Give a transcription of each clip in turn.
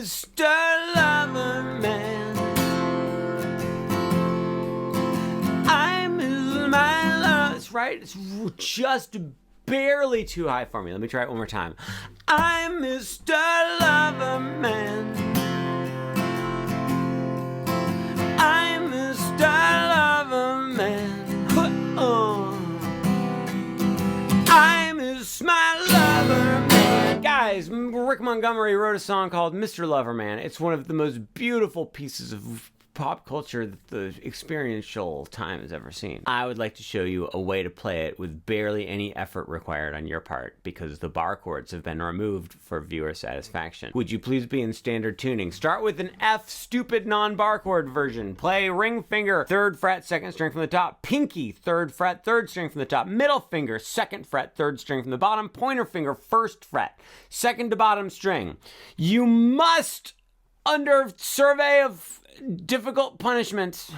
Mr. Loverman. I'm my love. That's right. It's just barely too high for me. Let me try it one more time. I'm Mr. Loverman. I'm Mr. Loverman. I'm my Loverman. Guys, Rick Montgomery wrote a song called Mr. Loverman. It's one of the most beautiful pieces of pop culture that the experiential time has ever seen. I would like to show you a way to play it with barely any effort required on your part because the bar chords have been removed for viewer satisfaction. Would you please be in standard tuning? Start with an F stupid non-bar chord version. Play ring finger, 3rd fret, 2nd string from the top, pinky, 3rd fret, 3rd string from the top, middle finger, 2nd fret, 3rd string from the bottom, pointer finger, 1st fret, 2nd to bottom string. You must, under survey of difficult punishments,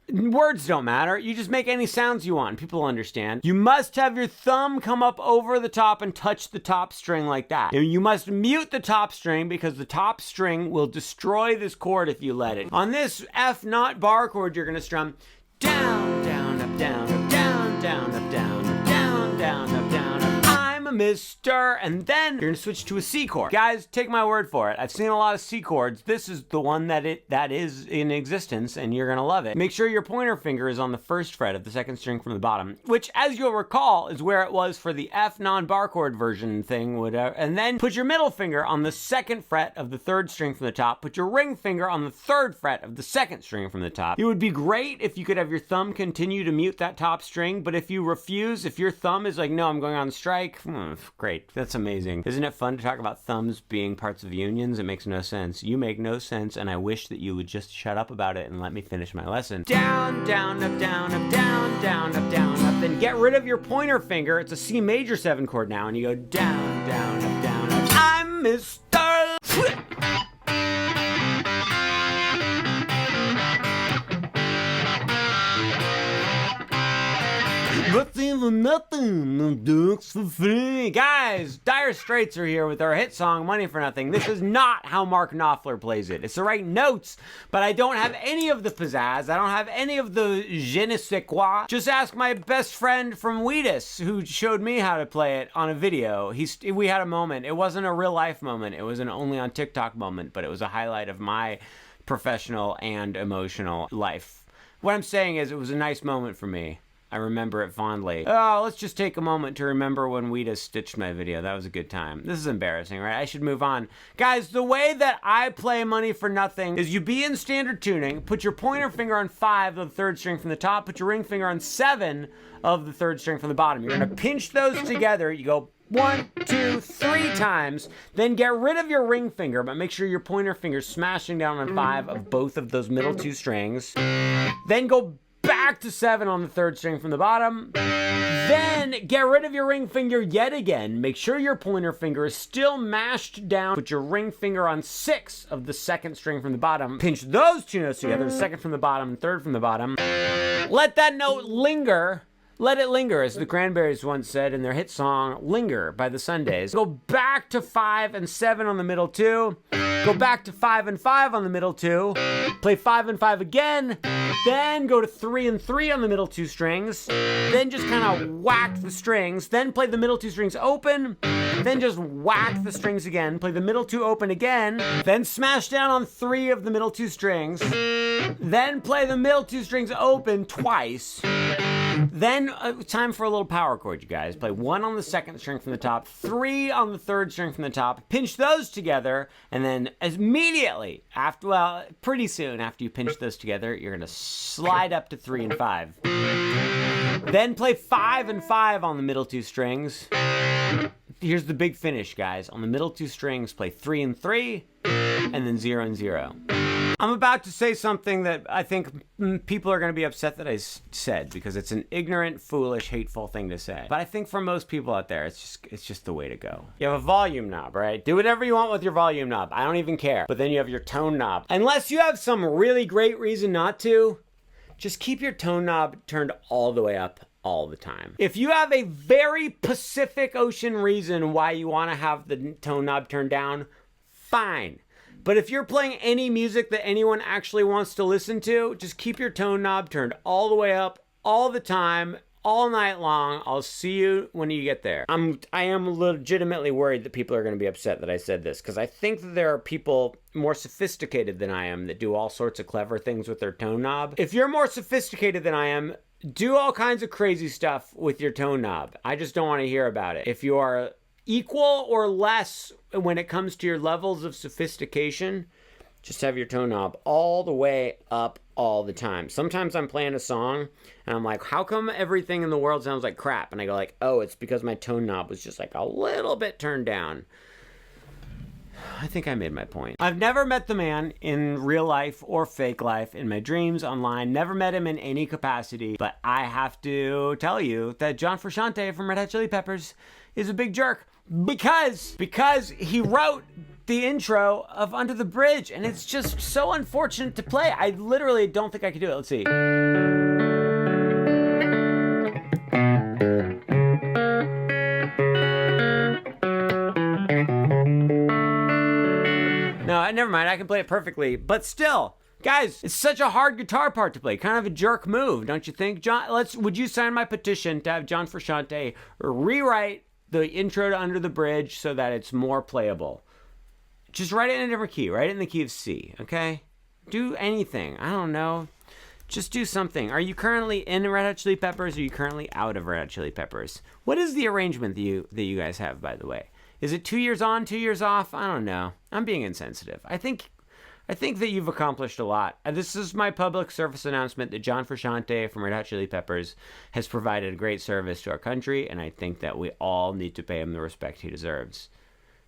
words don't matter. You just make any sounds you want. People understand. You must have your thumb come up over the top and touch the top string like that. You must mute the top string because the top string will destroy this chord if you let it. On this F not bar chord, you're going to strum down, down, up, down, up, down, down, up, down, up, down, down, up, down, up. I'm a Mr. And then you're going to switch to a C chord. Guys, take my word for it. I've seen a lot of C chords. This is the one that is in existence, and you're going to love it. Make sure your pointer finger is on the 1st fret of the 2nd string from the bottom, which, as you'll recall, is where it was for the F non-bar chord version thing. Whatever. And then put your middle finger on the 2nd fret of the 3rd string from the top. Put your ring finger on the 3rd fret of the 2nd string from the top. It would be great if you could have your thumb continue to mute that top string, but if you refuse, if your thumb is like, no, I'm going on strike, great. That's amazing. Isn't it fun to talk about thumbs being parts of unions? It makes no sense. You make no sense, and I wish that you would just shut up about it and let me finish my lesson. Down, down, up, down, up, down, down, up, down, up. Then get rid of your pointer finger. It's a C major 7 chord now, and you go down, down, up, down, up. I'm Mr. But even nothing, no dukes for free. Guys, Dire Straits are here with their hit song, Money for Nothing. This is not how Mark Knopfler plays it. It's the right notes, but I don't have any of the pizzazz. I don't have any of the je ne sais quoi. Just ask my best friend from Wheatus, who showed me how to play it on a video. We had a moment. It wasn't a real life moment. It was an only on TikTok moment, but it was a highlight of my professional and emotional life. What I'm saying is it was a nice moment for me. I remember it fondly. Oh, let's just take a moment to remember when Wheatus stitched my video. That was a good time. This is embarrassing, right? I should move on. Guys, the way that I play Money for Nothing is you be in standard tuning, put your pointer finger on 5 of the 3rd string from the top, put your ring finger on 7 of the 3rd string from the bottom. You're gonna pinch those together. You go 1, 2, 3 times. Then get rid of your ring finger, but make sure your pointer finger's smashing down on 5 of both of those middle 2 strings. Then go back to 7 on the 3rd string from the bottom. Then get rid of your ring finger yet again. Make sure your pointer finger is still mashed down. Put your ring finger on 6 of the 2nd string from the bottom. Pinch those 2 notes together, the 2nd from the bottom and 3rd from the bottom. Let that note linger. Let it linger, as the Cranberries once said in their hit song, Linger by the Sundays. Go back to 5 and 7 on the middle 2. Go back to 5 and 5 on the middle 2. Play 5 and 5 again. Then go to 3 and 3 on the middle 2 strings. Then just kind of whack the strings. Then play the middle 2 strings open. Then just whack the strings again. Play the middle 2 open again. Then smash down on 3 of the middle 2 strings. Then play the middle 2 strings open twice. Then time for a little power chord, you guys. Play 1 on the 2nd string from the top, 3 on the 3rd string from the top, pinch those together, and then immediately, pretty soon after you pinch those together, you're gonna slide up to 3 and 5. Then play 5 and 5 on the middle 2 strings. Here's the big finish, guys. On the middle 2 strings, play 3 and 3, and then 0 and 0. I'm about to say something that I think people are going to be upset that I said because it's an ignorant, foolish, hateful thing to say. But I think for most people out there, it's just the way to go. You have a volume knob, right? Do whatever you want with your volume knob. I don't even care. But then you have your tone knob. Unless you have some really great reason not to, just keep your tone knob turned all the way up all the time. If you have a very Pacific Ocean reason why you want to have the tone knob turned down, fine. But if you're playing any music that anyone actually wants to listen to, just keep your tone knob turned all the way up, all the time, all night long. I'll see you when you get there. I am legitimately worried that people are going to be upset that I said this, because I think that there are people more sophisticated than I am that do all sorts of clever things with their tone knob. If you're more sophisticated than I am, do all kinds of crazy stuff with your tone knob. I just don't want to hear about it. If you are equal or less when it comes to your levels of sophistication, just have your tone knob all the way up all the time. Sometimes I'm playing a song and I'm like, how come everything in the world sounds like crap? And I go like, oh, it's because my tone knob was just like a little bit turned down. I think I made my point. I've never met the man in real life or fake life, in my dreams, online. Never met him in any capacity. But I have to tell you that John Frusciante from Red Hot Chili Peppers is a big jerk. Because he wrote the intro of Under the Bridge, and it's just so unfortunate to play. I literally don't think I could do it. Let's see. No, never mind. I can play it perfectly, but still. Guys, it's such a hard guitar part to play. Kind of a jerk move, don't you think? John, would you sign my petition to have John Frusciante rewrite the intro to Under the Bridge so that it's more playable? Just write it in a different key. Write it in the key of C, okay? Do anything. I don't know. Just do something. Are you currently in Red Hot Chili Peppers, or are you currently out of Red Hot Chili Peppers? What is the arrangement that you guys have, by the way? Is it 2 years on, 2 years off? I don't know. I'm being insensitive. I think that you've accomplished a lot. This is my public service announcement that John Frusciante from Red Hot Chili Peppers has provided a great service to our country, and I think that we all need to pay him the respect he deserves.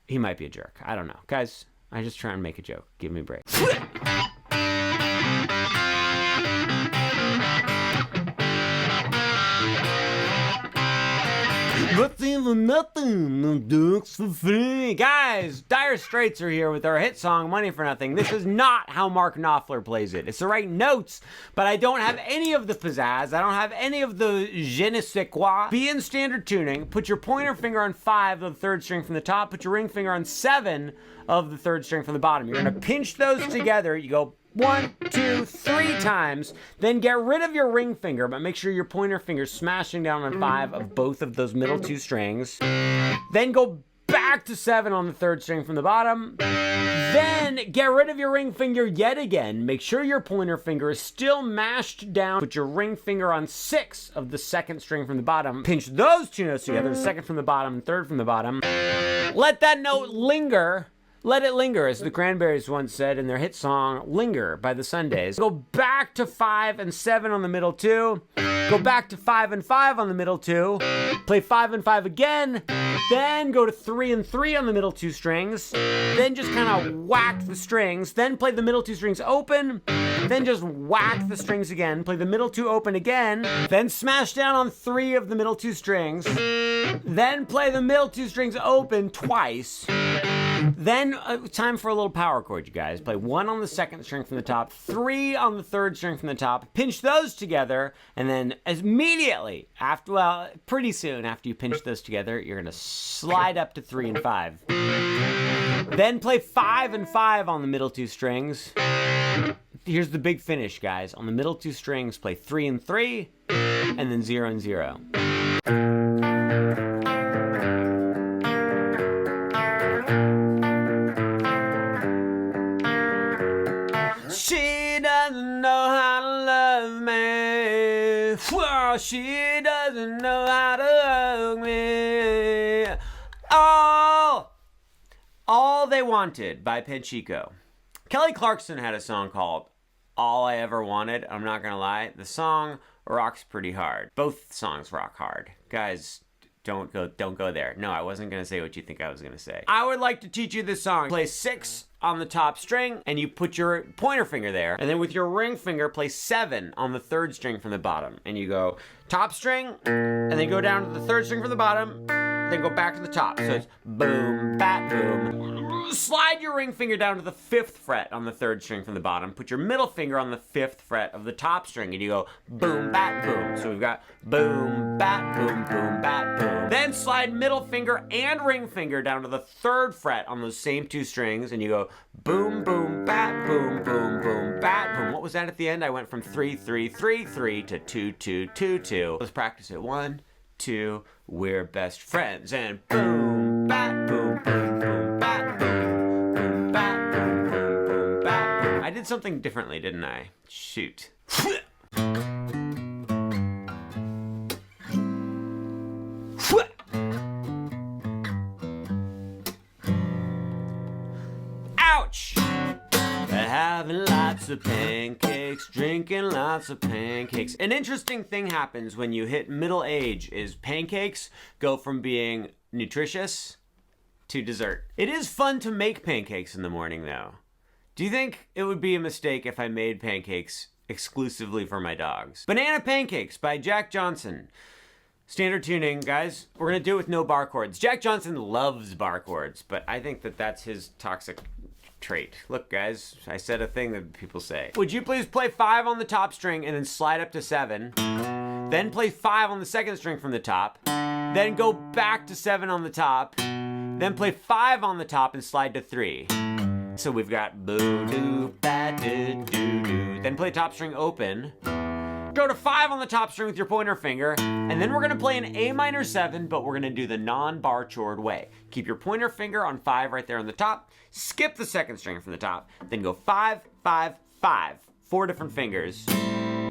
He might be a jerk. I don't know. Guys, I just try and make a joke. Give me a break. Nothing for nothing, no dukes for free. Guys, Dire Straits are here with our hit song, Money for Nothing. This is not how Mark Knopfler plays it. It's the right notes, but I don't have any of the pizzazz. I don't have any of the je ne sais quoi. Be in standard tuning. Put your pointer finger on 5 of the 3rd string from the top. Put your ring finger on 7 of the 3rd string from the bottom. You're going to pinch those together. You go 1, 2, 3 times. Then get rid of your ring finger, but make sure your pointer finger's smashing down on 5 of both of those middle 2 strings. Then go back to 7 on the 3rd string from the bottom. Then get rid of your ring finger yet again. Make sure your pointer finger is still mashed down. Put your ring finger on 6 of the 2nd string from the bottom. Pinch those 2 notes together, the 2nd from the bottom and 3rd from the bottom. Let that note linger. Let it linger, as the Cranberries once said in their hit song, Linger by the Sundays. Go back to 5 and 7 on the middle 2. Go back to 5 and 5 on the middle 2. Play 5 and 5 again. Then go to 3 and 3 on the middle 2 strings. Then just kind of whack the strings. Then play the middle 2 strings open. Then just whack the strings again. Play the middle 2 open again. Then smash down on 3 of the middle 2 strings. Then play the middle 2 strings open twice. Then time for a little power chord, you guys. Play 1 on the 2nd string from the top, 3 on the 3rd string from the top. Pinch those together, and then immediately pretty soon after you pinch those together, you're gonna slide up to 3 and 5. Then play 5 and 5 on the middle 2 strings. Here's the big finish, guys. On the middle 2 strings, play 3 and 3, and then 0 and 0. She doesn't know how to love me. Whoa, she doesn't know how to hug me. All They Wanted by Penchico. Kelly Clarkson had a song called All I Ever Wanted. I'm not gonna lie, the song rocks pretty hard. Both songs rock hard. Guys, don't go there. No, I wasn't gonna say what you think I was gonna say. I would like to teach you this song. Play 6 on the top string, and you put your pointer finger there, and then with your ring finger, play 7 on the 3rd string from the bottom, and you go top string, and then go down to the 3rd string from the bottom, then go back to the top. So it's boom, bat, boom, slide your ring finger down to the 5th fret on the 3rd string from the bottom. Put your middle finger on the 5th fret of the top string, and you go boom, bat, boom. So we've got boom, bat, boom, boom, bat, boom. Then slide middle finger and ring finger down to the 3rd fret on those same 2 strings, and you go boom, boom, bat, boom, boom, boom, bat, boom. What was that at the end? I went from 3, 3, 3, 3 to 2, 2, 2, 2. Let's practice it. 1, 2, we're best friends, and boom, bat, boom, boom, boom, bat, boom, boom, bat, boom, boom, boom, bat, boom. I did something differently, didn't I? Shoot. Ouch! Having lots of pancakes, drinking lots of pancakes. An interesting thing happens when you hit middle age is pancakes go from being nutritious to dessert. It is fun to make pancakes in the morning though. Do you think it would be a mistake if I made pancakes exclusively for my dogs? Banana Pancakes by Jack Johnson. Standard tuning, guys. We're gonna do it with no bar chords. Jack Johnson loves bar chords, but I think that that's his toxic trait. Look, guys, I said a thing that people say. Would you please play 5 on the top string and then slide up to 7? Then play 5 on the 2nd string from the top. Then go back to 7 on the top. Then play 5 on the top and slide to 3. So we've got boo doo ba doo doo doo. Then play top string open. Go to 5 on the top string with your pointer finger, and then we're gonna play an A minor 7, but we're gonna do the non-bar chord way. Keep your pointer finger on 5 right there on the top, skip the 2nd string from the top, then go 5, 5, 5, 4 different fingers.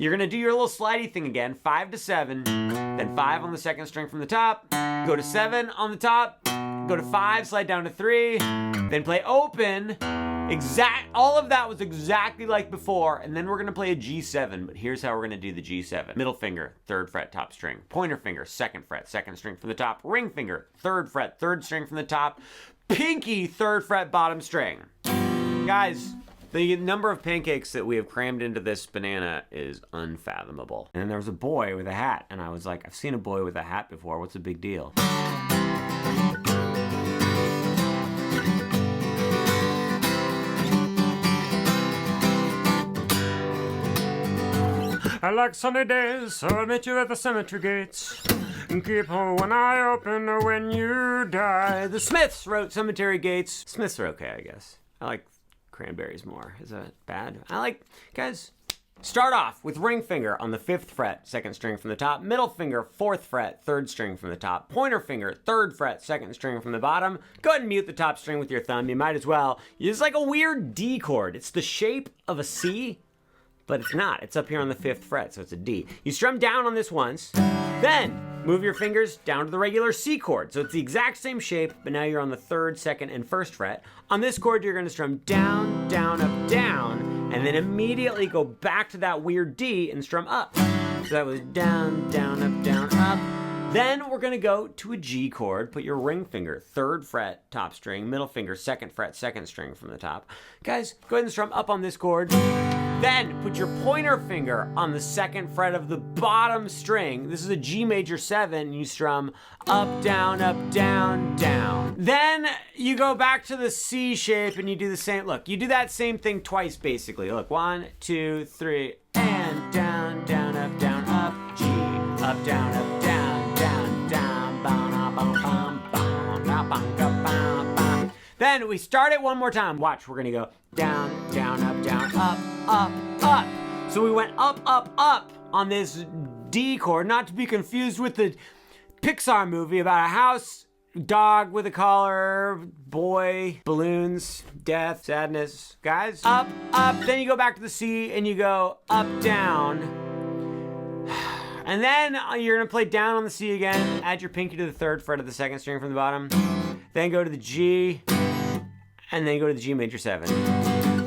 You're gonna do your little slidey thing again, 5 to 7, then 5 on the 2nd string from the top, go to 7 on the top, go to 5, slide down to 3, then play open. All of that was exactly like before, and then we're gonna play a G7, but here's how we're gonna do the G7. Middle finger, 3rd fret, top string. Pointer finger, 2nd fret, 2nd string from the top. Ring finger, 3rd fret, 3rd string from the top. Pinky, 3rd fret, bottom string. Guys, the number of pancakes that we have crammed into this banana is unfathomable. And then there was a boy with a hat, and I was like, I've seen a boy with a hat before, what's the big deal? I like sunny days, so I'll meet you at the cemetery gates. And keep one eye open when you die. The Smiths wrote Cemetery Gates. Smiths are okay, I guess. I like Cranberries more. Is that bad? Guys, start off with ring finger on the 5th fret, 2nd string from the top. Middle finger, 4th fret, 3rd string from the top. Pointer finger, 3rd fret, 2nd string from the bottom. Go ahead and mute the top string with your thumb. You might as well. It's like a weird D chord. It's the shape of a C, but it's not. It's up here on the 5th fret, so it's a D. You strum down on this once, then move your fingers down to the regular C chord. So it's the exact same shape, but now you're on the 3rd, 2nd, and 1st fret. On this chord, you're gonna strum down, down, up, down, and then immediately go back to that weird D and strum up. So that was down, down, up, down, up. Then we're gonna go to a G chord. Put your ring finger, 3rd fret, top string, middle finger, 2nd fret, 2nd string from the top. Guys, go ahead and strum up on this chord. Then put your pointer finger on the 2nd fret of the bottom string. This is a G major 7. You strum up, down, down. Then you go back to the C shape and you do the same. Look, you do that same thing twice basically. Look, 1, 2, 3, and down, down, up, G, up, down, down, down, bam, bam, bam, bam, bam, bam, bam. Then we start it one more time. Watch, we're gonna go down, up. So we went up on this D chord, not to be confused with the Pixar movie about a house, dog with a collar, boy, balloons, death, sadness. Guys, up, then you go back to the C and you go up, down. And then you're gonna play down on the C again, add your pinky to the 3rd fret of the 2nd string from the bottom, then go to the G, and then go to the G major 7.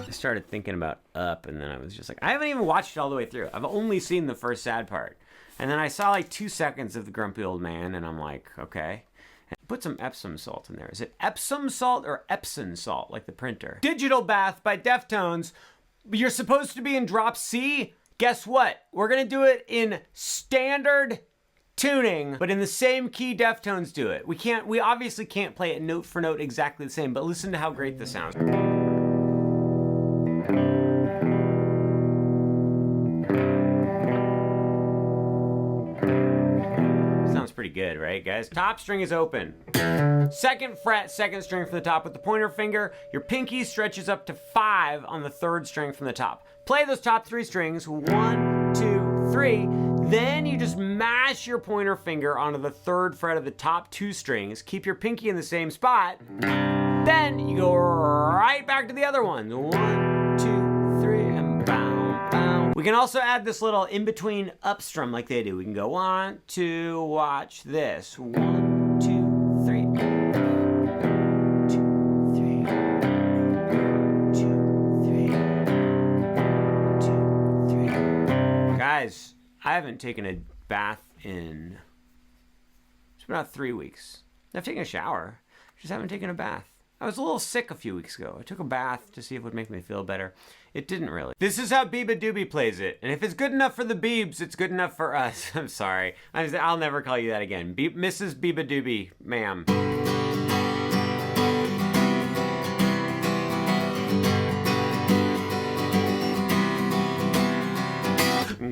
I started thinking about up, and then I was just like, I haven't even watched it all the way through. I've only seen the first sad part. And then I saw like 2 seconds of the grumpy old man, and I'm like, okay. And put some Epsom salt in there. Is it Epsom salt or Epsom salt, like the printer? Digital Bath by Deftones. You're supposed to be in drop C. Guess what? We're gonna do it in standard tuning, but in the same key Deftones do it. We obviously can't play it note for note exactly the same, but listen to how great this sounds. Sounds pretty good, right, guys? Top string is open. Second fret, second string from the top with the pointer finger. Your pinky stretches up to 5 on the third string from the top. Play those top 3 strings, 1, 2, 3. Then you just mash your pointer finger onto the third fret of the top 2 strings. Keep your pinky in the same spot. Then you go right back to the other ones. 1, 2, 3, and bow, bow. We can also add this little in-between up strum like they do. We can go 1, 2, watch this. 1, 2, 3. 2, 3. 2, 3. Guys, I haven't taken a bath in, it's been about 3 weeks. I've taken a shower, just haven't taken a bath. I was a little sick a few weeks ago. I took a bath to see if it would make me feel better. It didn't really. This is how Biba Doobie plays it. And if it's good enough for the Beebs, it's good enough for us. I'm sorry. I'll never call you that again. Mrs. Biba Doobie, ma'am.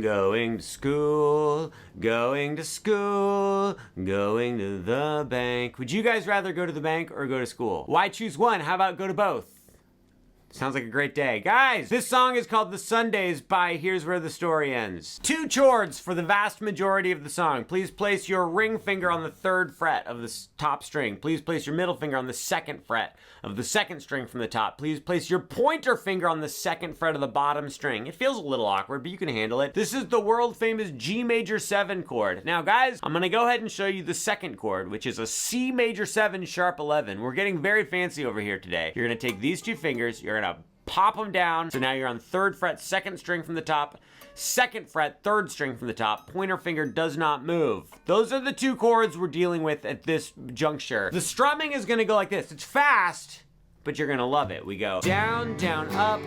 Going to school, going to school, going to the bank. Would you guys rather go to the bank or go to school? Why choose one? How about go to both? Sounds like a great day. Guys, this song is called The Sundays by Here's Where the Story Ends. 2 chords for the vast majority of the song. Please place your ring finger on the 3rd fret of the top string. Please place your middle finger on the 2nd fret of the 2nd string from the top. Please place your pointer finger on the 2nd fret of the bottom string. It feels a little awkward, but you can handle it. This is the world famous G major 7 chord. Now guys, I'm gonna go ahead and show you the 2nd chord, which is a C major 7 sharp 11. We're getting very fancy over here today. You're gonna take these 2 fingers, you're gonna pop them down. So now you're on 3rd fret, 2nd string from the top, 2nd fret, 3rd string from the top. Pointer finger does not move. Those are the 2 chords we're dealing with at this juncture. The strumming is gonna go like this. It's fast, but you're gonna love it. We go down, down, up,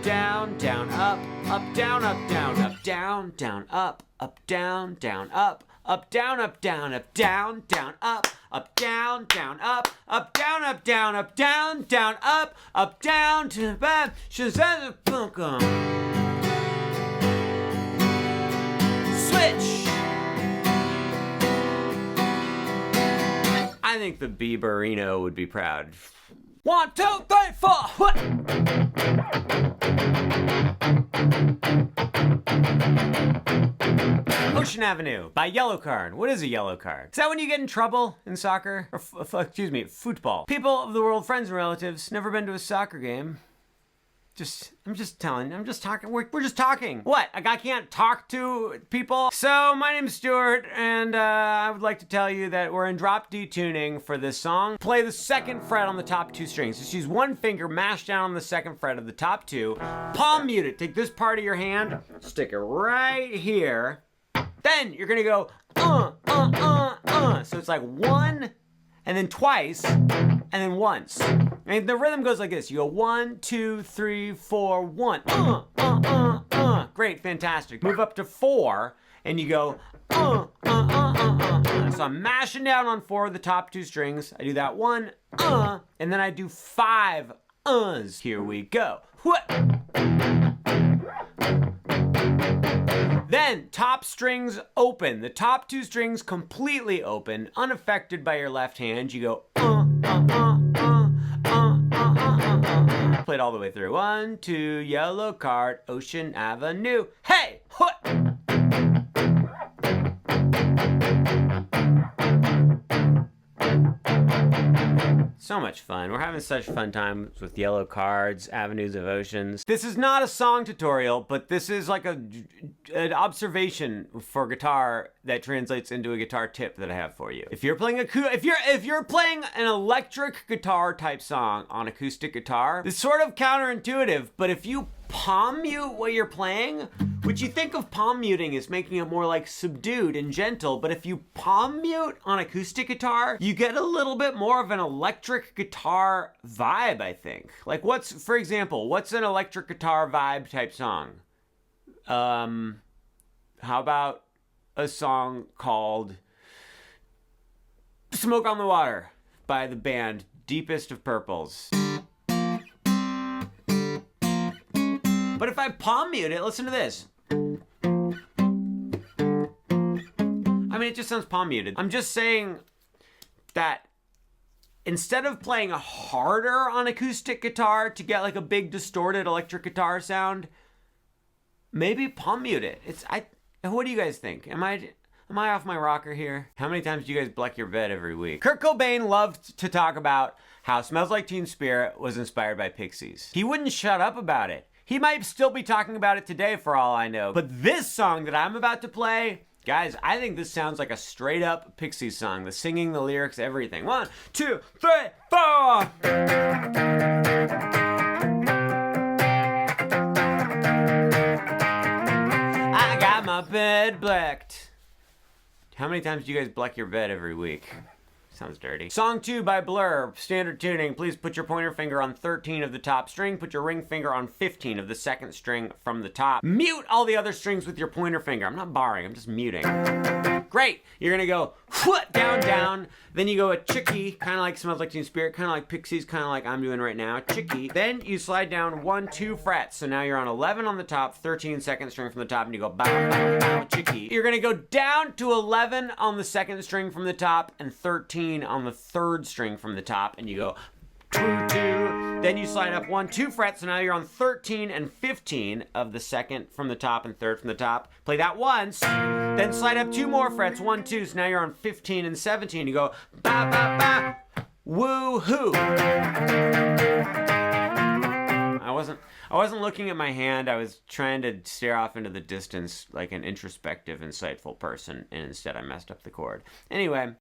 down, down, up, down, down, up, down, down, up, down, down, up, down, down, up, down, down, up, down, down, up, down, down, up, down, down, up, down to bad. Switch. I think the Bieberino would be proud. 1, 2, 3, 4. What? Ocean Avenue by Yellow Card. What is a yellow card? Is that when you get in trouble in soccer? Or, excuse me, football. People of the world, friends and relatives, never been to a soccer game. I'm just talking. We're just talking. What? I can't talk to people? So, my name's Stuart, and I would like to tell you that we're in drop D tuning for this song. Play the 2nd fret on the top 2 strings. Just use 1 finger, mash down on the 2nd fret of the top 2. Palm mute it. Take this part of your hand, stick it right here. Then you're gonna go, So it's like 1, and then twice, and then once. And the rhythm goes like this. You go 1, 2, 3, 4, 1. Great, fantastic. Move up to 4, and you go, So I'm mashing down on 4 of the top 2 strings. I do that 1, and then I do 5 uhs. Here we go. Then, top strings open. The top 2 strings completely open, unaffected by your left hand. You go, Play it all the way through. 1, 2, yellow card, Ocean Avenue. Hey! So much fun. We're having such fun times with yellow cards, avenues of oceans. This is not a song tutorial, but this is like an observation for guitar that translates into a guitar tip that I have for you. If you're playing if you're playing an electric guitar type song on acoustic guitar, it's sort of counterintuitive, but if you palm mute what you're playing, which you think of palm muting as making it more like subdued and gentle, but if you palm mute on acoustic guitar, you get a little bit more of an electric guitar vibe, I think. Like for example, what's an electric guitar vibe type song? How about a song called Smoke on the Water by the band Deepest of Purples. But if I palm mute it, listen to this. I mean, it just sounds palm muted. I'm just saying that instead of playing harder on acoustic guitar to get like a big distorted electric guitar sound, maybe palm mute it. What do you guys think? Am I off my rocker here? How many times do you guys bleck your bed every week? Kurt Cobain loved to talk about how Smells Like Teen Spirit was inspired by Pixies. He wouldn't shut up about it. He might still be talking about it today for all I know. But this song that I'm about to play, guys, I think this sounds like a straight up Pixies song. The singing, the lyrics, everything. 1, 2, 3, 4! I got my bed blacked. How many times do you guys black your bed every week? Sounds dirty. Song 2 by Blur, standard tuning. Please put your pointer finger on 13 of the top string. Put your ring finger on 15 of the second string from the top. Mute all the other strings with your pointer finger. I'm not barring, I'm just muting. Great. You're gonna go down, down. Then you go a chicky, kind of like Smells Like Teen Spirit, kind of like Pixies, kind of like I'm doing right now. Chicky. Then you slide down 1, 2 frets. So now you're on 11 on the top, 13 second string from the top, and you go bow, bow, bow, chicky. You're gonna go down to 11 on the second string from the top and 13 on the third string from the top, and you go 2, 2. Then you slide up 1, 2 frets, so now you're on 13 and 15 of the second from the top and third from the top. Play that once, then slide up 2 more frets, 1, 2, so now you're on 15 and 17. You go ba ba ba, woo-hoo. I wasn't looking at my hand. I was trying to stare off into the distance like an introspective, insightful person, and instead I messed up the chord. Anyway.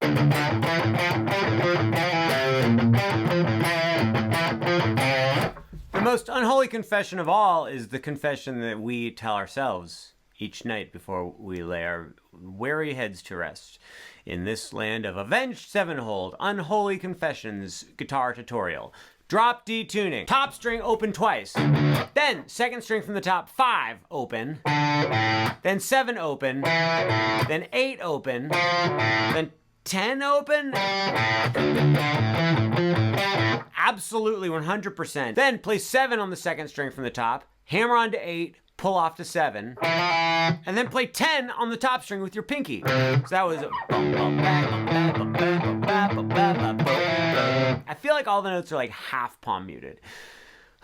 The most unholy confession of all is the confession that we tell ourselves each night before we lay our weary heads to rest. In this land of avenged sevenfold, unholy confessions guitar tutorial. Drop D tuning. Top string open twice. Then second string from the top 5 open. Then 7 open. Then 8 open. Then 10 open. Absolutely 100%. Then play 7 on the second string from the top. Hammer on to 8. Pull off to 7, and then play 10 on the top string with your pinky. So that was I feel like all the notes are like half palm muted.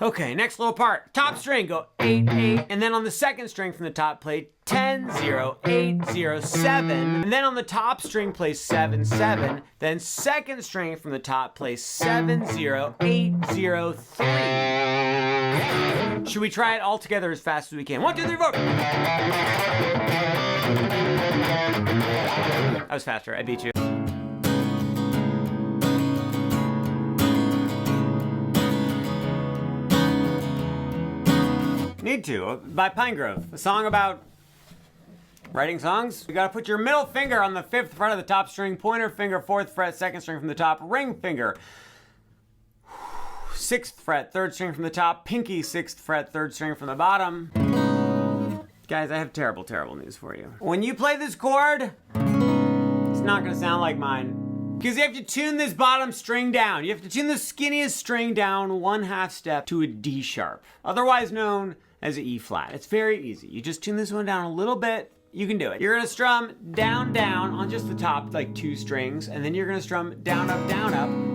Okay, next little part. Top string, go 8, 8, and then on the second string from the top, play 10, 0, 8, 0, 7, and then on the top string, play 7, 7, then second string from the top, play 7, 0, 8, 0, 3. Should we try it all together as fast as we can? 1, 2, 3, 4. That was faster, I beat you. Need to, by Pinegrove, a song about writing songs. You gotta put your middle finger on the 5th fret of the top string, pointer finger 4th fret, 2nd string from the top, ring finger 6th fret, 3rd string from the top, pinky 6th fret, 3rd string from the bottom. Guys, I have terrible, terrible news for you. When you play this chord, it's not gonna sound like mine. Because you have to tune this bottom string down. You have to tune the skinniest string down 1/2 step to a D sharp, otherwise known as an E flat. It's very easy. You just tune this one down a little bit, you can do it. You're gonna strum down, down on just the top, like 2 strings, and then you're gonna strum down, up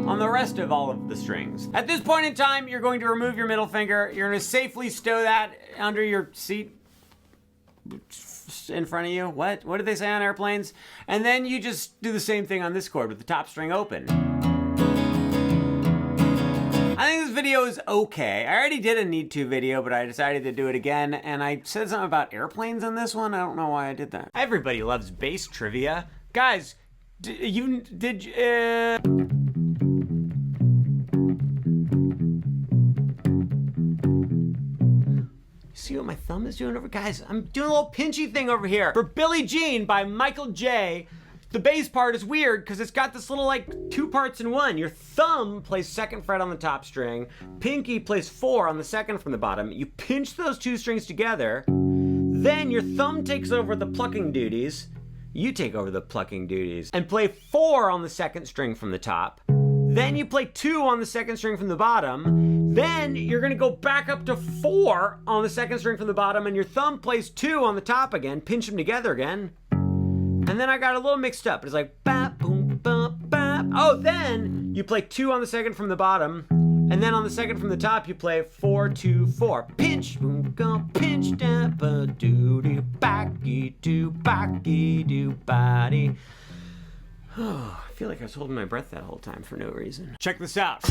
on the rest of all of the strings. At this point in time, you're going to remove your middle finger. You're gonna safely stow that under your seat in front of you. What did they say on airplanes? And then you just do the same thing on this chord with the top string open. I think this video is okay. I already did a need to video, but I decided to do it again, and I said something about airplanes on this one. I don't know why I did that. Everybody loves bass trivia. Guys, see what my thumb is doing over? Guys, I'm doing a little pinchy thing over here. For Billie Jean by Michael J., the bass part is weird because it's got this little like 2 parts in one. Your thumb plays 2nd fret on the top string, pinky plays 4 on the 2nd from the bottom. You pinch those 2 strings together, then your thumb takes over the plucking duties, you take over the plucking duties and play 4 on the second string from the top. Then you play 2 on the second string from the bottom. Then you're gonna go back up to 4 on the second string from the bottom, and your thumb plays 2 on the top again, pinch them together again. And then I got a little mixed up. It's like bap, boom, bap, bap. Oh, then you play 2 on the second from the bottom, and then on the second from the top you play 4, 2, 4. Pinch, boom, go, pinch, da, ba, doo, doo, backy, doo, backy, doo, body. Oh, I feel like I was holding my breath that whole time for no reason. Check this out.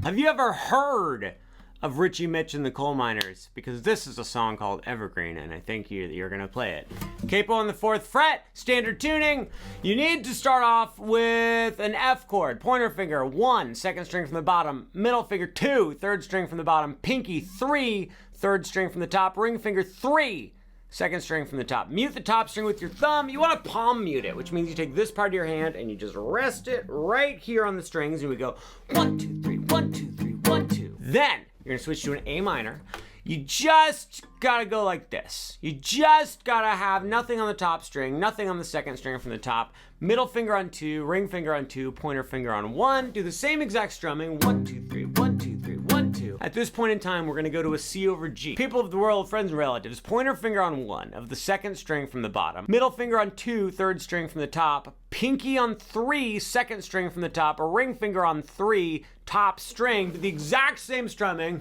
Have you ever heard of Richie Mitch and the Coal Miners? Because this is a song called Evergreen, and I think you're gonna play it. Capo on the 4th fret, standard tuning. You need to start off with an F chord. Pointer finger 1, second string from the bottom. Middle finger 2, third string from the bottom. Pinky 3, third string from the top. Ring finger 3, second string from the top. Mute the top string with your thumb. You want to palm mute it, which means you take this part of your hand and you just rest it right here on the strings, and we go 1, 2, 3, 1, 2, 3, 1, 2. Then you're gonna switch to an A minor. You just gotta go like this. You just gotta have nothing on the top string, nothing on the second string from the top. Middle finger on 2, ring finger on 2, pointer finger on 1. Do the same exact strumming. 1, 2, 3, 1, 2, 3, 1, 2. At this point in time, we're gonna go to a C over G. People of the world, friends and relatives. Pointer finger on 1 of the second string from the bottom. Middle finger on 2, third string from the top. Pinky on 3, second string from the top. A ring finger on 3, top string. Do the exact same strumming.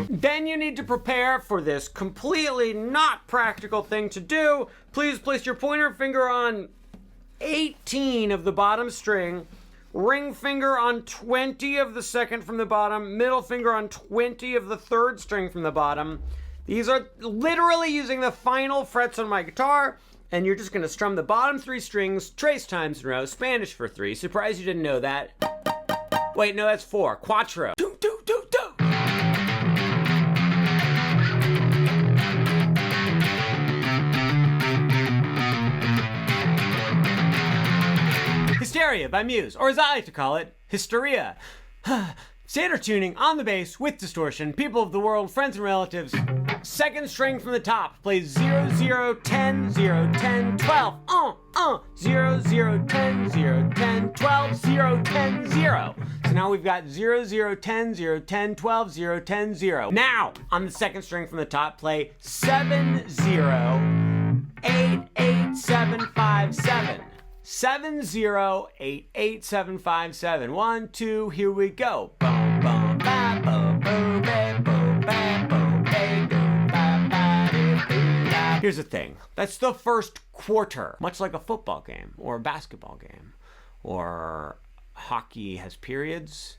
Then you need to prepare for this completely not practical thing to do. Please place your pointer finger on 18 of the bottom string, ring finger on 20 of the second from the bottom, middle finger on 20 of the third string from the bottom. These are literally using the final frets on my guitar, and you're just gonna strum the bottom 3 strings trace times in a row, Spanish for 3. Surprised you didn't know that. Wait, no, that's 4. Quattro. Do, do, do, do. Hysteria by Muse, or as I like to call it, Hysteria. Standard tuning on the bass with distortion. People of the world, friends and relatives. Second string from the top plays 0, 0, 10, 0, 10, 12. 0, 0, 10, 0, 10, 12, 0, 10, 0. So now we've got 0, 0, 10, 0, 10, 12, 0, 10, 0. Now, on the second string from the top, play 7, 0, 8, 8, 7, 5, 7. 7, 0, 8, 8, 7, 5, 7. 1, 2, here we go. Boom, boom, ba, boom, boom, ba, boom, ba, boom, ba, boom, ba, ba, doo, doo, da. Here's the thing. That's the first quarter, much like a football game or a basketball game, or hockey has periods.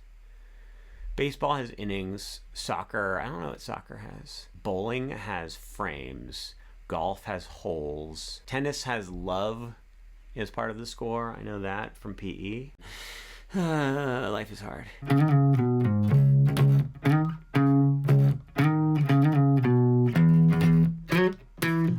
Baseball has innings. Soccer, I don't know what soccer has. Bowling has frames. Golf has holes. Tennis has love as part of the score. I know that from PE. Life is hard.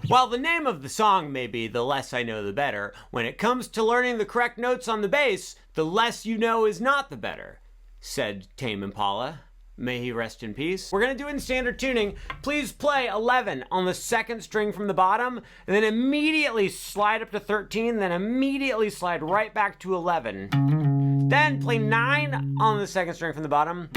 While the name of the song may be The Less I Know the Better, when it comes to learning the correct notes on the bass, the less you know is not the better, said Tame Impala. May he rest in peace. We're gonna do it in standard tuning. Please play 11 on the second string from the bottom, and then immediately slide up to 13, then immediately slide right back to 11. Then play 9 on the second string from the bottom,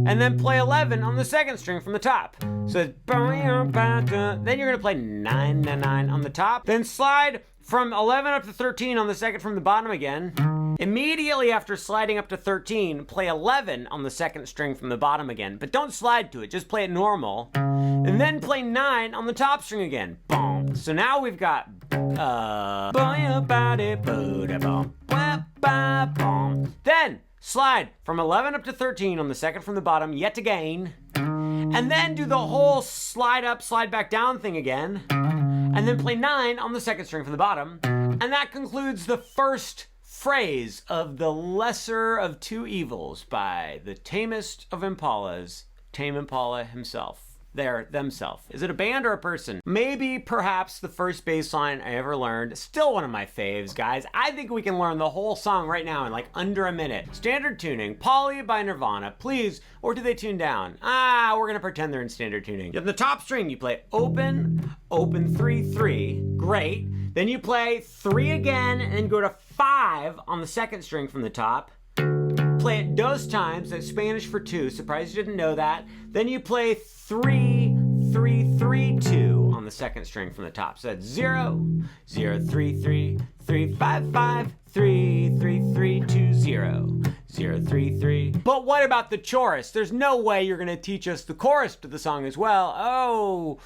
and then play 11 on the second string from the top. So it's then you're gonna play 9, 9 on the top, then slide from 11 up to 13 on the second from the bottom again. Immediately after sliding up to 13, play 11 on the second string from the bottom again, but don't slide to it, just play it normal. And then play 9 on the top string again. Boom. So now we've got then slide from 11 up to 13 on the second from the bottom yet again, and then do the whole slide up, slide back down thing again, and then play 9 on the second string from the bottom, and that concludes the first phrase of The Lesser of Two Evils by the tamest of Impalas, Tame Impala himself. themselves. Is it a band or a person? Maybe, perhaps, the first bass line I ever learned. Still one of my faves, guys. I think we can learn the whole song right now in like under a minute. Standard tuning, Polly by Nirvana, please. Or do they tune down? We're gonna pretend they're in standard tuning. You have the top string, you play open, open, 3, 3, great. Then you play 3 again and go to 5 on the second string from the top. Play it dos times, that's Spanish for 2, surprised you didn't know that. Then you play 3, 3, 3, 2 on the second string from the top. So that's 0, 0, 3, 3, 3, 5, 5, 3, 3, 3, 2, 0, 0, 3, 3. But what about the chorus? There's no way you're gonna teach us the chorus to the song as well. Oh,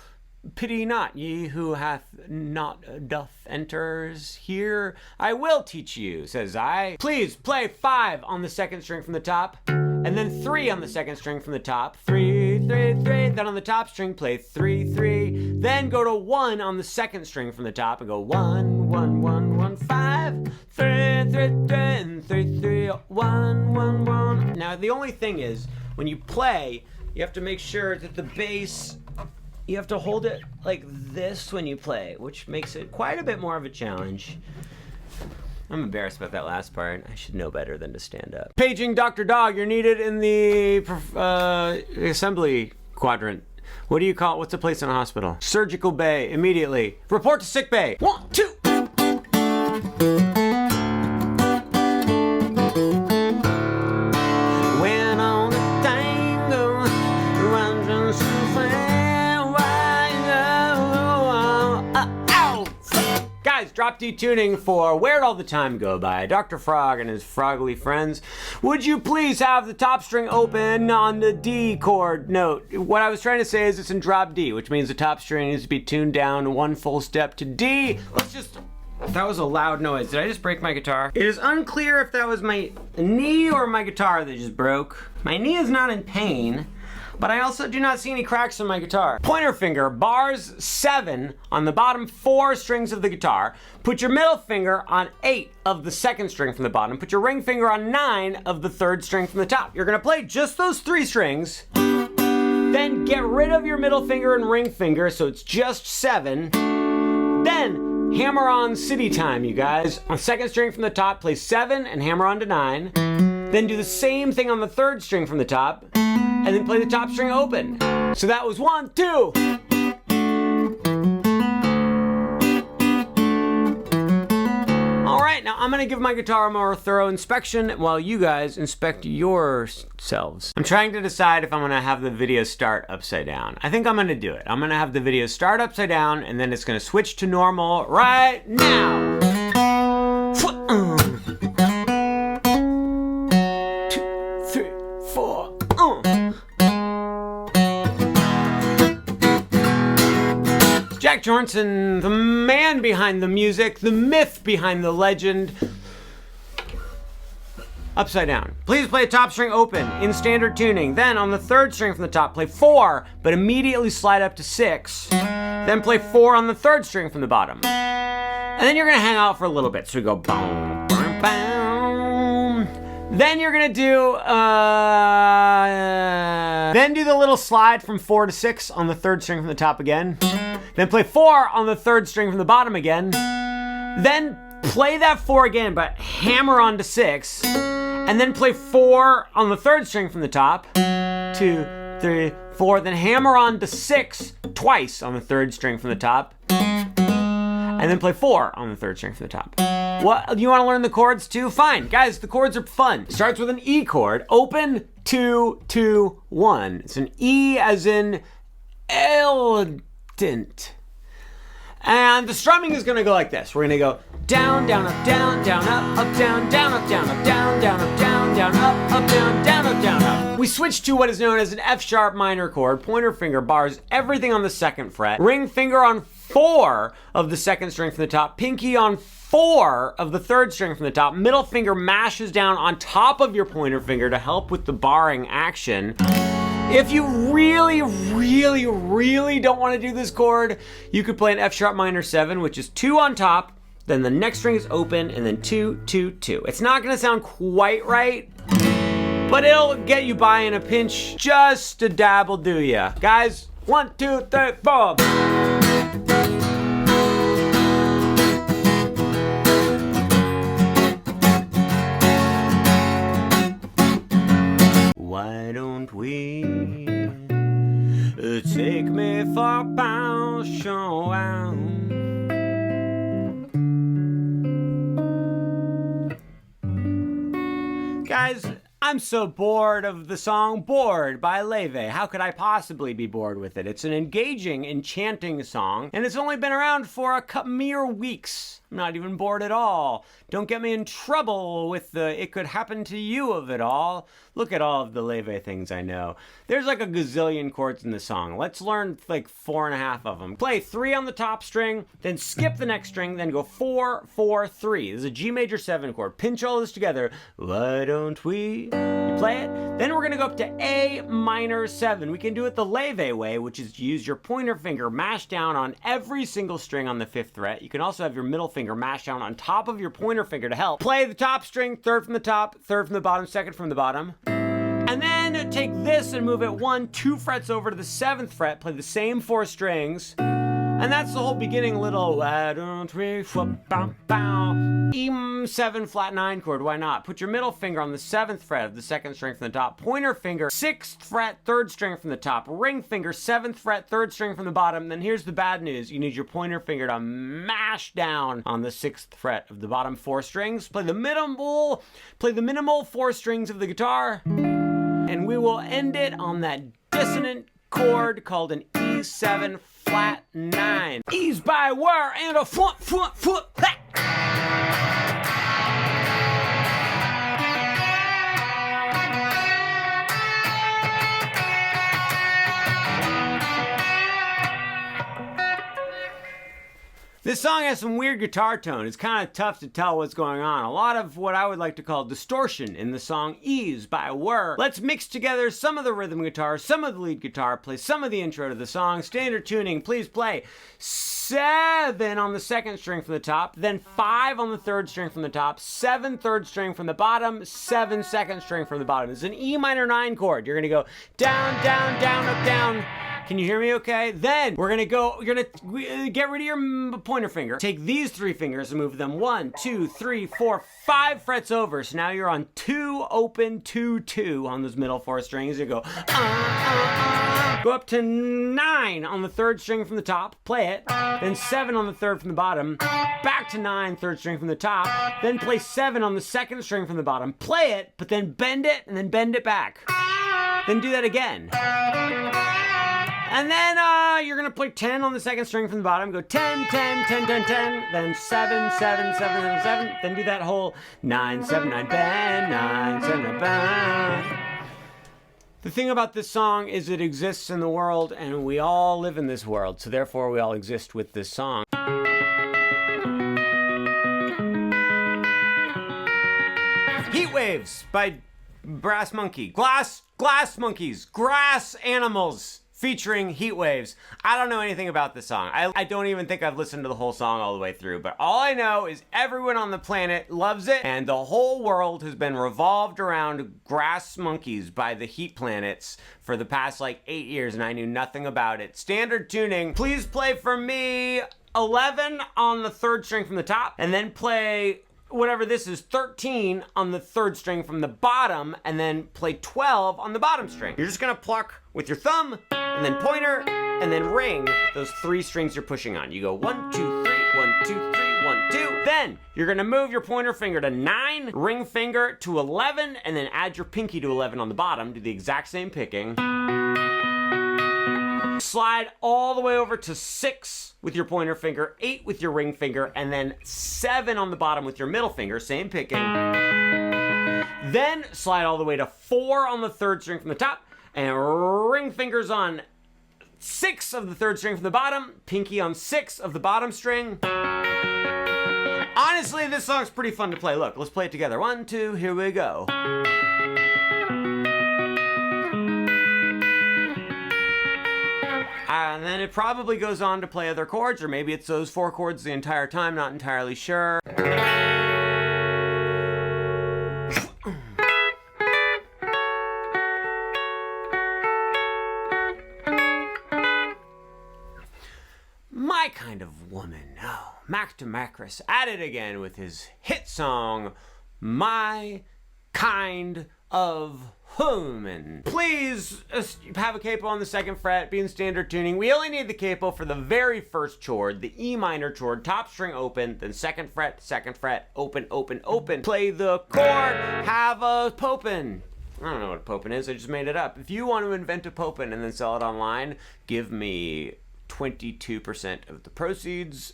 pity not, ye who hath not doth enters here. I will teach you, says I. Please play 5 on the second string from the top, and then 3 on the second string from the top. 3, 3, 3. Then on the top string, play 3, 3. Then go to 1 on the second string from the top and go 1, 1, 1, 1, 5, 3, 3, 3, and 3, 3, 1, 1, 1. Now the only thing is, when you play, you have to make sure that the bass, you have to hold it like this when you play, which makes it quite a bit more of a challenge. I'm embarrassed about that last part. I should know better than to stand up. Paging Dr. Dog, you're needed in the assembly quadrant. What do you call it? What's a place in a hospital? Surgical bay, immediately. Report to sick bay. 1, 2. Drop D tuning for Where'd All the Time Go by Dr. Frog and his Frogly friends. Would you please have the top string open on the D chord note? What I was trying to say is it's in drop D, which means the top string needs to be tuned down 1 full step to D. That was a loud noise. Did I just break my guitar? It is unclear if that was my knee or my guitar that just broke. My knee is not in pain, but I also do not see any cracks in my guitar. Pointer finger, bars 7 on the bottom 4 strings of the guitar. Put your middle finger on 8 of the second string from the bottom. Put your ring finger on 9 of the third string from the top. You're gonna play just those 3 strings. Then get rid of your middle finger and ring finger, so it's just 7. Then hammer on city time, you guys. On second string from the top, play 7 and hammer on to 9. Then do the same thing on the third string from the top, and then play the top string open. So that was 1, 2. All right, now I'm gonna give my guitar a more thorough inspection while you guys inspect yourselves. I'm trying to decide if I'm gonna have the video start upside down. I think I'm gonna do it. I'm gonna have the video start upside down, and then it's gonna switch to normal right now. 2, 3, 4. Jack Johnson, the man behind the music, the myth behind the legend. Upside down. Please play top string open in standard tuning. Then on the third string from the top, play 4, but immediately slide up to 6. Then play 4 on the third string from the bottom. And then you're gonna hang out for a little bit. So we go boom, boom, boom. Then you're gonna do, then do the little slide from 4 to 6 on the third string from the top again. Then play 4 on the third string from the bottom again. Then play that 4 again, but hammer on to 6. And then play 4 on the third string from the top. 2, 3, 4. Then hammer on to 6 twice on the third string from the top. And then play 4 on the third string from the top. What? You want to learn the chords too? Fine. Guys, the chords are fun. It starts with an E chord. Open, 2, 2, 1. It's an E as in elegant. And the strumming is going to go like this. We're going to go down, down, up, down, down, up, down, down, up, down, up, down, down, up, down, down, up, down, down, up, down, up. We switch to what is known as an F sharp minor chord. Pointer finger bars everything on the second fret. Ring finger on 4 of the second string from the top. Pinky on 4 of the third string from the top. Middle finger mashes down on top of your pointer finger to help with the barring action. If you really, really, really don't want to do this chord, you could play an F sharp minor 7, which is 2 on top, then the next string is open, and then 2, 2, 2. It's not going to sound quite right, but it'll get you by in a pinch. Just a dab will do ya. Guys, 1, 2, 3, 4. Why don't we take me for a passion? Guys, I'm so bored of the song Bored by Leve. How could I possibly be bored with it? It's an engaging, enchanting song, and it's only been around for a mere weeks. I'm not even bored at all. Don't get me in trouble with the "it could happen to you" of it all. Look at all of the Leve things I know. There's like a gazillion chords in the song. Let's learn like 4.5 of them. Play 3 on the top string, then skip the next string, then go 4, 4, 3. This is a G major 7 chord. Pinch all this together. Why don't we? You play it. Then we're gonna go up to A minor 7. We can do it the Leve way, which is to use your pointer finger mashed down on every single string on the 5th fret. You can also have your middle finger mashed down on top of your pointer finger to help. Play the top string, 3rd from the top, 3rd from the bottom, 2nd from the bottom. And then take this and move it 1, 2 frets over to the 7th fret. Play the same 4 strings. And that's the whole beginning little why don't we E7 flat 9 chord. Why not? Put your middle finger on the 7th fret of the 2nd string from the top. Pointer finger 6th fret 3rd string from the top. Ring finger 7th fret 3rd string from the bottom. Then here's the bad news. You need your pointer finger to mash down on the 6th fret of the bottom 4 strings. Play the minimal 4 strings of the guitar. And we will end it on that dissonant chord called an E7 flat 9. Ease by wire and a foot. This song has some weird guitar tone. It's kind of tough to tell what's going on. A lot of what I would like to call distortion in the song Ease by Whir. Let's mix together some of the rhythm guitar, some of the lead guitar, play some of the intro to the song. Standard tuning, please play 7 on the 2nd string from the top, then 5 on the 3rd string from the top, 7 3rd string from the bottom, 7 2nd string from the bottom. It's an E minor 9 chord. You're gonna go down, down, down, up, down. Can you hear me okay? Then you're gonna get rid of your pointer finger. Take these 3 fingers and move them 1, 2, 3, 4, 5 frets over. So now you're on 2 open, 2, 2 on those middle 4 strings. You go, go up to 9 on the 3rd string from the top, play it. Then 7 on the 3rd from the bottom, back to 9, 3rd string from the top. Then play 7 on the 2nd string from the bottom, play it, but then bend it and then bend it back. Then do that again. And then you're going to play 10 on the 2nd string from the bottom. Go 10, 10, 10, 10, 10. Then 7, 7, 7, 7, 7. Then do that whole 9, 7, 9, bend, 9, 7, 9, bend. The thing about this song is it exists in the world, and we all live in this world. So therefore, we all exist with this song. Heat Waves by Brass Monkey. Glass Monkeys. Grass Animals. Featuring Heat Waves. I don't know anything about this song. I don't even think I've listened to the whole song all the way through, but all I know is everyone on the planet loves it, and the whole world has been revolved around Grass Monkeys by the Heat Planets for the past like 8 years, and I knew nothing about it. Standard tuning. Please play for me 11 on the 3rd string from the top, and then play whatever this is, 13 on the 3rd string from the bottom, and then play 12 on the bottom string. You're just gonna pluck with your thumb, and then pointer, and then ring those 3 strings you're pushing on. You go 1, 2, 3, 1, 2, 3, 1, 2. Then you're gonna move your pointer finger to 9, ring finger to 11, and then add your pinky to 11 on the bottom. Do the exact same picking. Slide all the way over to 6 with your pointer finger, 8 with your ring finger, and then 7 on the bottom with your middle finger, same picking. Then slide all the way to 4 on the 3rd string from the top, and ring fingers on 6 of the 3rd string from the bottom, pinky on 6 of the bottom string. Honestly, this song's pretty fun to play. Look, let's play it together. 1, 2, here we go. And then it probably goes on to play other chords, or maybe it's those 4 chords the entire time, not entirely sure. woman. Oh, Mac DeMacris at it again with his hit song, My Kind of Woman. Please have a capo on the 2nd fret, be in standard tuning. We only need the capo for the very first chord, the E minor chord, top string open, then 2nd fret, open, open, open. Play the chord, have a popin. I don't know what a popin is, I just made it up. If you want to invent a popin and then sell it online, give me 22% of the proceeds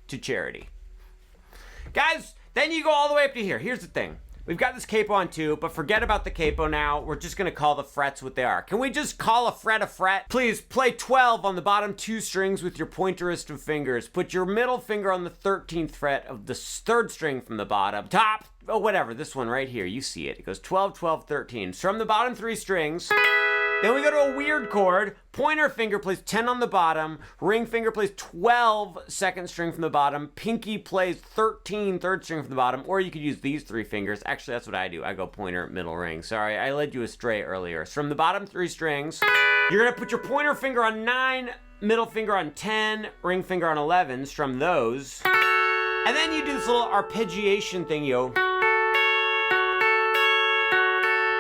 to charity. Guys, then you go all the way up to here. Here's the thing. We've got this capo on 2, but forget about the capo now. We're just gonna call the frets what they are. Can we just call a fret? Please play 12 on the bottom 2 strings with your pointerest of fingers. Put your middle finger on the 13th fret of the 3rd string from the bottom. Top, oh whatever, this one right here, you see it. It goes 12, 12, 13. So from the bottom 3 strings, then we go to a weird chord. Pointer finger plays 10 on the bottom. Ring finger plays 12 2nd string from the bottom. Pinky plays 13 3rd string from the bottom. Or you could use these 3 fingers. Actually, that's what I do. I go pointer, middle, ring. Sorry, I led you astray earlier. So from the bottom 3 strings, you're gonna put your pointer finger on 9, middle finger on 10, ring finger on 11. Strum those. And then you do this little arpeggiation thing, yo.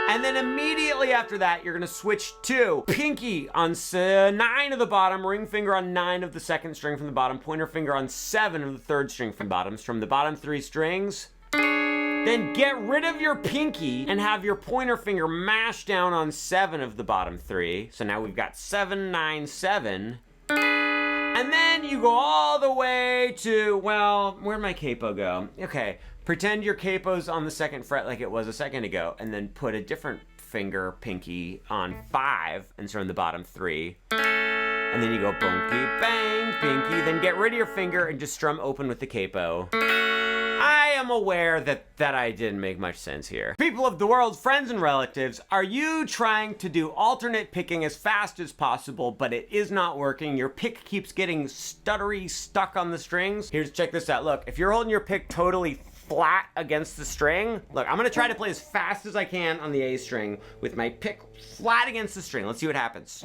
And then immediately after that, you're gonna switch to pinky on 9 of the bottom, ring finger on 9 of the 2nd string from the bottom, pointer finger on 7 of the 3rd string from the bottom. From the bottom 3 strings, then get rid of your pinky and have your pointer finger mash down on 7 of the bottom 3. So now we've got 7, 9, 7. And then you go all the way to, well, where'd my capo go? Okay. Pretend your capo's on the 2nd fret like it was a second ago, and then put a different finger, pinky, on 5, and strum the bottom 3. And then you go bonky, bang, pinky, then get rid of your finger and just strum open with the capo. I am aware that I didn't make much sense here. People of the world, friends and relatives, are you trying to do alternate picking as fast as possible, but it is not working? Your pick keeps getting stuttery, stuck on the strings? Check this out. Look, if you're holding your pick totally flat against the string. Look, I'm gonna try to play as fast as I can on the A string with my pick flat against the string. Let's see what happens.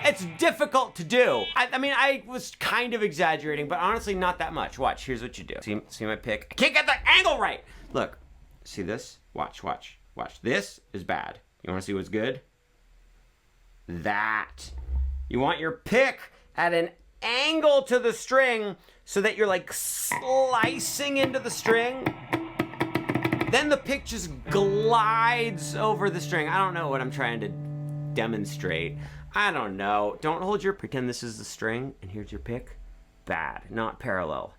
It's difficult to do. I mean, I was kind of exaggerating, but honestly not that much. Watch, here's what you do. See my pick? I can't get the angle right. Look, see this? Watch. This is bad. You wanna see what's good? That. You want your pick at an angle to the string so that you're like slicing into the string. Then the pick just glides over the string. I don't know what I'm trying to demonstrate. I don't know. Don't hold your, pretend this is the string and here's your pick. Bad, not parallel.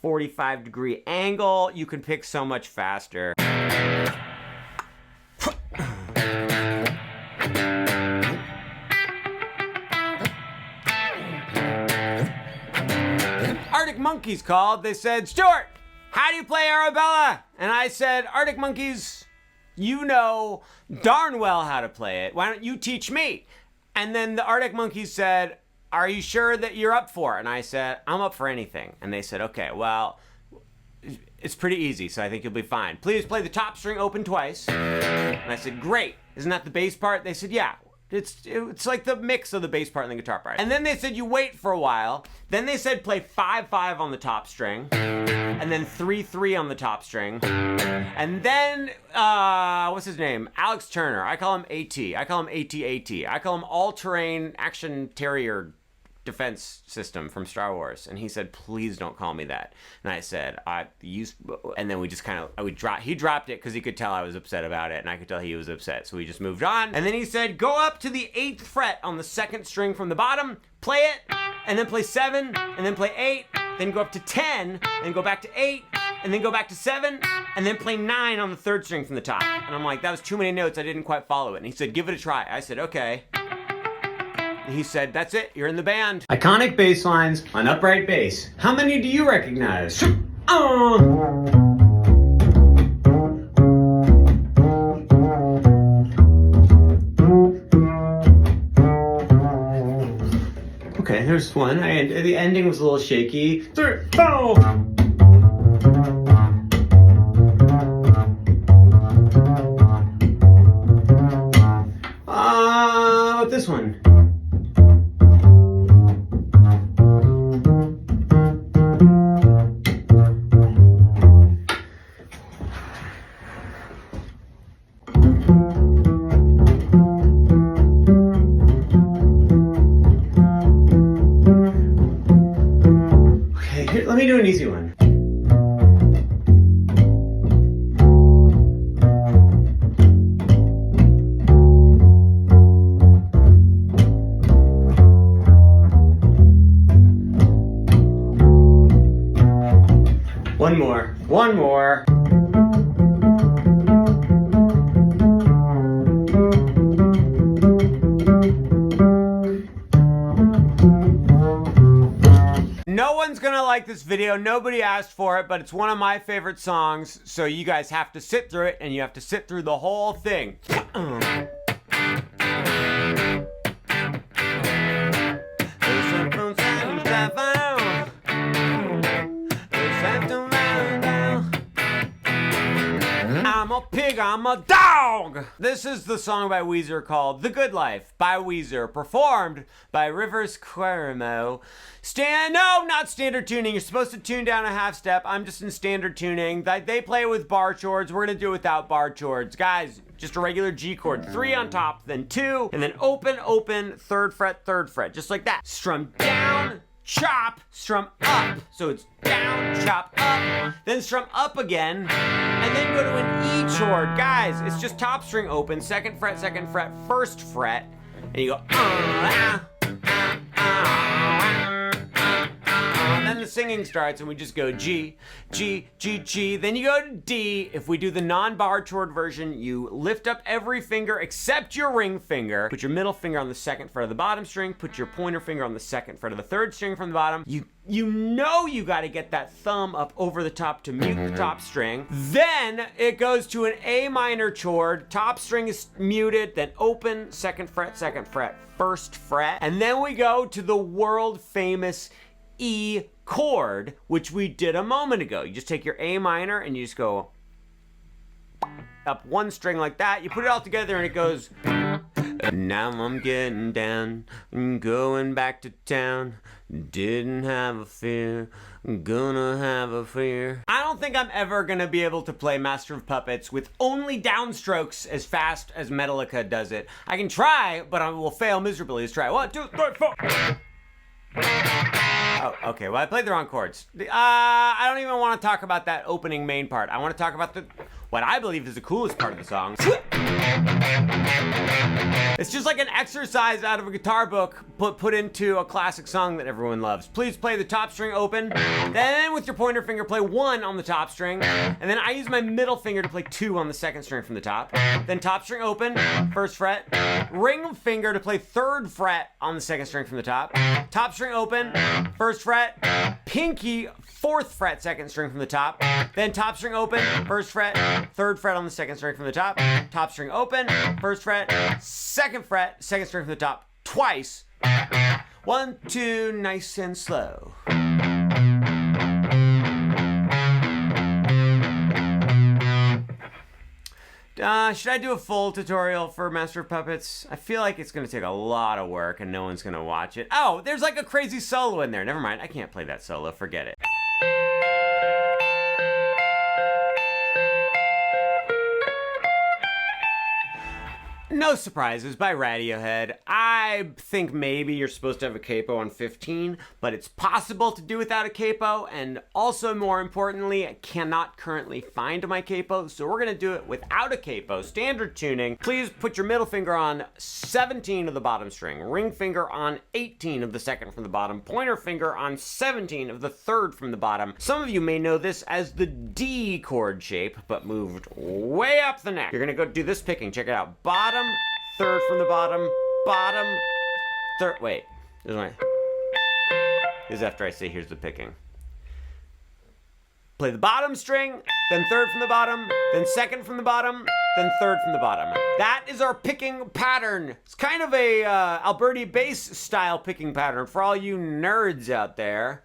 45-degree angle, you can pick so much faster. Arctic Monkeys called. They said, Stuart, how do you play Arabella? And I said, Arctic Monkeys, you know darn well how to play it. Why don't you teach me? And then the Arctic Monkeys said, are you sure that you're up for it? And I said, I'm up for anything. And they said, okay, well, it's pretty easy, so I think you'll be fine. Please play the top string open twice. And I said, great. Isn't that the bass part? They said, yeah. It's like the mix of the bass part and the guitar part. And then they said you wait for a while. Then they said play 5-5 on the top string. And then 3-3 on the top string. And then, what's his name? Alex Turner. I call him AT. I call him AT-AT. I call him All-Terrain Action Terrier Defense System from Star Wars. And he said, please don't call me that. And I said, and then we just kind of, he dropped it because he could tell I was upset about it, and I could tell he was upset, so we just moved on. And then he said, go up to the 8th fret on the 2nd string from the bottom, play it, and then play 7, and then play 8, then go up to 10, then go back to 8, and then go back to 7, and then play 9 on the 3rd string from the top. And I'm like, that was too many notes, I didn't quite follow it. And he said, give it a try. I said, okay. He said, that's it, you're in the band. Iconic bass lines on upright bass. How many do you recognize? Okay, there's one. The ending was a little shaky. What about this one? One more. One more. No one's gonna like this video, nobody asked for it, but it's one of my favorite songs, so you guys have to sit through it, and you have to sit through the whole thing. I'm a pig, I'm a dog! This is the song by Weezer called The Good Life by Weezer, performed by Rivers Cuervo. No, not standard tuning. You're supposed to tune down a half step. I'm just in standard tuning. They play it with bar chords. We're gonna do it without bar chords. Guys, just a regular G chord. 3 on top, then 2, and then open, open, 3rd fret, just like that. Strum down, chop, strum up. So it's down, chop, up, then strum up again, and then go to an E chord. Guys, it's just top string open, 2nd fret, 1st fret, and you go, and then the singing starts, and we just go G, G, G, G, then you go to D. If we do the non-bar chord version, you lift up every finger except your ring finger, put your middle finger on the 2nd fret of the bottom string, put your pointer finger on the 2nd fret of the 3rd string from the bottom. You know you gotta get that thumb up over the top to mute the top string. Then it goes to an A minor chord, top string is muted, then open, 2nd fret, 1st fret, and then we go to the world famous E chord, which we did a moment ago. You just take your A minor and you just go up one string like that. You put it all together and it goes, now I'm getting down, going back to town, didn't have a fear, gonna have a fear. I don't think I'm ever gonna be able to play Master of Puppets with only downstrokes as fast as Metallica does it. I can try, but I will fail miserably. Let's try. 1, 2, 3, 4. Oh, okay, well I played the wrong chords. I don't even want to talk about that opening main part. I want to talk about what I believe is the coolest part of the song. It's just like an exercise out of a guitar book put into a classic song that everyone loves. Please play the top string open, then with your pointer finger play 1 on the top string, and then I use my middle finger to play 2 on the 2nd string from the top, then top string open, 1st fret, ring finger to play 3rd fret on the 2nd string from the top string open, 1st fret, pinky, 4th fret, 2nd string from the top, then top string open, 1st fret, 3rd fret on the 2nd string from the top string open, 1st fret, 2nd fret, 2nd string from the top, twice. 1, 2, nice and slow. Should I do a full tutorial for Master of Puppets? I feel like it's gonna take a lot of work and no one's gonna watch it. Oh, there's like a crazy solo in there. Never mind, I can't play that solo, forget it. No Surprises by Radiohead. I think maybe you're supposed to have a capo on 15, but it's possible to do without a capo, and also more importantly, I cannot currently find my capo, so we're gonna do it without a capo, standard tuning. Please put your middle finger on 17 of the bottom string, ring finger on 18 of the 2nd from the bottom, pointer finger on 17 of the 3rd from the bottom. Some of you may know this as the D chord shape, but moved way up the neck. You're gonna go do this picking, check it out. Bottom, 3rd from the bottom, bottom, 3rd, wait, this is after I say here's the picking. Play the bottom string, then 3rd from the bottom, then 2nd from the bottom, then 3rd from the bottom. That is our picking pattern. It's kind of a Alberti bass style picking pattern for all you nerds out there.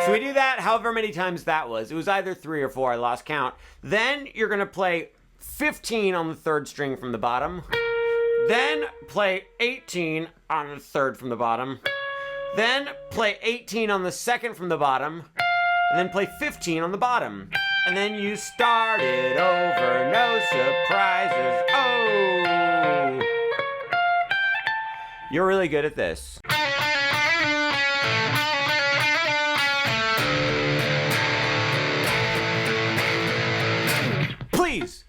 So we do that however many times that was. It was either 3 or 4, I lost count. Then you're gonna play 15 on the 3rd string from the bottom. Then play 18 on the 3rd from the bottom. Then play 18 on the 2nd from the bottom. And then play 15 on the bottom. And then you start it over, no surprises, oh! You're really good at this.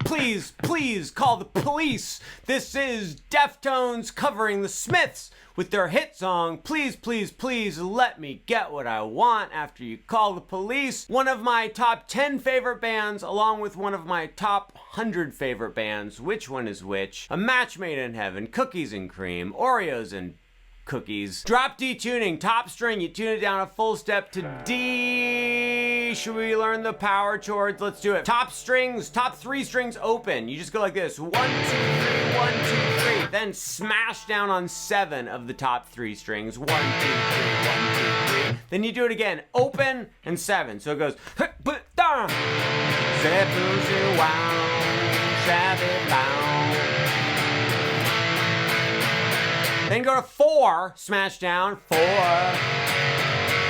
Please please, please call the police. This is Deftones covering the Smiths with their hit song, Please, Please, Please Let Me Get What I Want After You Call the Police. One of my top 10 favorite bands, along with one of my top 100 favorite bands. Which one is which? A Match Made in Heaven, Cookies and Cream, Oreos and Cookies. Drop D tuning, top string, you tune it down a full step to D. Should we learn the power chords? Let's do it. Top strings, top 3 strings open. You just go like this, 1, 2, 3, 1, 2, 3. Then smash down on 7 of the top 3 strings, 1, 2, 3, 1, 2, 3. Then you do it again, open and 7. So it goes, then go to 4, smash down, 4,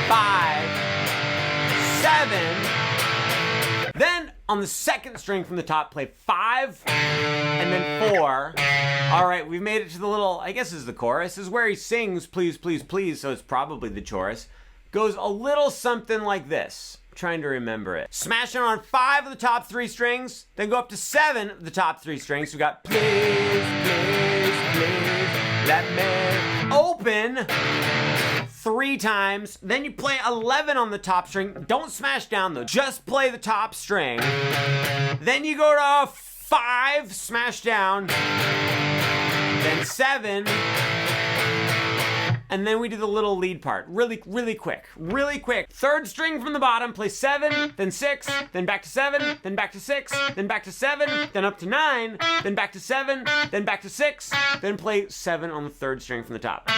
5, 7. Then on the second string from the top, play 5, and then 4. All right, we've made it to the little, I guess this is the chorus. This is where he sings, please, please, please, so it's probably the chorus. Goes a little something like this. I'm trying to remember it. Smash down on 5 of the top 3 strings, then go up to 7 of the top 3 strings. So we got please, please, please. Let me open 3 times. Then you play 11 on the top string. Don't smash down though, just play the top string. Then you go to 5, smash down. Then 7. And then we do the little lead part. Really quick. 3rd string from the bottom, play 7, then 6, then back to 7, then back to 6, then back to 7, then up to 9, then back to 7, then back to 6, then play 7 on the 3rd string from the top.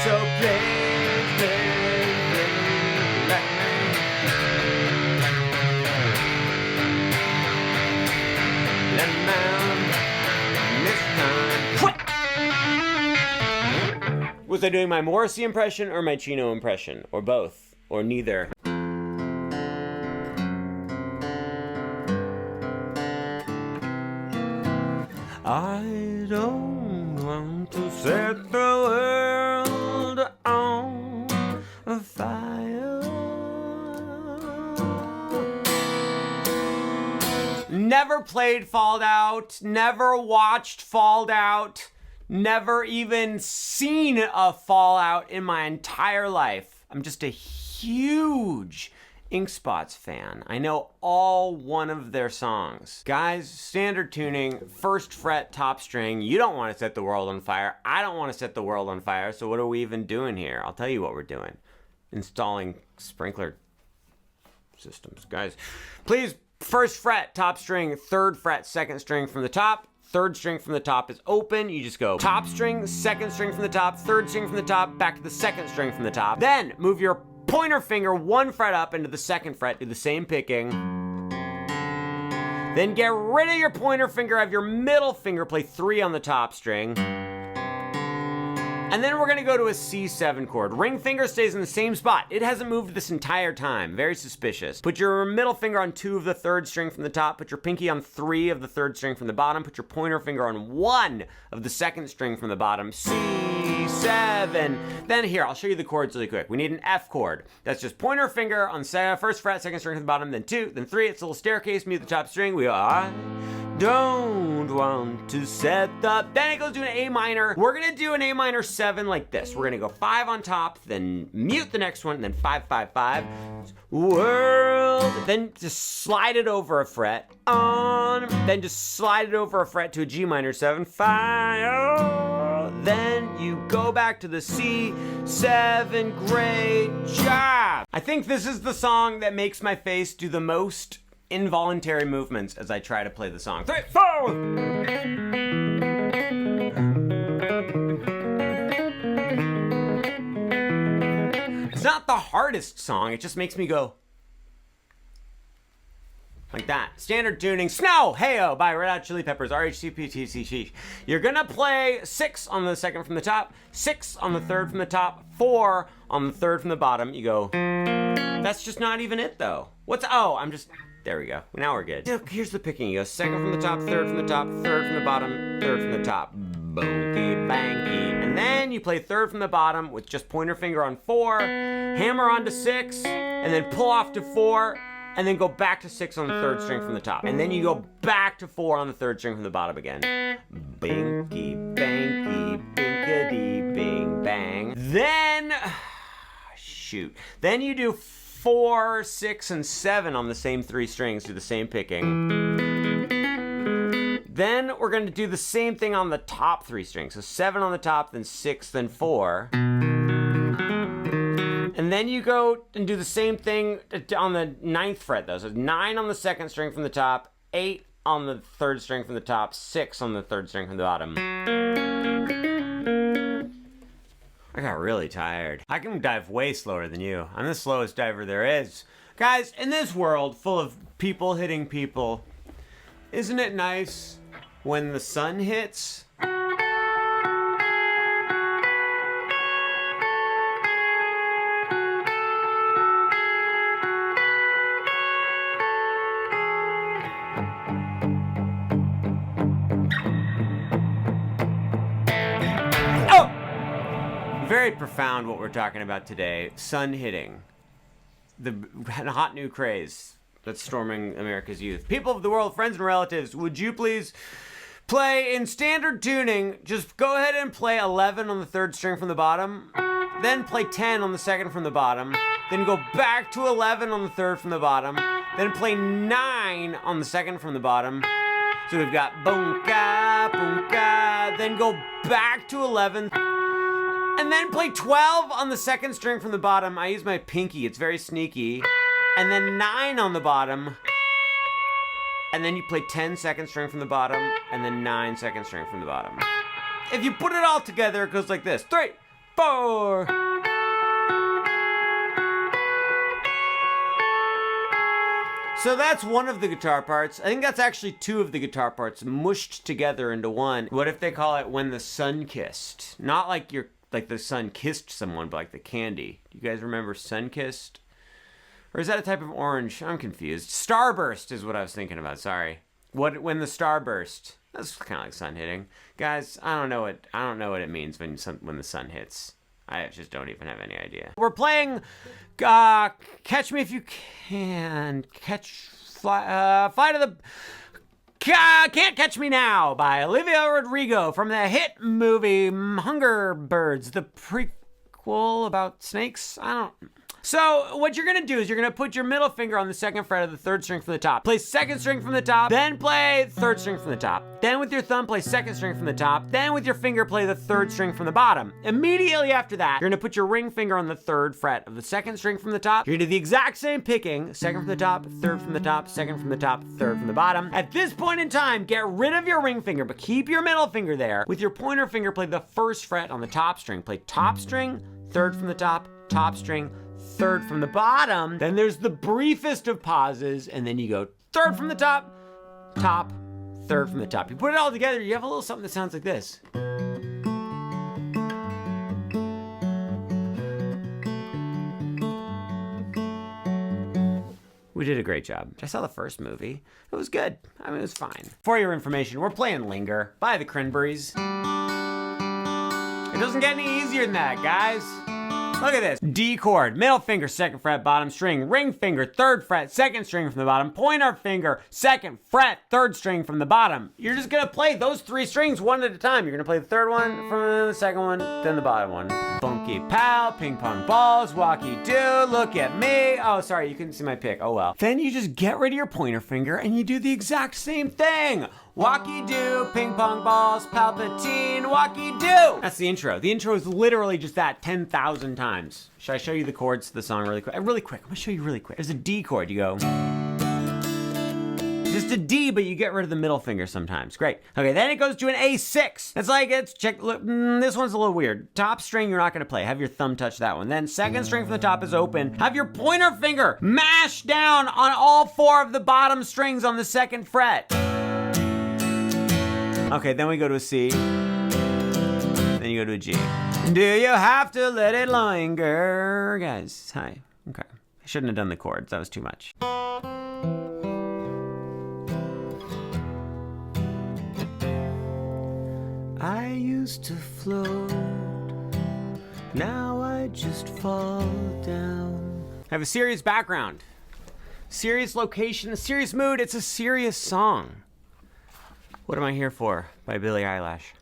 So please, please, let me this time. Was I doing my Morrissey impression or my Chino impression? Or both? Or neither? I don't want to set the world on fire. Never played Fallout, never watched Fallout, never even seen a Fallout in my entire life. I'm just a huge Ink Spots fan. I know all one of their songs. Guys, standard tuning, 1st fret, top string. You don't want to set the world on fire. I don't want to set the world on fire, so what are we even doing here? I'll tell you what we're doing. Installing sprinkler systems. Guys, please, 1st fret, top string, 3rd fret, 2nd string from the top. 3rd string from the top is open. You just go top string, 2nd string from the top, 3rd string from the top, back to the 2nd string from the top. Then move your pointer finger 1 fret up into the 2nd fret, do the same picking. Then get rid of your pointer finger, have your middle finger play 3 on the top string. And then we're gonna go to a C7 chord. Ring finger stays in the same spot. It hasn't moved this entire time. Very suspicious. Put your middle finger on 2 of the 3rd string from the top. Put your pinky on 3 of the 3rd string from the bottom. Put your pointer finger on 1 of the 2nd string from the bottom. C7. Then here, I'll show you the chords really quick. We need an F chord. That's just pointer finger on 1st fret, 2nd string from the bottom, then 2, then 3. It's a little staircase, meet the top string. We are don't want to set the... Then it goes to an A minor. We're gonna do an A minor 7 like this. We're gonna go 5 on top, then mute the next one, then 5, 5, 5. World. Then just slide it over a fret. On. Then just slide it over a fret to a G minor 7. Fire. Then you go back to the C7. Great job. I think this is the song that makes my face do the most involuntary movements as I try to play the song. 3, 4! It's not the hardest song, it just makes me go like that. Standard tuning, Snow, Heyo by Red Hot Chili Peppers, RHCPTCC. You're gonna play 6 on the 2nd from the top, 6 on the 3rd from the top, 4 on the 3rd from the bottom. You go, that's just not even it though. There we go. Now we're good. Now, here's the picking. You go second from the top, third from the top, third from the bottom, third from the top. Bonky banky. And then you play third from the bottom with just pointer finger on 4, hammer onto 6, and then pull off to 4, and then go back to 6 on the third string from the top. And then you go back to 4 on the third string from the bottom again. Binky banky, binkity bing bang. Then, shoot. Then you do 4, 6, and 7 on the same 3 strings, do the same picking. Then we're gonna do the same thing on the top 3 strings. So 7 on the top, then 6, then 4. And then you go and do the same thing on the 9th fret though. So 9 on the 2nd string from the top, 8 on the 3rd string from the top, 6 on the 3rd string from the bottom. I got really tired. I can dive way slower than you. I'm the slowest diver there is. Guys, in this world full of people hitting people, isn't it nice when the sun hits? Very profound what we're talking about today. Sun hitting. The hot new craze that's storming America's youth. People of the world, friends and relatives, would you please play in standard tuning? Just go ahead and play 11 on the 3rd string from the bottom, then play 10 on the 2nd from the bottom, then go back to 11 on the 3rd from the bottom, then play 9 on the 2nd from the bottom. So we've got bunka, bunka, then go back to 11, and then play 12 on the 2nd string from the bottom. I use my pinky, it's very sneaky. And then 9 on the bottom. And then you play 10 2nd string from the bottom, and then 9 2nd string from the bottom. If you put it all together, it goes like this. 3, 4. So that's one of the guitar parts. I think that's actually 2 of the guitar parts mushed together into one. What if they call it When the Sun Kissed? Not like you're like the sun kissed someone, but like the candy. Do you guys remember Sun Kissed? Or is that a type of orange? I'm confused. Starburst is what I was thinking about, sorry. When the starburst. That's kind of like sun hitting. Guys, I don't know what it means when the sun hits. I just don't even have any idea. We're playing Catch Me If You Can. Fly to the... Can't Catch Me Now by Olivia Rodrigo from the hit movie Hunger Birds, the prequel about snakes. So what you're gonna do is you're gonna put your middle finger on the 2nd fret of the 3rd string from the top. Play 2nd string from the top, then play 3rd string from the top. Then with your thumb play 2nd string from the top. Then with your finger play the 3rd string from the bottom. Immediately after that, you're gonna put your ring finger on the 3rd fret of the 2nd string from the top. You're gonna do the exact same picking, 2nd from the top, 3rd from the top, 2nd from the top, 3rd from the bottom. At this point in time, get rid of your ring finger, but keep your middle finger there. With your pointer finger, play the 1st fret on the top string. Play top string, 3rd from the top string, 3rd from the bottom. Then there's the briefest of pauses, and then you go 3rd from the top, 3rd from the top. You put it all together, you have a little something that sounds like this. We did a great job. I saw the first movie. It was good. I mean, it was fine. For your information, we're playing Linger by the Cranberries. It doesn't get any easier than that, guys. Look at this. D chord, middle finger, 2nd fret, bottom string, ring finger, 3rd fret, 2nd string from the bottom, pointer finger, 2nd fret, 3rd string from the bottom. You're just gonna play those 3 strings one at a time. You're gonna play the 3rd one, from the 2nd one, then the bottom one. Funky pal, ping pong balls, walkie-do, look at me. Oh, sorry, you couldn't see my pick. Oh well. Then you just get rid of your pointer finger and you do the exact same thing. Walkie-do, ping pong balls, Palpatine, walkie-do. That's the intro. The intro is literally just that 10,000 times. Should I show you the chords to the song really quick? Really quick, I'm gonna show you really quick. There's a D chord, you go. Just a D, but you get rid of the middle finger sometimes. Great. Okay, then it goes to an A6. It's like, look, this one's a little weird. Top string, you're not gonna play. Have your thumb touch that one. Then 2nd string from the top is open. Have your pointer finger mash down on all 4 of the bottom strings on the 2nd fret. Okay, then we go to a C. Then you go to a G. Do you have to let it linger? Guys, hi. Okay. I shouldn't have done the chords. That was too much. I used to float, now I just fall down. I have a serious background, serious location, a serious mood. It's a serious song. What Am I Here For by Billie Eilish.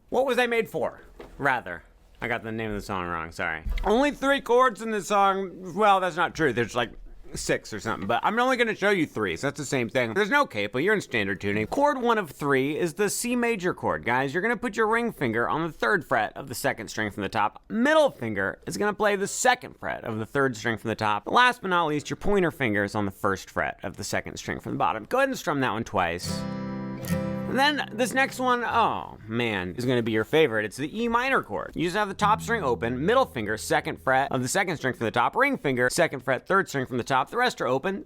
What was I made for? Rather. I got the name of the song wrong, sorry. Only 3 chords in this song. Well, that's not true. There's like 6 or something, but I'm only gonna show you 3, so that's the same thing. There's no capo, you're in standard tuning. Chord 1 of 3 is the C major chord, guys. You're gonna put your ring finger on the 3rd fret of the 2nd string from the top. Middle finger is gonna play the 2nd fret of the 3rd string from the top. Last but not least, your pointer finger is on the 1st fret of the 2nd string from the bottom. Go ahead and strum that one twice. And then this next one, oh man, is gonna be your favorite. It's the E minor chord. You just have the top string open, middle finger, 2nd fret of the 2nd string from the top, ring finger, 2nd fret, 3rd string from the top. The rest are open.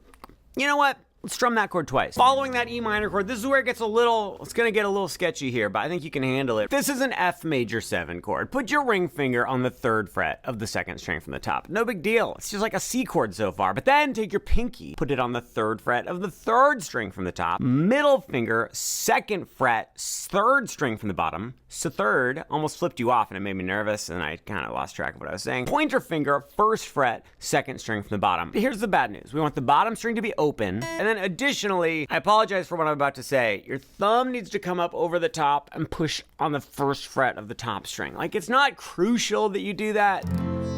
You know what? Let's strum that chord twice. Following that E minor chord, this is where it gets it's gonna get a little sketchy here, but I think you can handle it. This is an F major 7 chord. Put your ring finger on the 3rd fret of the 2nd string from the top. No big deal. It's just like a C chord so far. But then take your pinky, put it on the 3rd fret of the 3rd string from the top. Middle finger, 2nd fret, 3rd string from the bottom. So 3rd almost flipped you off and it made me nervous and I kind of lost track of what I was saying. Pointer finger, 1st fret, 2nd string from the bottom. Here's the bad news. We want the bottom string to be open, and then additionally, I apologize for what I'm about to say, your thumb needs to come up over the top and push on the 1st fret of the top string. Like, it's not crucial that you do that,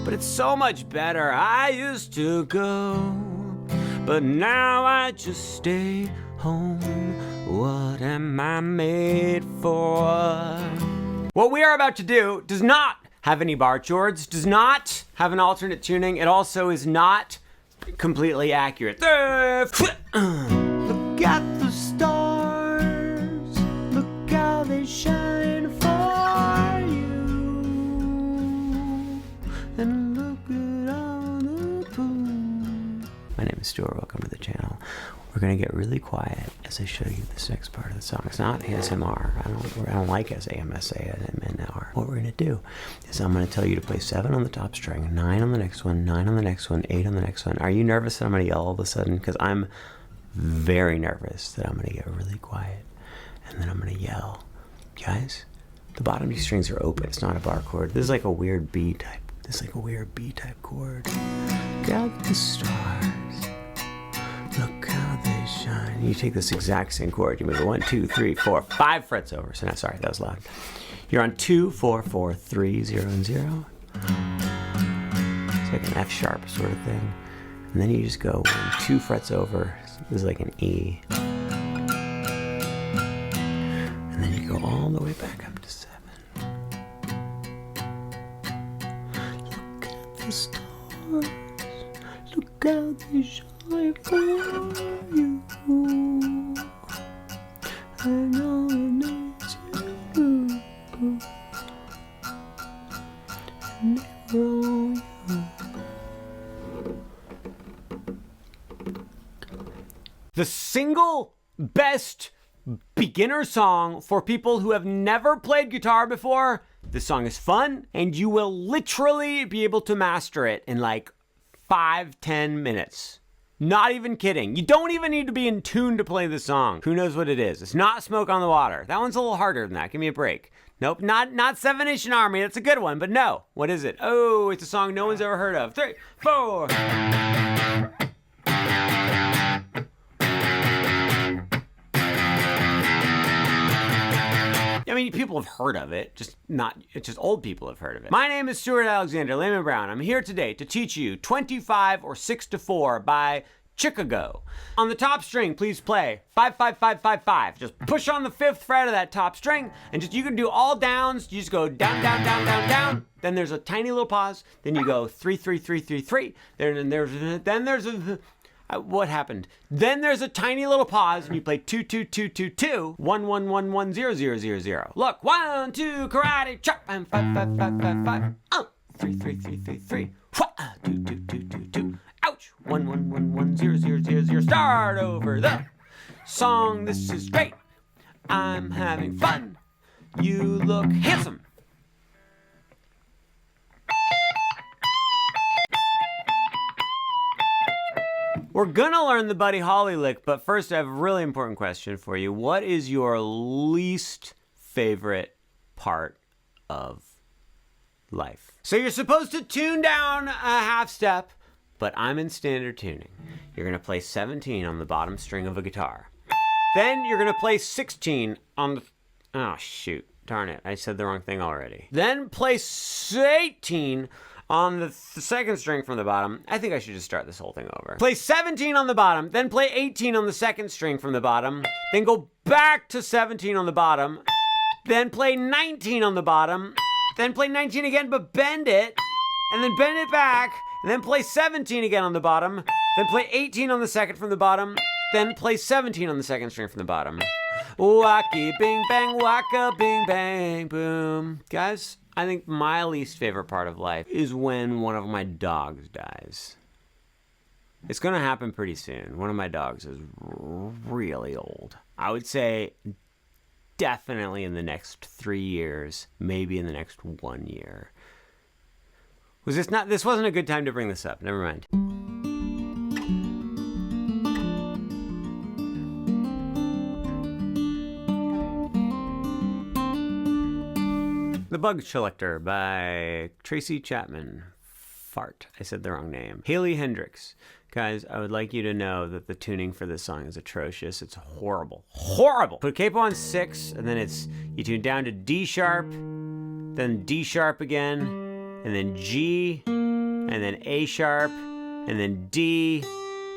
but it's so much better. I used to go, but now I just stay home. What am I made for? What we are about to do does not have any bar chords, does not have an alternate tuning. It also is not completely accurate. Look at the stars, look how they shine for you, and look at all the pool. My name is Stuart, welcome to the channel. We're gonna get really quiet as I show you this next part of the song. It's not ASMR. I don't like ASMR. What we're gonna do is I'm gonna tell you to play 7 on the top string, 9 on the next one, 9 on the next one, 8 on the next one. Are you nervous that I'm gonna yell all of a sudden? Because I'm very nervous that I'm gonna get really quiet and then I'm gonna yell. Guys, the bottom 2 strings are open. It's not a bar chord. This is like a weird B type. This is like a weird B type chord. Got the stars. Look how they shine. You take this exact same chord. You move it 1, 2, 3, 4, 5 frets over. So now, sorry, that was loud. You're on 2, 4, 4, 3, 0, and 0. It's like an F sharp sort of thing. And then you just go 1, 2 frets over. This is like an E. And then you go all the way back up to 7. Look at the stars. Look how they shine. For you, I know it makes you and you. The single best beginner song for people who have never played guitar before. This song is fun, and you will literally be able to master it in like 5-10 minutes. Not even kidding. You don't even need to be in tune to play the song. Who knows what it is? It's not Smoke on the Water. That one's a little harder than that. Give me a break. Nope, not 7 Nation Army. That's a good one, but no. What is it? Oh, it's a song no one's ever heard of. 3, 4. I mean, people have heard of it, just old people have heard of it. My name is Stuart Alexander Lehman-brown. I'm here today to teach you 25 or 6-4 by Chicago. On the top string, please play 5, 5, 5, 5, 5. Just push on the 5th fret of that top string, and you can do all downs. You just go down, down, down, down, down. Then there's a tiny little pause. Then you go 3, 3, 3, 3, 3. Then there's a what happened? Then there's a tiny little pause, and you play 2, 2, 2, 2, 2, 1, 1, 1, 1, 0, 0, 0, 0. Look, 1, 2, karate chop, and 5, 5, 5, 5, 5. 3, 3, 3, 3, 3. 2, 2, 2, 2, 2. Ouch! 1, 1, 1, 1, 0, 0, 0, 0. Start over the song. This is great. I'm having fun. You look handsome. We're gonna learn the Buddy Holly lick, but first I have a really important question for you. What is your least favorite part of life. So you're supposed to tune down a half step, but I'm in standard tuning. You're going to play 17 on the bottom string of a guitar. Then you're going to play 16 on the... Oh, shoot. Darn it. I said the wrong thing already. Then play 18 on the second string from the bottom. I think I should just start this whole thing over. Play 17 on the bottom, then play 18 on the second string from the bottom, then go back to 17 on the bottom, then play 19 on the bottom, then play 19 again, but bend it, and then bend it back, and then play 17 again on the bottom, then play 18 on the second from the bottom, then play 17 on the second string from the bottom. Wacky bing bang, waka bing bang boom. Guys, I think my least favorite part of life is when one of my dogs dies. It's gonna happen pretty soon. One of my dogs is really old. I would say definitely in the next 3 years, maybe in the next 1 year. This wasn't a good time to bring this up. Never mind. The Bug Collector by Tracy Chapman. Fart. I said the wrong name. Haley Hendricks. Guys, I would like you to know that the tuning for this song is atrocious. It's horrible. Horrible! Put capo on 6, and then you tune down to D sharp, then D sharp again, and then G, and then A sharp, and then D,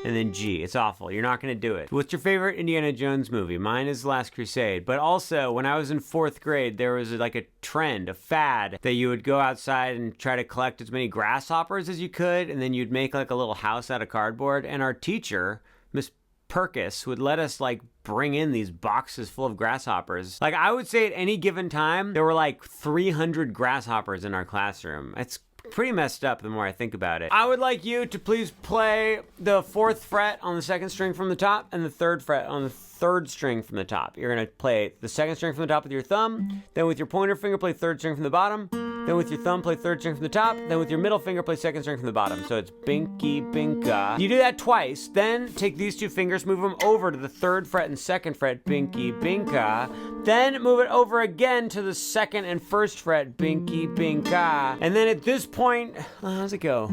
and then G. It's awful. You're not going to do it. What's your favorite Indiana Jones movie? Mine is The Last Crusade. But also, when I was in 4th grade, there was like a trend, a fad, that you would go outside and try to collect as many grasshoppers as you could, and then you'd make like a little house out of cardboard. And our teacher, Miss Perkis, would let us like bring in these boxes full of grasshoppers. Like I would say at any given time, there were like 300 grasshoppers in our classroom. It's pretty messed up the more I think about it. I would like you to please play the 4th fret on the 2nd string from the top and the 3rd fret on the 3rd string from the top. You're gonna play the 2nd string from the top with your thumb, then with your pointer finger play 3rd string from the bottom, then with your thumb play 3rd string from the top, then with your middle finger play 2nd string from the bottom. So it's binky binka. You do that twice, then take these 2 fingers, move them over to the 3rd fret and 2nd fret, binky binka, then move it over again to the 2nd and 1st fret, binky binka. And then at this point, how's it go?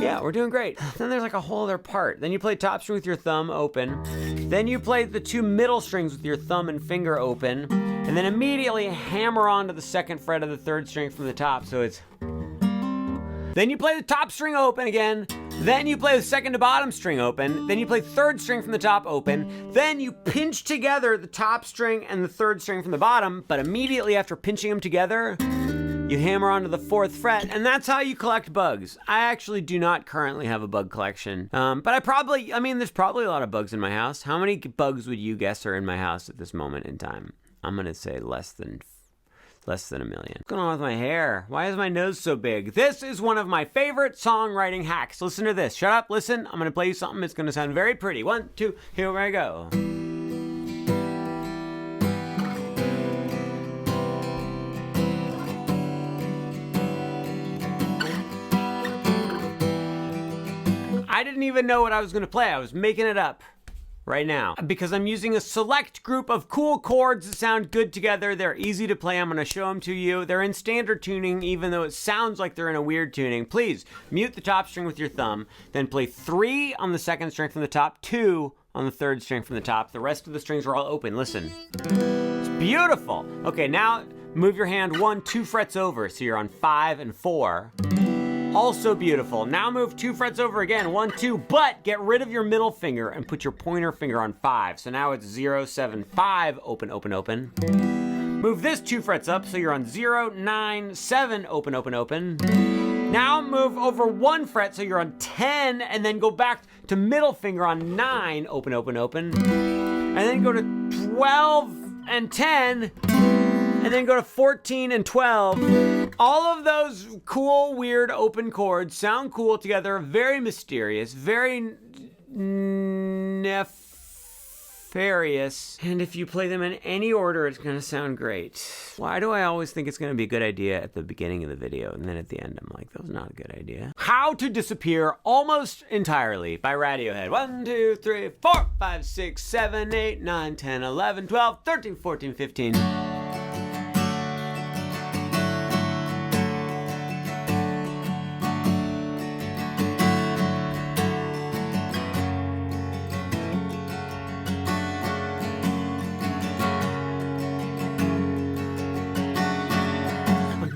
Yeah, we're doing great. Then there's like a whole other part. Then you play top string with your thumb open. Then you play the 2 middle strings with your thumb and finger open. And then immediately hammer onto the 2nd fret of the 3rd string from the top. So it's... Then you play the top string open again. Then you play the 2nd to bottom string open. Then you play 3rd string from the top open. Then you pinch together the top string and the 3rd string from the bottom. But immediately after pinching them together, you hammer onto the 4th fret, and that's how you collect bugs. I actually do not currently have a bug collection, but there's probably a lot of bugs in my house. How many bugs would you guess are in my house at this moment in time? I'm gonna say less than a million. What's going on with my hair? Why is my nose so big? This is one of my favorite songwriting hacks. Listen to this. Shut up, listen. I'm gonna play you something. It's gonna sound very pretty. 1, 2, here I go. I didn't even know what I was gonna play. I was making it up right now because I'm using a select group of cool chords that sound good together. They're easy to play. I'm gonna show them to you. They're in standard tuning, even though it sounds like they're in a weird tuning. Please mute the top string with your thumb, then play 3 on the 2nd string from the top, 2 on the 3rd string from the top. The rest of the strings are all open. Listen. It's beautiful. Okay, now move your hand 1, 2 frets over, so you're on 5 and 4. Also beautiful. Now move 2 frets over again, 1, 2, but get rid of your middle finger and put your pointer finger on 5. So now it's 0, 7, 5, open, open, open. Move this 2 frets up, so you're on 0, 9, 7, open, open, open. Now move over 1 fret, so you're on 10, and then go back to middle finger on 9, open, open, open. And then go to 12 and 10, and then go to 14 and 12. All of those cool, weird open chords sound cool together, very mysterious, very Stradivarius, and if you play them in any order, it's going to sound great. Why do I always think it's going to be a good idea at the beginning of the video, and then at the end I'm like, that was not a good idea? How to Disappear Almost Entirely by Radiohead. 1, 2, 3, 4, 5, 6, 7, 8, 9, 10, 11, 12, 13, 14, 15.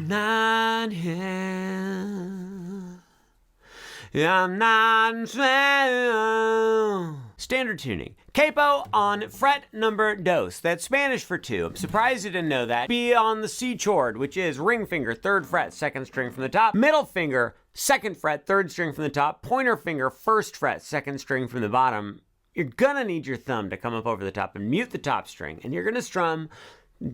Not here. I'm not well. Standard tuning. Capo on fret number dos. That's Spanish for 2. I'm surprised you didn't know that. B on the C chord, which is ring finger, 3rd fret, 2nd string from the top. Middle finger, 2nd fret, 3rd string from the top. Pointer finger, 1st fret, 2nd string from the bottom. You're gonna need your thumb to come up over the top and mute the top string. And you're gonna strum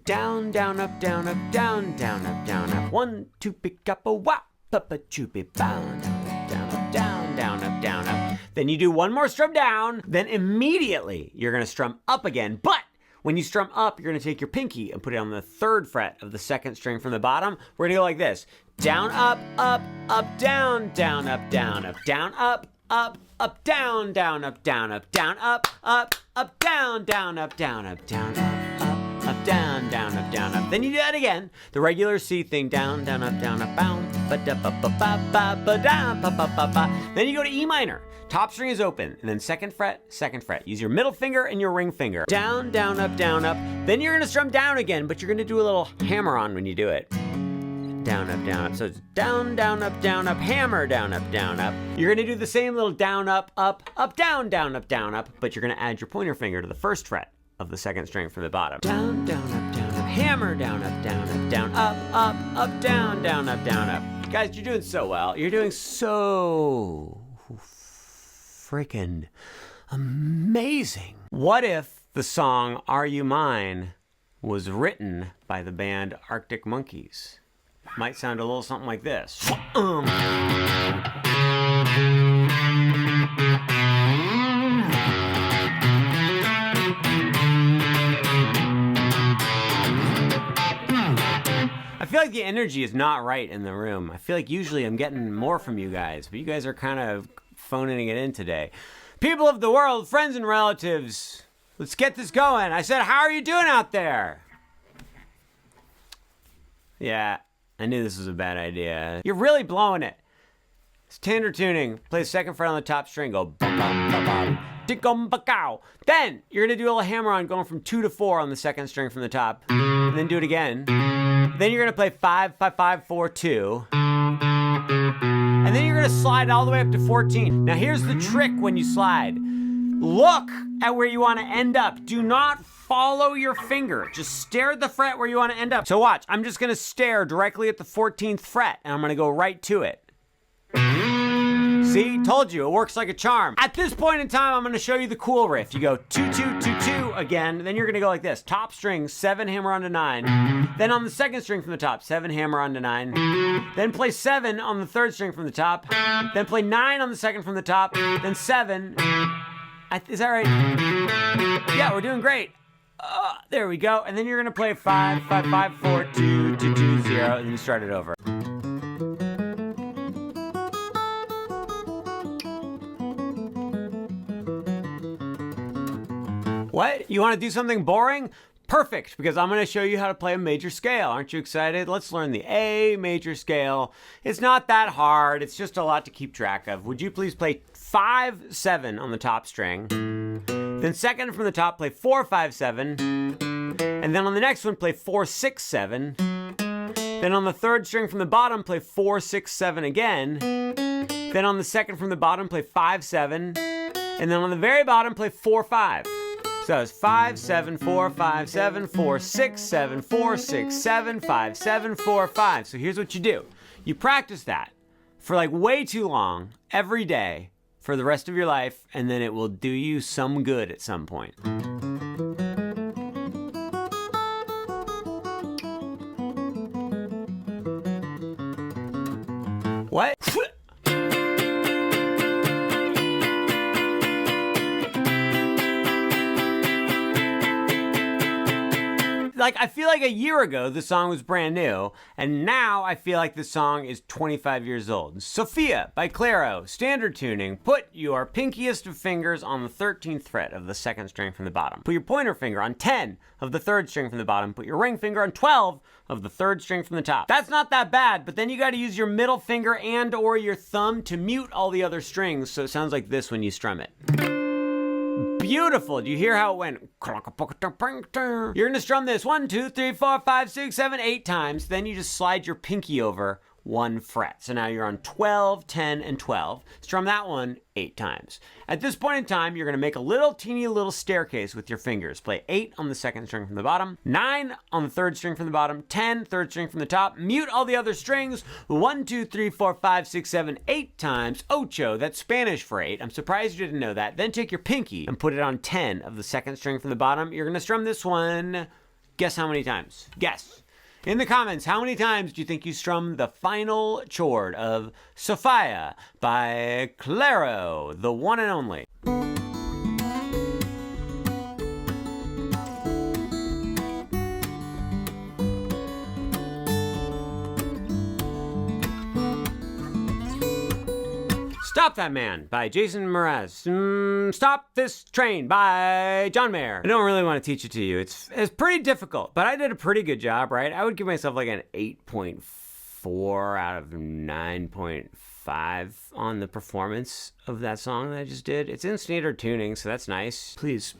down, down, up, down, up, down, down, up, down, up. 1, 2, pick up a wop, papa, choopy, down, down, up, down, down, up, down, up. Then you do one more strum down, then immediately you're gonna strum up again. But when you strum up, you're gonna take your pinky and put it on the 3rd fret of the 2nd string from the bottom. We're gonna go like this. Down, up, up, up, down, down, up, down, up, down, up, up, up, down, down, up, down, up, down, up, up, up, down, down, up, down, up, down, up. Up, down, down, up, down, up. Then you do that again. The regular C thing, down, down, up, bound, ba da ba ba ba ba ba da ba ba ba ba. Then you go to E minor. Top string is open, and then 2nd fret, 2nd fret. Use your middle finger and your ring finger. Down, down, up, down, up. Then you're gonna strum down again, but you're gonna do a little hammer on when you do it. Down, up, down, up. So it's down, down, up, hammer, down, up, down, up. You're gonna do the same little down, up, down, down, up, but you're gonna add your pointer finger to the 1st fret of the 2nd string from the bottom. Down, down, up, hammer, down, up, down, up, down, down, up. Guys, you're doing so well. You're doing so freaking amazing. What if the song Are You Mine was written by the band Arctic Monkeys? Might sound a little something like this. I feel like the energy is not right in the room. I feel like usually I'm getting more from you guys, but you guys are kind of phoning it in today. People of the world, friends and relatives, let's get this going. I said, how are you doing out there? Yeah, I knew this was a bad idea. You're really blowing it. Standard tuning. Play the 2nd fret on the top string. Go bum bum bum bum. Then you're gonna do a little hammer on going from 2 to 4 on the 2nd string from the top, and then do it again. Then you're gonna play 5, 5, 5, 4, 2, and then you're gonna slide all the way up to 14. Now here's the trick when you slide. Look at where you want to end up. Do not follow your finger. Just stare at the fret where you want to end up. So watch. I'm just gonna stare directly at the 14th fret, and I'm gonna go right to it. See, told you, it works like a charm. At this point in time, I'm gonna show you the cool riff. You go 2, 2, 2, 2 again, then you're gonna go like this. Top string, 7, hammer on to 9. Then on the 2nd string from the top, 7, hammer on to 9. Then play 7 on the 3rd string from the top. Then play 9 on the 2nd from the top. Then 7. Is that right? Yeah, we're doing great. There we go. And then you're gonna play 5, 5, 5, 4, 2, 2, 2, 0, and then you start it over. What? You want to do something boring? Perfect, because I'm going to show you how to play a major scale. Aren't you excited? Let's learn the A major scale. It's not that hard. It's just a lot to keep track of. Would you please play 5, 7 on the top string? Then 2nd from the top, play 4, 5, 7. And then on the next one, play 4, 6, 7. Then on the 3rd string from the bottom, play 4, 6, 7 again. Then on the 2nd from the bottom, play 5, 7. And then on the very bottom, play 4, 5. So it's 5, 7, 4, 5, 7, 4, 6, 7, 4, 6, 7, 5, 7, 4, 5. So here's what you do. You practice that for like way too long, every day, for the rest of your life, and then it will do you some good at some point. What? like, I feel like a year ago this song was brand new, and now I feel like this song is 25 years old. Sophia by Claro, standard tuning. Put your pinkiest of fingers on the 13th fret of the 2nd string from the bottom. Put your pointer finger on 10 of the 3rd string from the bottom. Put your ring finger on 12 of the 3rd string from the top. That's not that bad, but then you got to use your middle finger and or your thumb to mute all the other strings, so it sounds like this when you strum it. Beautiful. Do you hear how it went? You're going to strum this 1, 2, 3, 4, 5, 6, 7, 8 times. Then you just slide your pinky over 1 fret. So now you're on 12, 10, and 12. Strum that one 8 times. At this point in time, you're going to make a little teeny little staircase with your fingers. Play 8 on the 2nd string from the bottom, 9 on the 3rd string from the bottom, 10, 3rd string from the top. Mute all the other strings 1, 2, 3, 4, 5, 6, 7, 8 times. Ocho, that's Spanish for 8. I'm surprised you didn't know that. Then take your pinky and put it on 10 of the 2nd string from the bottom. You're going to strum this one. Guess how many times? Guess. In the comments, how many times do you think you strum the final chord of Sophia by Claro, the one and only? Stop That Man by Jason Mraz. Stop This Train by John Mayer. I don't really want to teach it to you. It's pretty difficult, but I did a pretty good job, right? I would give myself like an 8.4 out of 9.5 on the performance of that song that I just did. It's in standard tuning, so that's nice. Please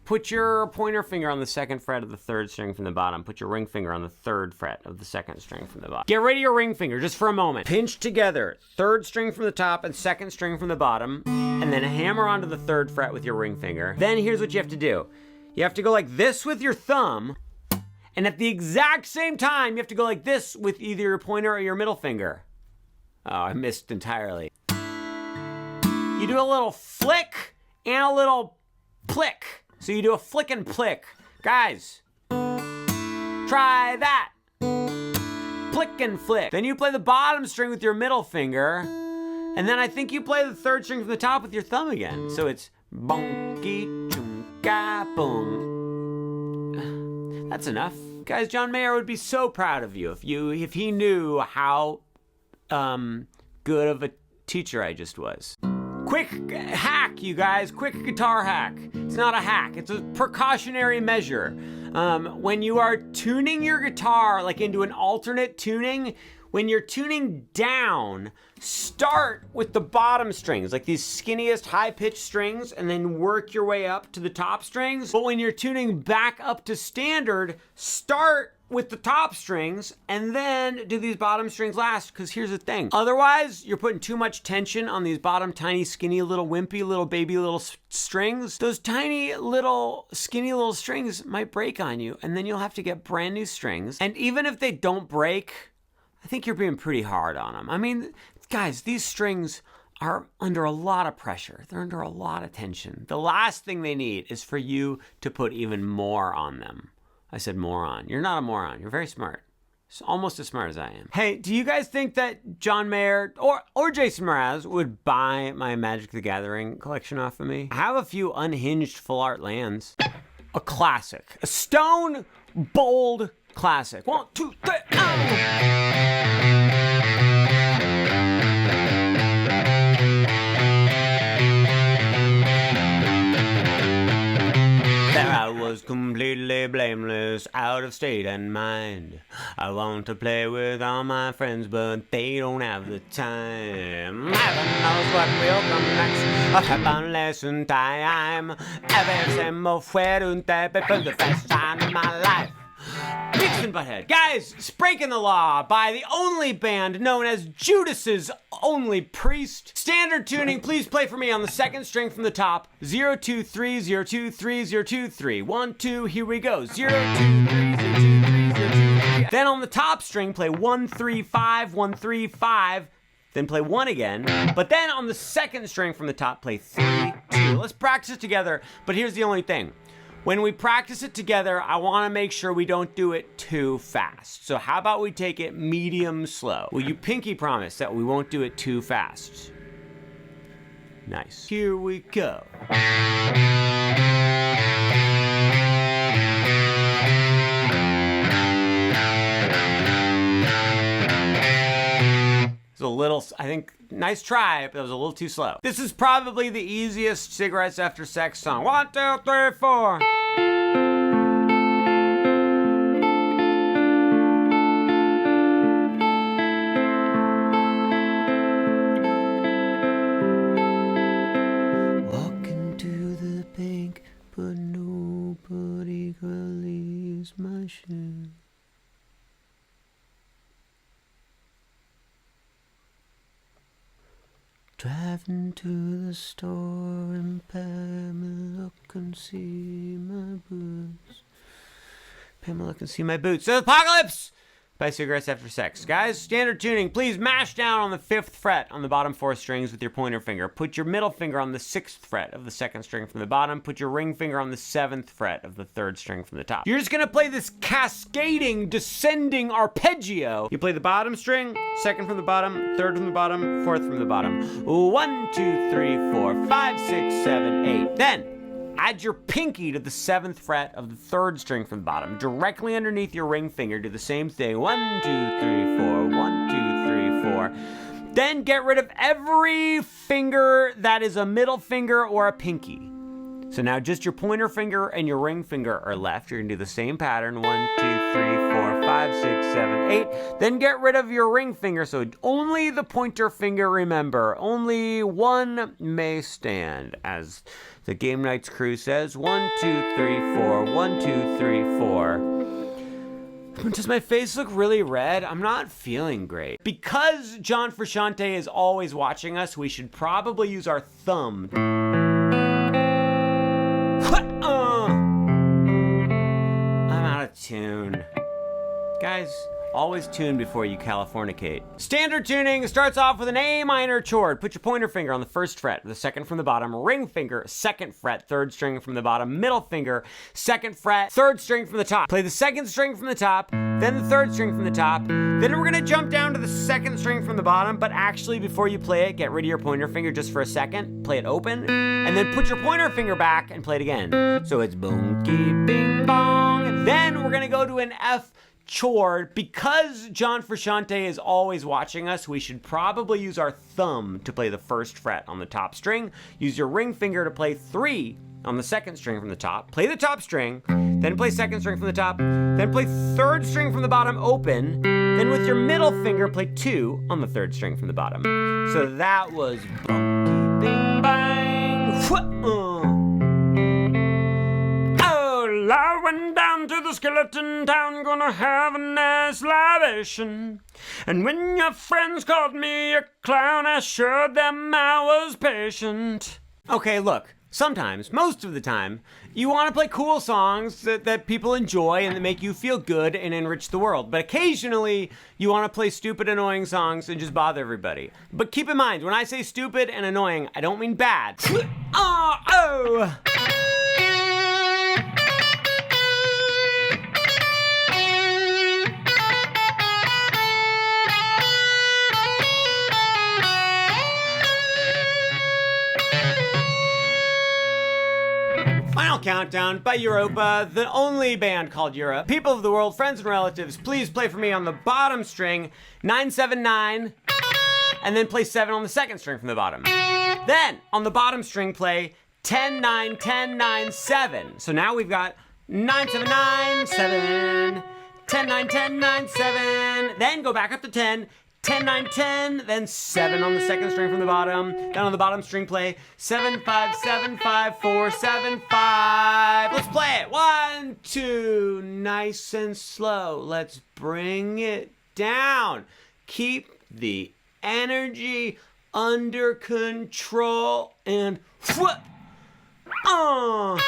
put your pointer finger on the 2nd fret of the 3rd string from the bottom. Put your ring finger on the 3rd fret of the 2nd string from the bottom. Get rid of your ring finger just for a moment. Pinch together 3rd string from the top and 2nd string from the bottom, and then hammer onto the 3rd fret with your ring finger. Then here's what you have to do. You have to go like this with your thumb, and at the exact same time, you have to go like this with either your pointer or your middle finger. Oh, I missed entirely. You do a little flick and a little plick. So you do a flick and plick. Guys, try that. Plick and flick. Then you play the bottom string with your middle finger, and then I think you play the 3rd string from the top with your thumb again. So it's bonky chunka boom. That's enough. Guys, John Mayer would be so proud of you if he knew how good of a teacher I just was. Quick hack, you guys. Quick guitar hack. It's not a hack. It's a precautionary measure. When you are tuning your guitar, like into an alternate tuning, when you're tuning down, start with the bottom strings, like these skinniest high-pitched strings, and then work your way up to the top strings. But when you're tuning back up to standard, start with the top strings and then do these bottom strings last, because here's the thing. Otherwise, you're putting too much tension on these bottom tiny, skinny, little wimpy, little baby little strings. Those tiny little, skinny little strings might break on you, and then you'll have to get brand new strings. And even if they don't break, I think you're being pretty hard on them. I mean, guys, these strings are under a lot of pressure. They're under a lot of tension. The last thing they need is for you to put even more on them. I said moron. You're not a moron. You're very smart. Almost as smart as I am. Hey, do you guys think that John Mayer or Jason Mraz would buy my Magic the Gathering collection off of me? I have a few unhinged full art lands. A classic. A stone bold classic. 1, 2, 3, I was completely blameless, out of state and mind. I want to play with all my friends, but they don't have the time. Heaven knows what will come next. I have unless in time. Ever se me fueron for the first time in my life. Beavis and Butthead. Guys, it's Breaking the Law by the only band known as Judas's Only Priest. Standard tuning, please play for me on the 2nd string from the top. 0, 2, 3, 0, 2, 3, 0, 2, 3. 1, 2, here we go. 0, 2, 3, 0, 2, 3, 0, 2, 3. Then on the top string, play 1, 3, 5, 1, 3, 5. Then play 1 again. But then on the 2nd string from the top, play 3, 2. Let's practice it together, but here's the only thing. When we practice it together, I want to make sure we don't do it too fast. So how about we take it medium slow? Will you pinky promise that we won't do it too fast? Nice. Here we go. I think, nice try, but that was a little too slow. This is probably the easiest Cigarettes After Sex song. 1, 2, 3, 4. Walking to the bank, but nobody believes my shoe. Driving to the store and Pamela can see my boots. Pamela can see my boots. So Apocalypse by Cigarettes After Sex. Guys, standard tuning. Please mash down on the 5th fret on the bottom 4 strings with your pointer finger. Put your middle finger on the 6th fret of the 2nd string from the bottom. Put your ring finger on the 7th fret of the 3rd string from the top. You're just gonna play this cascading, descending arpeggio. You play the bottom string, 2nd from the bottom, 3rd from the bottom, 4th from the bottom. 1, 2, 3, 4, 5, 6, 7, 8. Then add your pinky to the 7th fret of the 3rd string from the bottom. Directly underneath your ring finger, do the same thing. 1, 2, 3, 4. 1, 2, 3, 4. Then get rid of every finger that is a middle finger or a pinky. So now just your pointer finger and your ring finger are left. You're gonna do the same pattern. 1, 2, 3, 4, 5, 6, 7, 8. Then get rid of your ring finger. So only the pointer finger, remember. Only one may stand, as the Game Nights crew says. 1, 2, 3, 4. 1, 2, 3, 4. Does my face look really red? I'm not feeling great. Because John Frusciante is always watching us, we should probably use our thumb. I'm out of tune. Guys, always tune before you Californicate. Standard tuning starts off with an A minor chord. Put your pointer finger on the 1st fret, the 2nd from the bottom, ring finger, 2nd fret, 3rd string from the bottom, middle finger, 2nd fret, 3rd string from the top. Play the 2nd string from the top, then the 3rd string from the top. Then we're gonna jump down to the 2nd string from the bottom, but actually before you play it, get rid of your pointer finger just for a second, play it open, and then put your pointer finger back and play it again. So it's boom, keep, bing, bong. And then we're gonna go to an F chord. Because John Frusciante is always watching us, we should probably use our thumb to play the 1st fret on the top string. Use your ring finger to play 3 on the 2nd string from the top. Play the top string, then play 2nd string from the top, then play 3rd string from the bottom open, then with your middle finger play 2 on the 3rd string from the bottom. So that was bunky bing bang. I went down to the skeleton town, gonna have a nice libation. And when your friends called me a clown, I assured them I was patient. Okay, look, sometimes, most of the time, you want to play cool songs that people enjoy and that make you feel good and enrich the world. But occasionally, you want to play stupid, annoying songs and just bother everybody. But keep in mind, when I say stupid and annoying, I don't mean bad. Oh! Final Countdown by Europa, the only band called Europe. People of the world, friends and relatives, please play for me on the bottom string, 9, 7, 9, and then play 7 on the 2nd string from the bottom. Then, on the bottom string, play 10, 9, 10, 9, 7. So now we've got 9, 7, 9, 7, 10, 9, 10, 9, 7, then go back up to 10, 10, 9, 10, then 7 on the 2nd string from the bottom. Down on the bottom string, play 7, 5, 7, 5, 4, 7, 5. Let's play it. 1, 2, nice and slow. Let's bring it down. Keep the energy under control and Oh!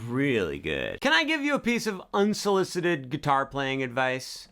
Really good. Can I give you a piece of unsolicited guitar playing advice?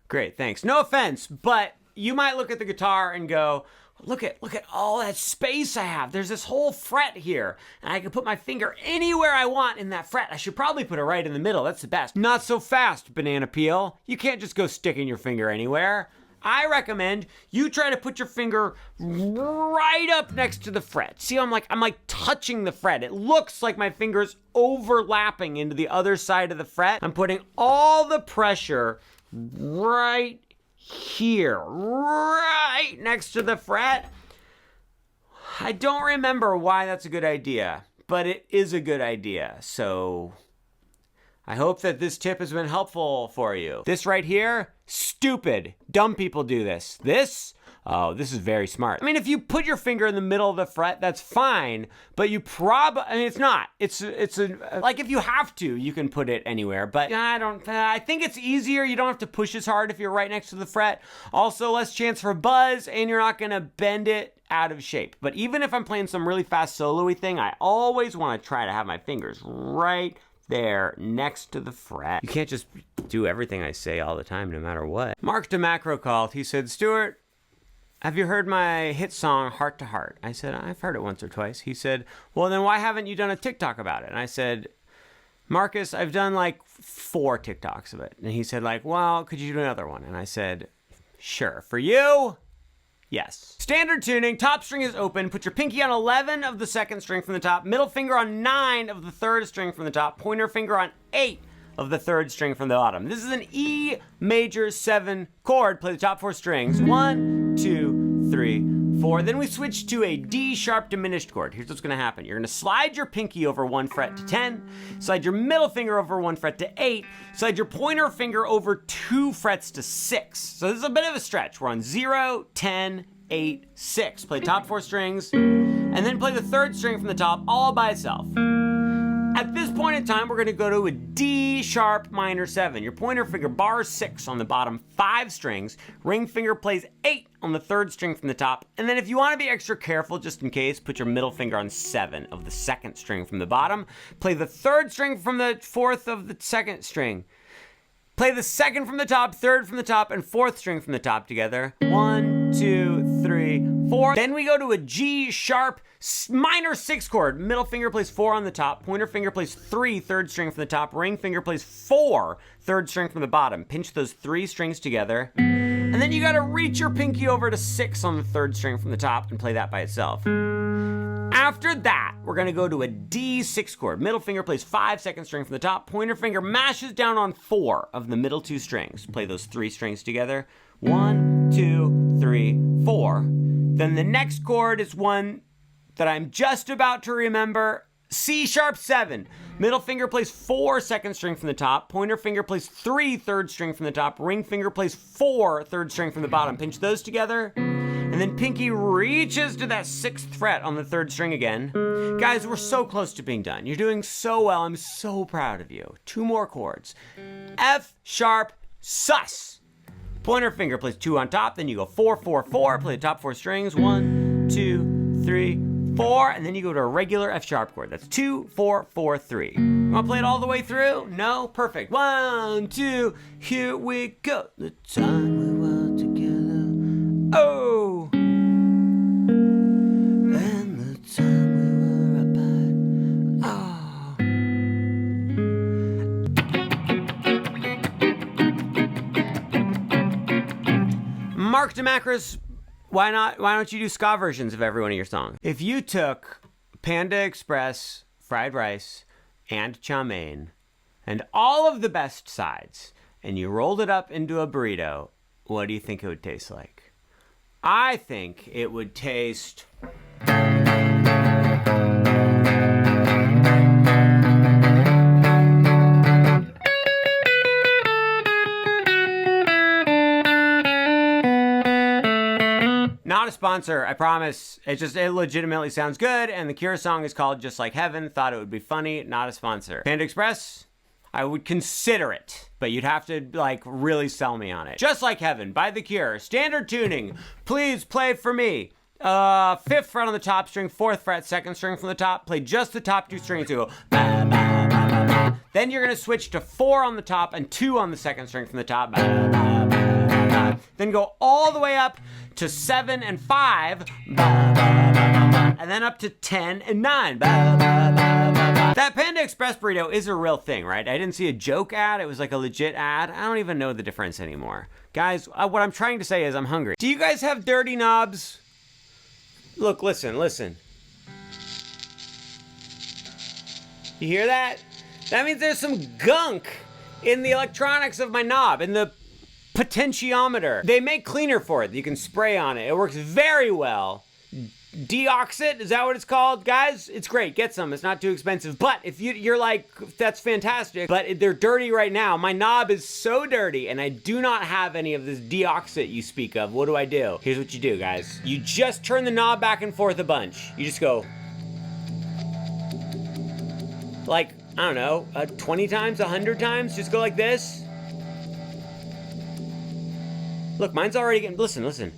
Great, thanks. No offense, but you might look at the guitar and go, look at all that space I have. There's this whole fret here, and I can put my finger anywhere I want in that fret. I should probably put it right in the middle. That's the best. Not so fast, banana peel. You can't just go sticking your finger anywhere. I recommend you try to put your finger right up next to the fret. See, I'm like touching the fret. It looks like my finger's overlapping into the other side of the fret. I'm putting all the pressure right here, right next to the fret. I don't remember why that's a good idea, but it is a good idea. So I hope that this tip has been helpful for you. This right here, stupid. Dumb people do this. This is very smart. I mean, if you put your finger in the middle of the fret, that's fine, but it's not. Like if you have to, you can put it anywhere, but I think it's easier. You don't have to push as hard if you're right next to the fret. Also, less chance for buzz, and you're not gonna bend it out of shape. But even if I'm playing some really fast solo-y thing, I always wanna try to have my fingers right there next to the fret. You can't just do everything I say all the time, no matter what. Mark DeMacro called. He said, Stuart, have you heard my hit song, Heart to Heart? I said, I've heard it once or twice. He said, well, then why haven't you done a TikTok about it? And I said, Marcus, I've done like 4 TikToks of it. And he said, like, well, could you do another one? And I said, sure. For you, yes. Standard tuning, top string is open. Put your pinky on 11 of the 2nd string from the top, middle finger on 9 of the 3rd string from the top, pointer finger on 8 of the 3rd string from the bottom. This is an E major 7 chord. Play the top 4 strings. 1, 2, 3, 4. Then we switch to a D sharp diminished chord. Here's what's gonna happen. You're gonna slide your pinky over 1 fret to 10, slide your middle finger over 1 fret to 8, slide your pointer finger over 2 frets to 6. So this is a bit of a stretch. We're on 0, 10, 8, 6. Play top 4 strings, and then play the 3rd string from the top all by itself. At this point in time, we're gonna go to a D sharp minor 7. Your pointer finger bars 6 on the bottom 5 strings, ring finger plays 8 on the 3rd string from the top, and then if you wanna be extra careful, just in case, put your middle finger on 7 of the 2nd string from the bottom, play the 3rd string from the 4th of the 2nd string. Play the 2nd from the top, 3rd from the top, and 4th string from the top together. 1, 2, 3, 4. Then we go to a G sharp minor 6 chord. Middle finger plays 4 on the top, pointer finger plays 3, 3rd string from the top, ring finger plays 4, 3rd string from the bottom. Pinch those 3 strings together. And then you gotta reach your pinky over to 6 on the 3rd string from the top and play that by itself. After that, we're gonna go to a D6 chord. Middle finger plays 5, 2nd string from the top. Pointer finger mashes down on 4 of the middle 2 strings. Play those 3 strings together. 1, 2, 3, 4. Then the next chord is one that I'm just about to remember. C sharp 7. Middle finger plays 4, 2nd string from the top. Pointer finger plays 3, 3rd string from the top. Ring finger plays 4, 3rd string from the bottom. Pinch those together. And then pinky reaches to that 6th fret on the 3rd string again. Guys, we're so close to being done. You're doing so well. I'm so proud of you. 2 more chords. F sharp sus. Pointer finger plays 2 on top. Then you go 4, 4, 4. Play the top 4 strings. 1, 2, 3, 4. And then you go to a regular F sharp chord. That's 2, 4, 4, 3. You want to play it all the way through? No? Perfect. 1, 2, here we go. The time we were together. Oh! And the time we were apart. Oh! Mark DeMacris, why don't you do ska versions of every one of your songs? If you took Panda Express, fried rice, and chow mein, and all of the best sides, and you rolled it up into a burrito, what do you think it would taste like? I think it would taste... Not a sponsor, I promise. It legitimately sounds good, and the Cure song is called Just Like Heaven. Thought it would be funny, not a sponsor. Panda Express, I would consider it, but you'd have to, like, really sell me on it. Just Like Heaven by The Cure. Standard tuning. Please play for me. 5th fret on the top string, 4th fret, 2nd string from the top. Play just the top 2 strings. You go ba, ba, ba, ba, ba. Then you're gonna switch to 4 on the top and 2 on the 2nd string from the top. Ba, ba, ba, ba, then go all the way up to 7 and 5, and then up to 10 and 9. That Panda Express burrito is a real thing, right? I didn't see a joke ad. It was like a legit ad. I don't even know the difference anymore. Guys, what I'm trying to say is I'm hungry. Do you guys have dirty knobs? Look, listen. You hear that? That means there's some gunk in the electronics of my knob, in the potentiometer. They make cleaner for it. You can spray on it. It works very well. Deoxit, is that what it's called? Guys, it's great. Get some. It's not too expensive. But if you're like, that's fantastic, but they're dirty right now. My knob is so dirty, and I do not have any of this deoxit you speak of. What do I do? Here's what you do, guys. You just turn the knob back and forth a bunch. You just go, like, I don't know, 20 times, 100 times? Just go like this. Look, mine's already getting, listen.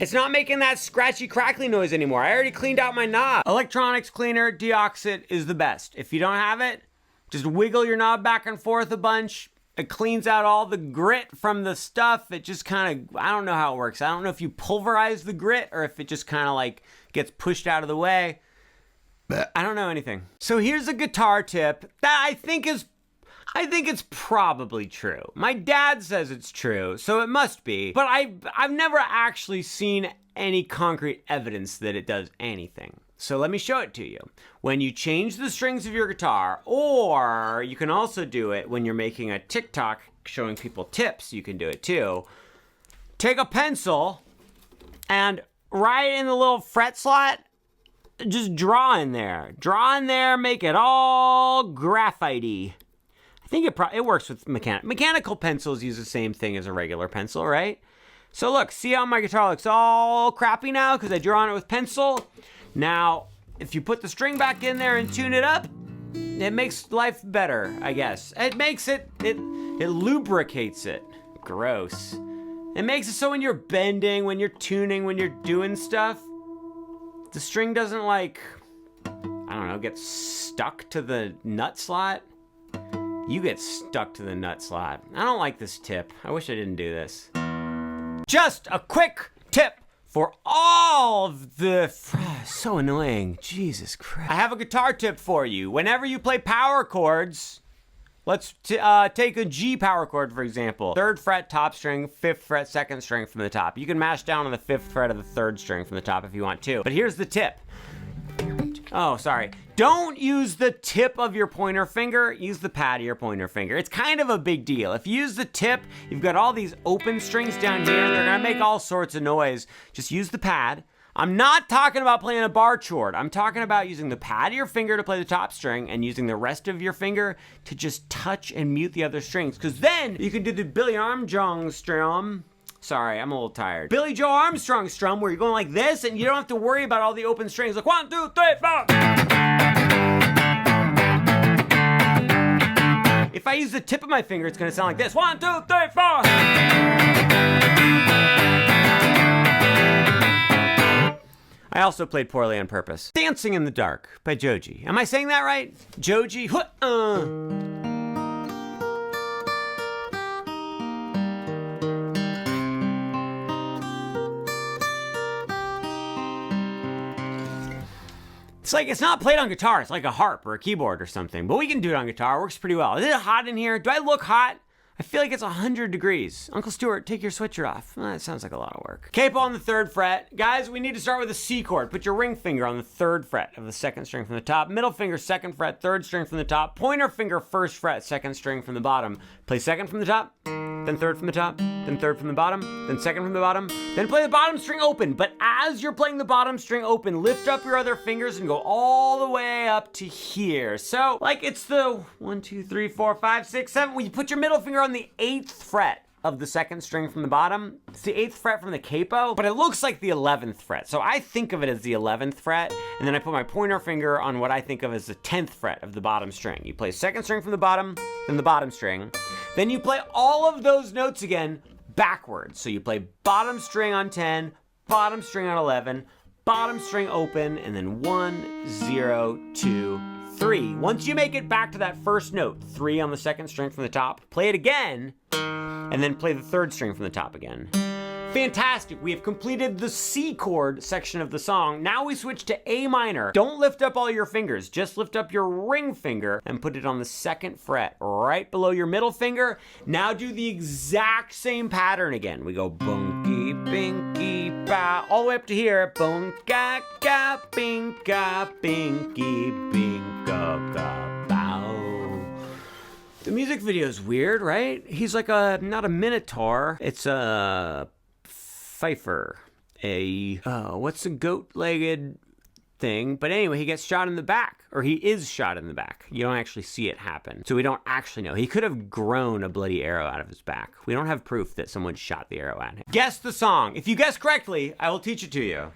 It's not making that scratchy, crackly noise anymore. I already cleaned out my knob. Electronics cleaner, deoxit is the best. If you don't have it, just wiggle your knob back and forth a bunch. It cleans out all the grit from the stuff. It just kind of, I don't know how it works. I don't know if you pulverize the grit or if it just kind of like gets pushed out of the way. I don't know anything. So here's a guitar tip that I think it's probably true. My dad says it's true, so it must be. But I've never actually seen any concrete evidence that it does anything. So let me show it to you. When you change the strings of your guitar, or you can also do it when you're making a TikTok showing people tips, you can do it too. Take a pencil and right in the little fret slot, just draw in there. Make it all graphite-y. I think it works with mechanical pencils. Use the same thing as a regular pencil, right? So look, see how my guitar looks all crappy now because I drew on it with pencil. Now, if you put the string back in there and tune it up, it makes life better, I guess. It makes it lubricates it. Gross. It makes it so when you're bending, when you're tuning, when you're doing stuff, the string doesn't like, I don't know, get stuck to the nut slot. You get stuck to the nut slot. I don't like this tip. I wish I didn't do this. Just a quick tip for all of the, so annoying, Jesus Christ. I have a guitar tip for you. Whenever you play power chords, let's take a G power chord, for example. 3rd fret, top string, 5th fret, 2nd string from the top. You can mash down on the 5th fret of the 3rd string from the top if you want to. But here's the tip. Oh, sorry. Don't use the tip of your pointer finger, use the pad of your pointer finger. It's kind of a big deal. If you use the tip, you've got all these open strings down here. They're gonna make all sorts of noise. Just use the pad. I'm not talking about playing a bar chord. I'm talking about using the pad of your finger to play the top string and using the rest of your finger to just touch and mute the other strings. Because then you can do the Billy Armstrong strum. Sorry, I'm a little tired. Billy Joe Armstrong strum where you're going like this and you don't have to worry about all the open strings. Like 1, 2, 3, 4. If I use the tip of my finger, it's gonna sound like this. 1, 2, 3, 4. I also played poorly on purpose. Dancing in the Dark by Joji. Am I saying that right? Joji? It's like, it's not played on guitar. It's like a harp or a keyboard or something. But we can do it on guitar. It works pretty well. Is it hot in here? Do I look hot? I feel like it's 100 degrees. Uncle Stuart, take your switcher off. That sounds like a lot of work. Capo on the 3rd fret. Guys, we need to start with a C chord. Put your ring finger on the 3rd fret of the 2nd string from the top. Middle finger, 2nd fret, 3rd string from the top. Pointer finger, 1st fret, 2nd string from the bottom. Play 2nd from the top, then 3rd from the top, then 3rd from the bottom, then 2nd from the bottom. Then play the bottom string open. But as you're playing the bottom string open, lift up your other fingers and go all the way up to here. So, like it's the 1, 2, 3, 4, 5, 6, 7. When you put your middle finger on the 8th fret of the 2nd string from the bottom. It's the 8th fret from the capo, but it looks like the 11th fret. So I think of it as the 11th fret, and then I put my pointer finger on what I think of as the 10th fret of the bottom string. You play 2nd string from the bottom, then the bottom string. Then you play all of those notes again backwards. So you play bottom string on 10, bottom string on 11, bottom string open, and then 1, 0, 2, 3. Once you make it back to that first note, 3 on the 2nd string from the top, play it again, and then play the third string from the top again. Fantastic, we have completed the C chord section of the song. Now we switch to A minor. Don't lift up all your fingers, just lift up your ring finger and put it on the 2nd fret, right below your middle finger. Now do the exact same pattern again. We go bunky, binky, bow, all the way up to here. Bunka, ga, binka, binky, binka, ga, bow. The music video is weird, right? He's like not a minotaur, it's a fifer, what's a goat-legged thing? But anyway, he gets shot in the back, or he is shot in the back. You don't actually see it happen, so we don't actually know. He could have grown a bloody arrow out of his back. We don't have proof that someone shot the arrow at him. Guess the song. If you guess correctly, I will teach it to you.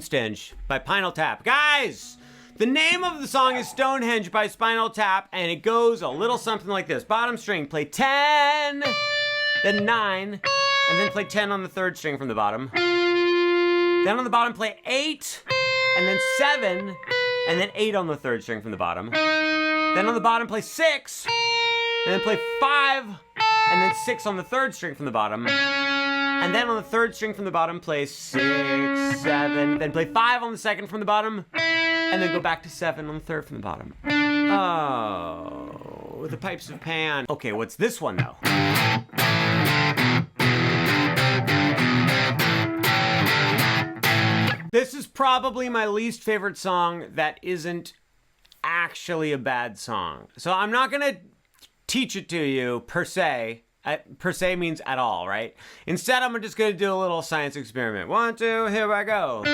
Stonehenge by Spinal Tap. Guys, the name of the song is Stonehenge by Spinal Tap, and it goes a little something like this. Bottom string, play 10, then 9, and then play 10 on the 3rd string from the bottom. Then on the bottom, play 8, and then 7, and then 8 on the 3rd string from the bottom. Then on the bottom, play 6, and then play 5, and then 6 on the 3rd string from the bottom. And then on the 3rd string from the bottom, play 6, 7, then play 5 on the 2nd from the bottom, and then go back to 7 on the 3rd from the bottom. Oh, the pipes of Pan. Okay, what's this one though? This is probably my least favorite song that isn't actually a bad song. So I'm not gonna teach it to you per se. Per se means at all, right? Instead, I'm just gonna do a little science experiment. 1, 2, here I go.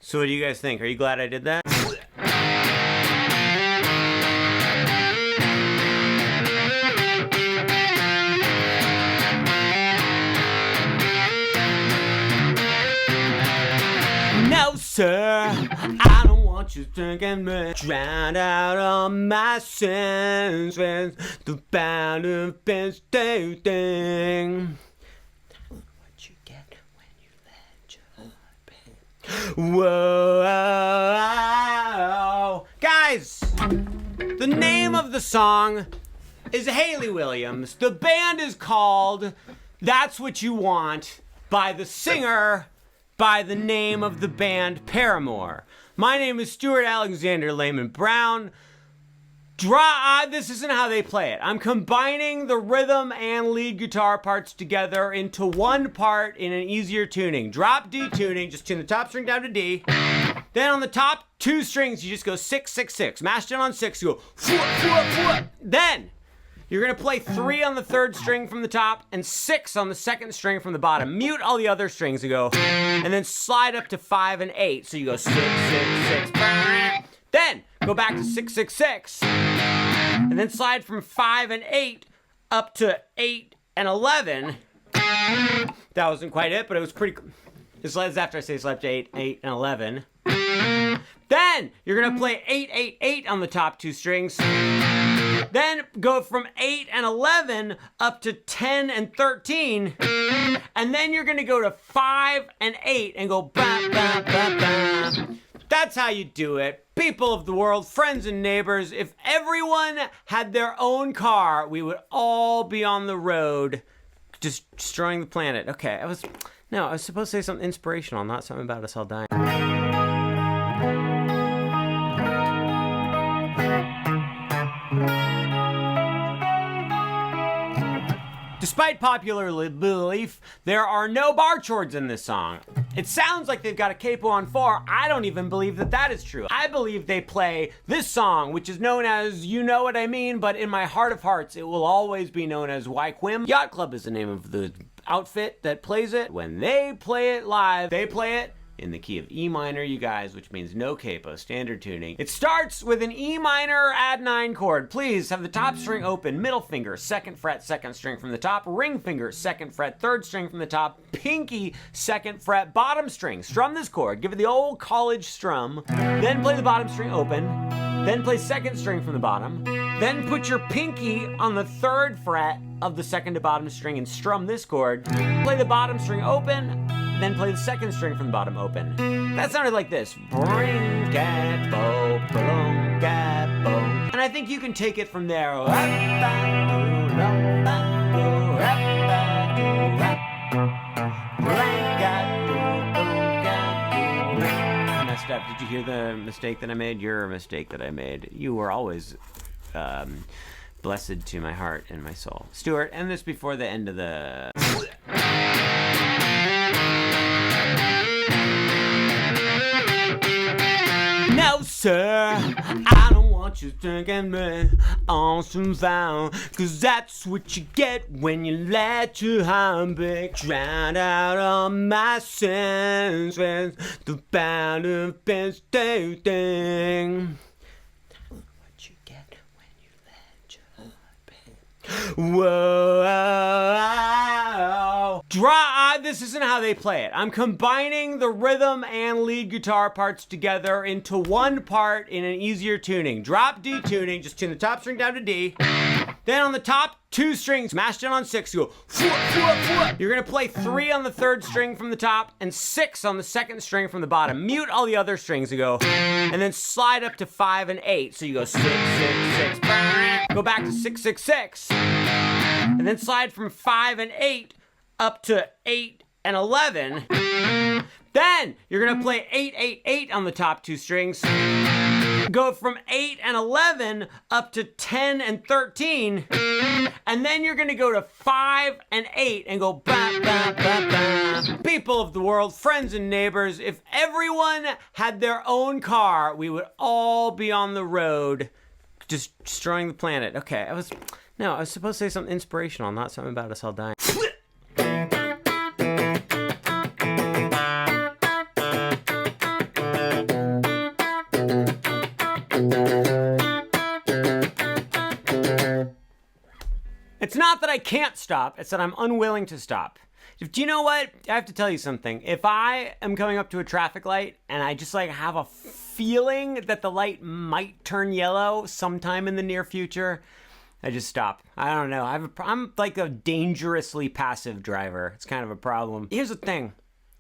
So what do you guys think? Are you glad I did that? No, sir, I don't want you thinking me. Drown out all my senses. The bound of best thing. Whoa. Guys, the name of the song is Hayley Williams. The band is called That's What You Want by the singer by the name of the band Paramore. My name is Stuart Alexander Lehman-brown. This isn't how they play it. I'm combining the rhythm and lead guitar parts together into one part in an easier tuning. Drop D tuning, just tune the top string down to D. Then on the top 2 strings, you just go 6, 6, 6. Mash down on 6, you go 4, 4, 4. Then you're gonna play 3 on the 3rd string from the top and 6 on the 2nd string from the bottom. Mute all the other strings and go, and then slide up to 5 and 8. So you go 6, 6, 6. Then go back to 6, 6, 6. And then slide from 5 and 8 up to 8 and 11. That wasn't quite it, but it was pretty cool. This slides after I say slide to 8, 8, and 11. Then you're gonna play 8, 8, 8 on the top 2 strings. Then go from 8 and 11 up to 10 and 13. And then you're gonna go to 5 and 8 and go ba ba ba ba. That's how you do it. People of the world, friends and neighbors, if everyone had their own car, we would all be on the road just destroying the planet. Okay, I was supposed to say something inspirational, not something about us all dying. Despite popular belief, there are no bar chords in this song. It sounds like they've got a capo on 4. I don't even believe that that is true. I believe they play this song, which is known as You Know What I Mean, but in my heart of hearts, it will always be known as Wyquim. Yacht Club is the name of the outfit that plays it. When they play it live, they play it in the key of E minor, you guys, which means no capo, standard tuning. It starts with an E minor add 9 chord. Please have the top string open, middle finger, 2nd fret, 2nd string from the top, ring finger, 2nd fret, 3rd string from the top, pinky, 2nd fret, bottom string. Strum this chord, give it the old college strum, then play the bottom string open, then play 2nd string from the bottom, then put your pinky on the 3rd fret of the 2nd to bottom string and strum this chord, play the bottom string open, then play the 2nd string from the bottom open. That sounded like this. Bring capo, boom, capo. And I think you can take it from there. I messed up. Did you hear the mistake that I made? Your mistake that I made. You were always blessed to my heart and my soul. Stuart, end this before the end of the... No, sir, I don't want you thinking me on some vow, 'cause that's what you get when you let your heartbreak drown out all my senses. The bound of best thing. What you get when you let your heartbreak. Whoa. This isn't how they play it. I'm combining the rhythm and lead guitar parts together into one part in an easier tuning. Drop D tuning, just tune the top string down to D. Then on the top 2 strings, smash down on 6, you go, you're gonna play 3 on the 3rd string from the top and 6 on the 2nd string from the bottom. Mute all the other strings and go, and then slide up to 5 and 8. So you go 6, 6, 6, go back to 6, 6, 6, and then slide from 5 and 8 up to 8 and 11. Then you're gonna play 8, 8, 8 on the top 2 strings. Go from 8 and 11 up to 10 and 13. And then you're gonna go to 5 and 8 and go ba, ba, ba, ba. People of the world, friends and neighbors, if everyone had their own car, we would all be on the road just destroying the planet. Okay, I was supposed to say something inspirational, not something about us all dying. It's not that I can't stop, it's that I'm unwilling to stop. Do you know what? I have to tell you something. If I am coming up to a traffic light and I just like have a feeling that the light might turn yellow sometime in the near future, I just stop. I don't know. I'm like a dangerously passive driver. It's kind of a problem. Here's the thing.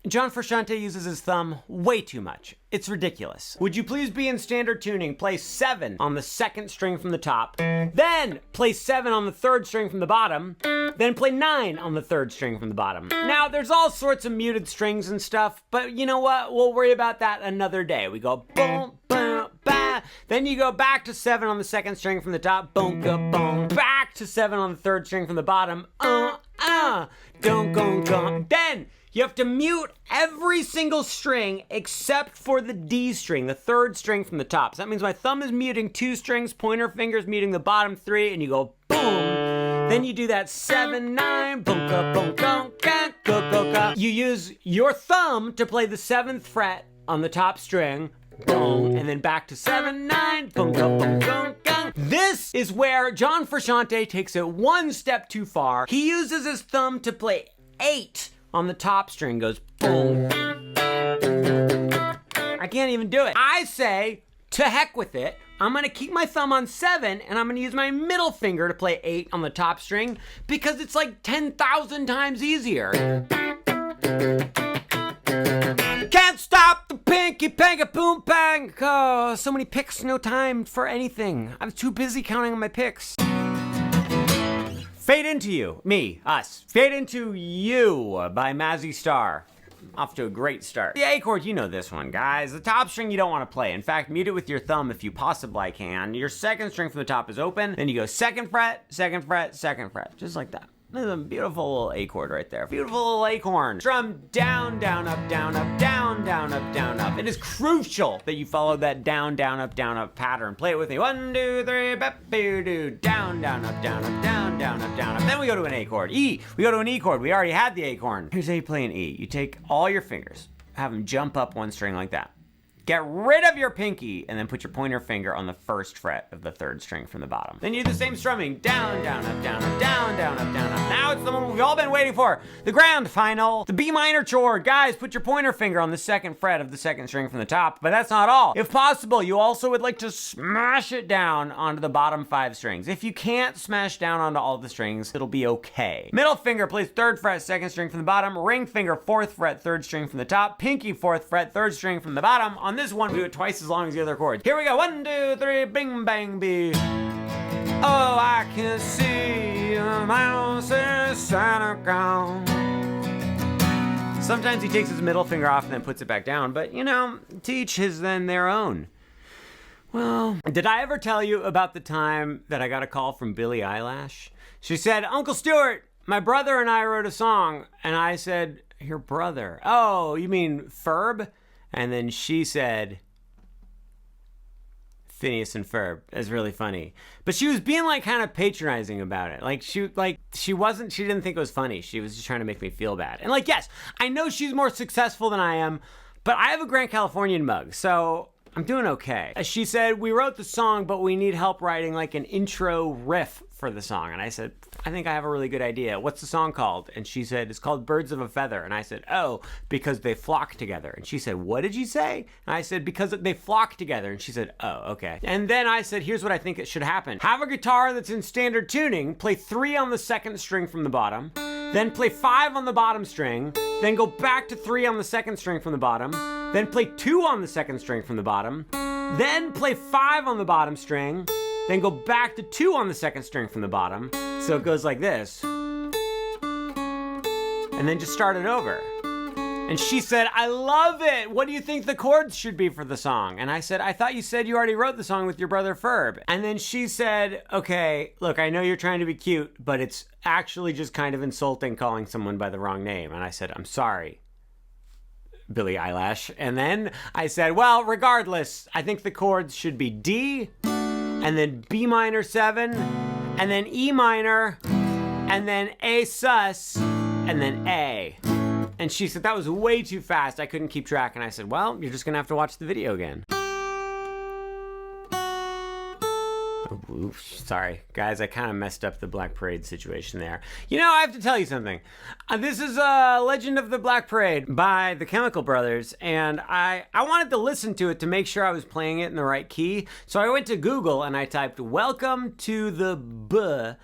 John Frusciante uses his thumb way too much. It's ridiculous. Would you please be in standard tuning, play 7 on the 2nd string from the top, then play 7 on the 3rd string from the bottom, then play 9 on the 3rd string from the bottom. Now, there's all sorts of muted strings and stuff, but you know what? We'll worry about that another day. We go boom, boom, ba. Then you go back to 7 on the 2nd string from the top, boom, go, boom. Back to 7 on the 3rd string from the bottom, don't go. Then you have to mute every single string except for the D string, the 3rd string from the top. So that means my thumb is muting 2 strings, pointer finger's muting the bottom 3, and you go boom. Then you do that 7, 9, boom, go, boom, go, go. You use your thumb to play the 7th fret on the top string, boom, and then back to 7, 9, boom, go, boom, go. This is where John Frusciante takes it one step too far. He uses his thumb to play 8 on the top string, goes boom. I can't even do it. I say, to heck with it. I'm gonna keep my thumb on 7 and I'm gonna use my middle finger to play 8 on the top string because it's like 10,000 times easier. Can't stop the pink Picky panga boom bang. Oh, so many picks, no time for anything. I was too busy counting on my picks. Fade Into You, me, us. Fade Into You by Mazzy Star. Off to a great start. The A chord, you know this one, guys. The top string you don't want to play. In fact, mute it with your thumb if you possibly can. Your second string from the top is open. Then you go second fret, second fret, second fret. Just like that. This is a beautiful little A chord right there. Beautiful little acorn. Strum down, down, up, down, up, down, down, up, down, up. It is crucial that you follow that down, down, up pattern. Play it with me. 1, 2, 3, do, down, down, up, down, up, down, down, up, down, up. Then we go to an A chord. E. We go to an E chord. We already had the acorn. Here's how you play an E. You take all your fingers, have them jump up one string like that. Get rid of your pinky and then put your pointer finger on the first fret of the third string from the bottom. Then you do the same strumming. Down, down, up, down, up, down, down, up, down, up. Now it's the one we've all been waiting for. The grand final. The B minor chord. Guys, put your pointer finger on the second fret of the second string from the top. But that's not all. If possible, you also would like to smash it down onto the bottom 5 strings. If you can't smash down onto all the strings, it'll be okay. Middle finger plays third fret, second string from the bottom. Ring finger, 4th fret, third string from the top. Pinky, 4th fret, third string from the bottom. On this one, we do it twice as long as the other chords. Here we go. 1, 2, 3, bing, bang, B. Oh, I can see a mouse in Santa Claus. Sometimes he takes his middle finger off and then puts it back down, but you know, to each his then their own. Well, did I ever tell you about the time that I got a call from Billie Eilish? She said, Uncle Stuart, my brother and I wrote a song. And I said, your brother? Oh, you mean Ferb? And then she said, Phineas and Ferb. Is really funny. But she was being like kind of patronizing about it. She didn't think it was funny. She was just trying to make me feel bad. And yes, I know she's more successful than I am, but I have a Grand Californian mug, so I'm doing okay. She said, we wrote the song, but we need help writing an intro riff for the song. And I said, I think I have a really good idea. What's the song called? And she said, it's called Birds of a Feather. And I said, oh, because they flock together. And she said, what did you say? And I said, because they flock together. And she said, oh, okay. And then I said, here's what I think it should happen. Have a guitar that's in standard tuning, play 3 on the second string from the bottom, then play 5 on the bottom string, then go back to 3 on the second string from the bottom, then play 2 on the second string from the bottom, then play 5 on the bottom string, then go back to 2 on the second string from the bottom. So it goes like this. And then just start it over. And she said, I love it. What do you think the chords should be for the song? And I said, I thought you said you already wrote the song with your brother Ferb. And then she said, okay, look, I know you're trying to be cute, but it's actually just kind of insulting calling someone by the wrong name. And I said, I'm sorry, Billie Eilish. And then I said, well, regardless, I think the chords should be D, and then B minor 7, and then E minor, and then A sus, and then A. And she said that was way too fast. I couldn't keep track. And I said, well, you're just gonna have to watch the video again. Oops, sorry, guys, I kind of messed up the Black Parade situation there. You know, I have to tell you something. This is Legend of the Black Parade by the Chemical Brothers, and I wanted to listen to it to make sure I was playing it in the right key. So I went to Google and I typed, welcome to the B,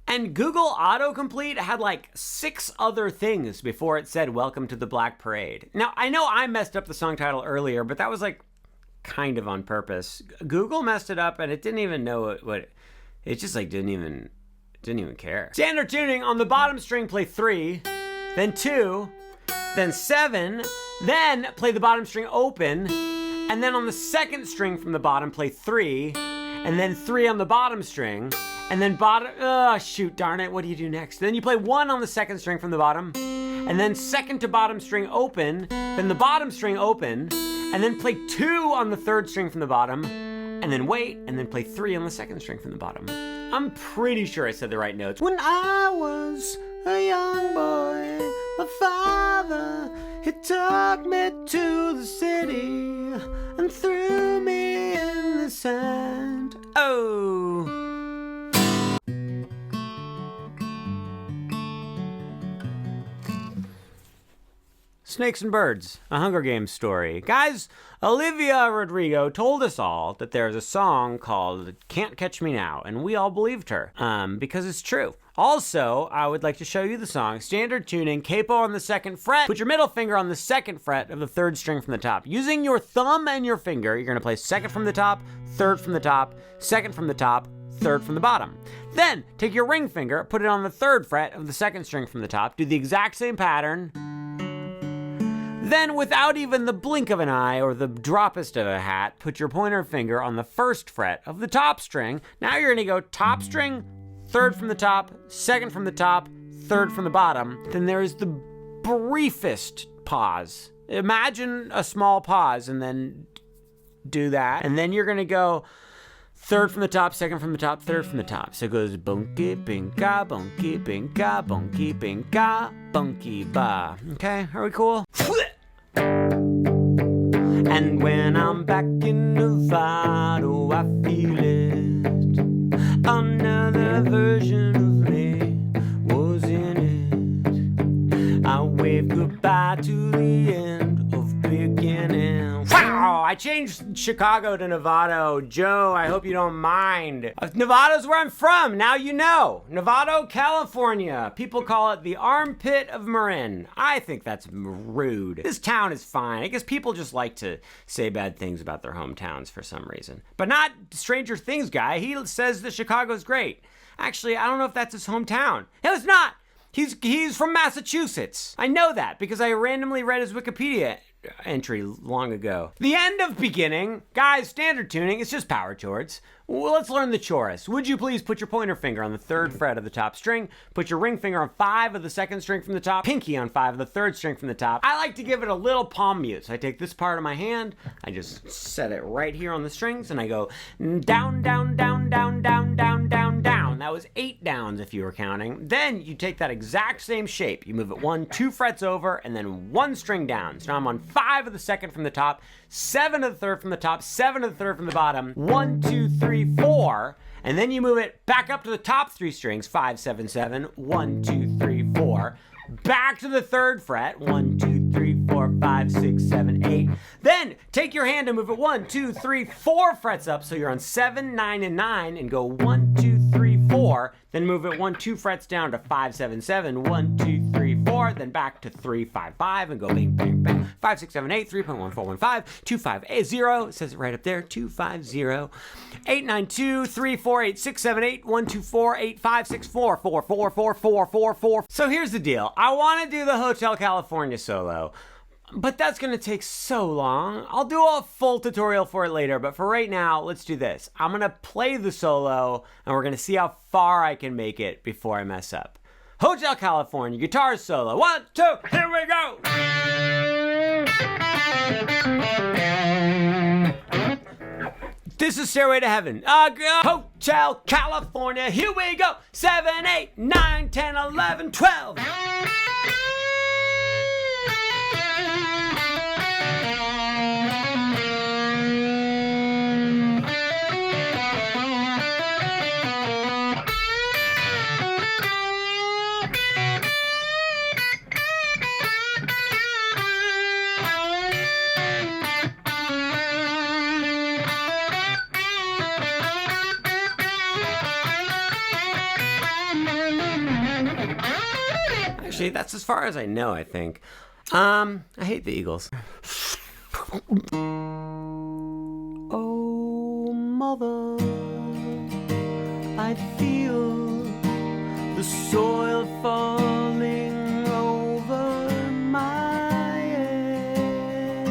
and Google autocomplete had 6 other things before it said, welcome to the Black Parade. Now, I know I messed up the song title earlier, but that was kind of on purpose. Google messed it up and it didn't even know what it just didn't even care. Standard tuning: on the bottom string play 3, then 2, then 7, then play the bottom string open, and then on the second string from the bottom play 3, and then 3 on the bottom string, and then shoot, darn it, what do you do next? Then you play 1 on the second string from the bottom, and then second to bottom string open, then the bottom string open, and then play 2 on the third string from the bottom, and then wait, and then play 3 on the second string from the bottom. I'm pretty sure I said the right notes. When I was a young boy, my father, he took me to the city and threw me in the sand. Oh. Snakes and Birds, a Hunger Games story. Guys, Olivia Rodrigo told us all that there's a song called Can't Catch Me Now, and we all believed her, because it's true. Also, I would like to show you the song. Standard tuning, capo on the 2nd fret. Put your middle finger on the 2nd fret of the 3rd string from the top. Using your thumb and your finger, you're gonna play 2nd from the top, 3rd from the top, 2nd from the top, 3rd from the bottom. Then, take your ring finger, put it on the 3rd fret of the 2nd string from the top, do the exact same pattern. Then, without even the blink of an eye or the droppest of a hat, put your pointer finger on the 1st fret of the top string. Now you're gonna go top string, 3rd from the top, 2nd from the top, 3rd from the bottom. Then there's the briefest pause. Imagine a small pause and then do that. And then you're gonna go 3rd from the top, 2nd from the top, 3rd from the top. So it goes bunky binka, bunky binka, bunky binka, bunky ba. Okay, are we cool? And when I'm back in Nevada, I feel it. Another version of me was in it. I wave goodbye to the end of beginning. Wow! I changed Chicago to Novato. Joe, I hope you don't mind. Nevada's where I'm from. Now you know. Novato, California. People call it the armpit of Marin. I think that's rude. This town is fine. I guess people just like to say bad things about their hometowns for some reason. But not Stranger Things guy. He says that Chicago's great. Actually, I don't know if that's his hometown. No, it's not. He's from Massachusetts. I know that because I randomly read his Wikipedia entry long ago. The end of beginning. Guys, standard tuning, it's just power chords. Well, let's learn the chorus. Would you please put your pointer finger on the 3rd fret of the top string, put your ring finger on 5 of the 2nd string from the top, pinky on 5 of the 3rd string from the top. I like to give it a little palm mute. So I take this part of my hand, I just set it right here on the strings, and I go down, down, down, down, down, down, down, down. That was 8 downs if you were counting. Then you take that exact same shape. You move it 1, 2 frets over, and then 1 string down. So now I'm on 5 of the 2nd from the top, 7 of the 3rd from the top, 7 of the 3rd from the bottom, 1, 2, 3, 4, and then you move it back up to the top 3 strings, 5, 7, 7, 1, 2, 3, 4, back to the 3rd fret, 1, 2, 3, 4, 5, 6, 7, 8. Then take your hand and move it 1, 2, 3, 4 frets up, so you're on 7, 9, and 9, and go 1, 2, 3, 4, then move it 1, 2 frets down to 5, 7, 7, 1, 2, 3, 4, then back to 3, 5, 5, and go bang, bang, bang, 5, 6, 7, 8, 3.1415, 2, 5, 8, 0, it says it right up there, 2, 5, 0, 8, 9, 2, 3, 4, 8, 6, 7, 8, 1, 2, 4, 8, 5, 6, 4, 4, 4, 4, 4, 4, 4. So here's the deal. I want to do the Hotel California solo, but that's going to take so long. I'll do a full tutorial for it later, but for right now, let's do this. I'm going to play the solo, and we're going to see how far I can make it before I mess up. Hotel California, guitar solo. 1, 2, here we go! This is Stairway to Heaven. Hotel California, here we go! 7, 8, 9, 10, 11, 12. Actually, that's as far as I know, I think. I hate the Eagles. Oh, mother, I feel the soil falling over my head.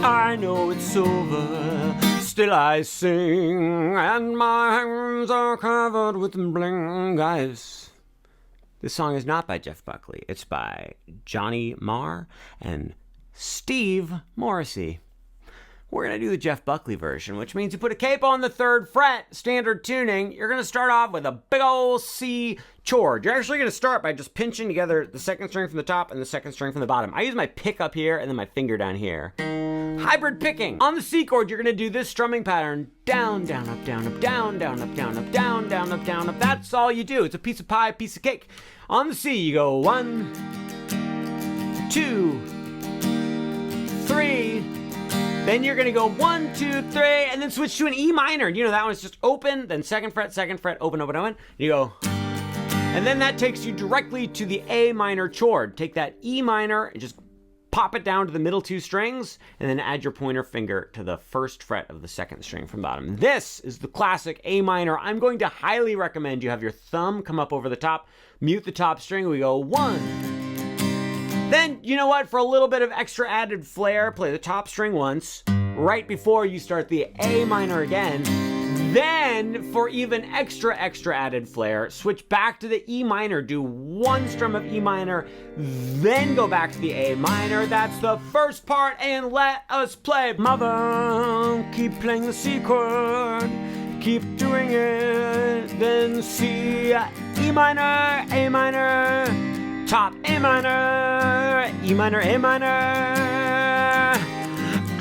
I know it's over. Still I sing, and my hands are covered with bling. Guys, this song is not by Jeff Buckley. It's by Johnny Marr and Steve Morrissey. We're going to do the Jeff Buckley version, which means you put a capo on the 3rd fret, standard tuning. You're going to start off with a big old C chord. You're actually going to start by just pinching together the 2nd string from the top and the 2nd string from the bottom. I use my pick up here and then my finger down here. Hybrid picking. On the C chord, you're gonna do this strumming pattern. Down, down, up, down, up, down, down, up, down, up, down, down, up, down, up. That's all you do. It's a piece of pie, piece of cake. On the C, you go 1, 2, 3. Then you're gonna go 1, 2, 3, and then switch to an E minor. You know, that one's just open, then second fret, open, open, open. You go, and then that takes you directly to the A minor chord. Take that E minor and just pop it down to the middle 2 strings, and then add your pointer finger to the 1st fret of the 2nd string from the bottom. This is the classic A minor. I'm going to highly recommend you have your thumb come up over the top, mute the top string. We go 1. Then, you know what, for a little bit of extra added flair, play the top string once, right before you start the A minor again. Then, for even extra added flair, switch back to the E minor, do 1 strum of E minor, then go back to the A minor. That's the first part, and let us play. Mother, keep playing the C chord, keep doing it, then C, E minor, A minor, top A minor, E minor, A minor.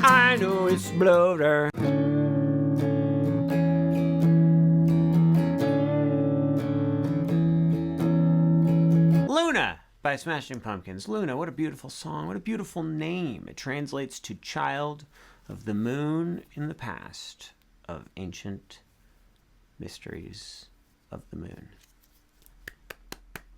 I know it's bloater. Luna by Smashing Pumpkins. Luna, what a beautiful song, what a beautiful name. It translates to child of the moon in the past, of ancient mysteries of the moon.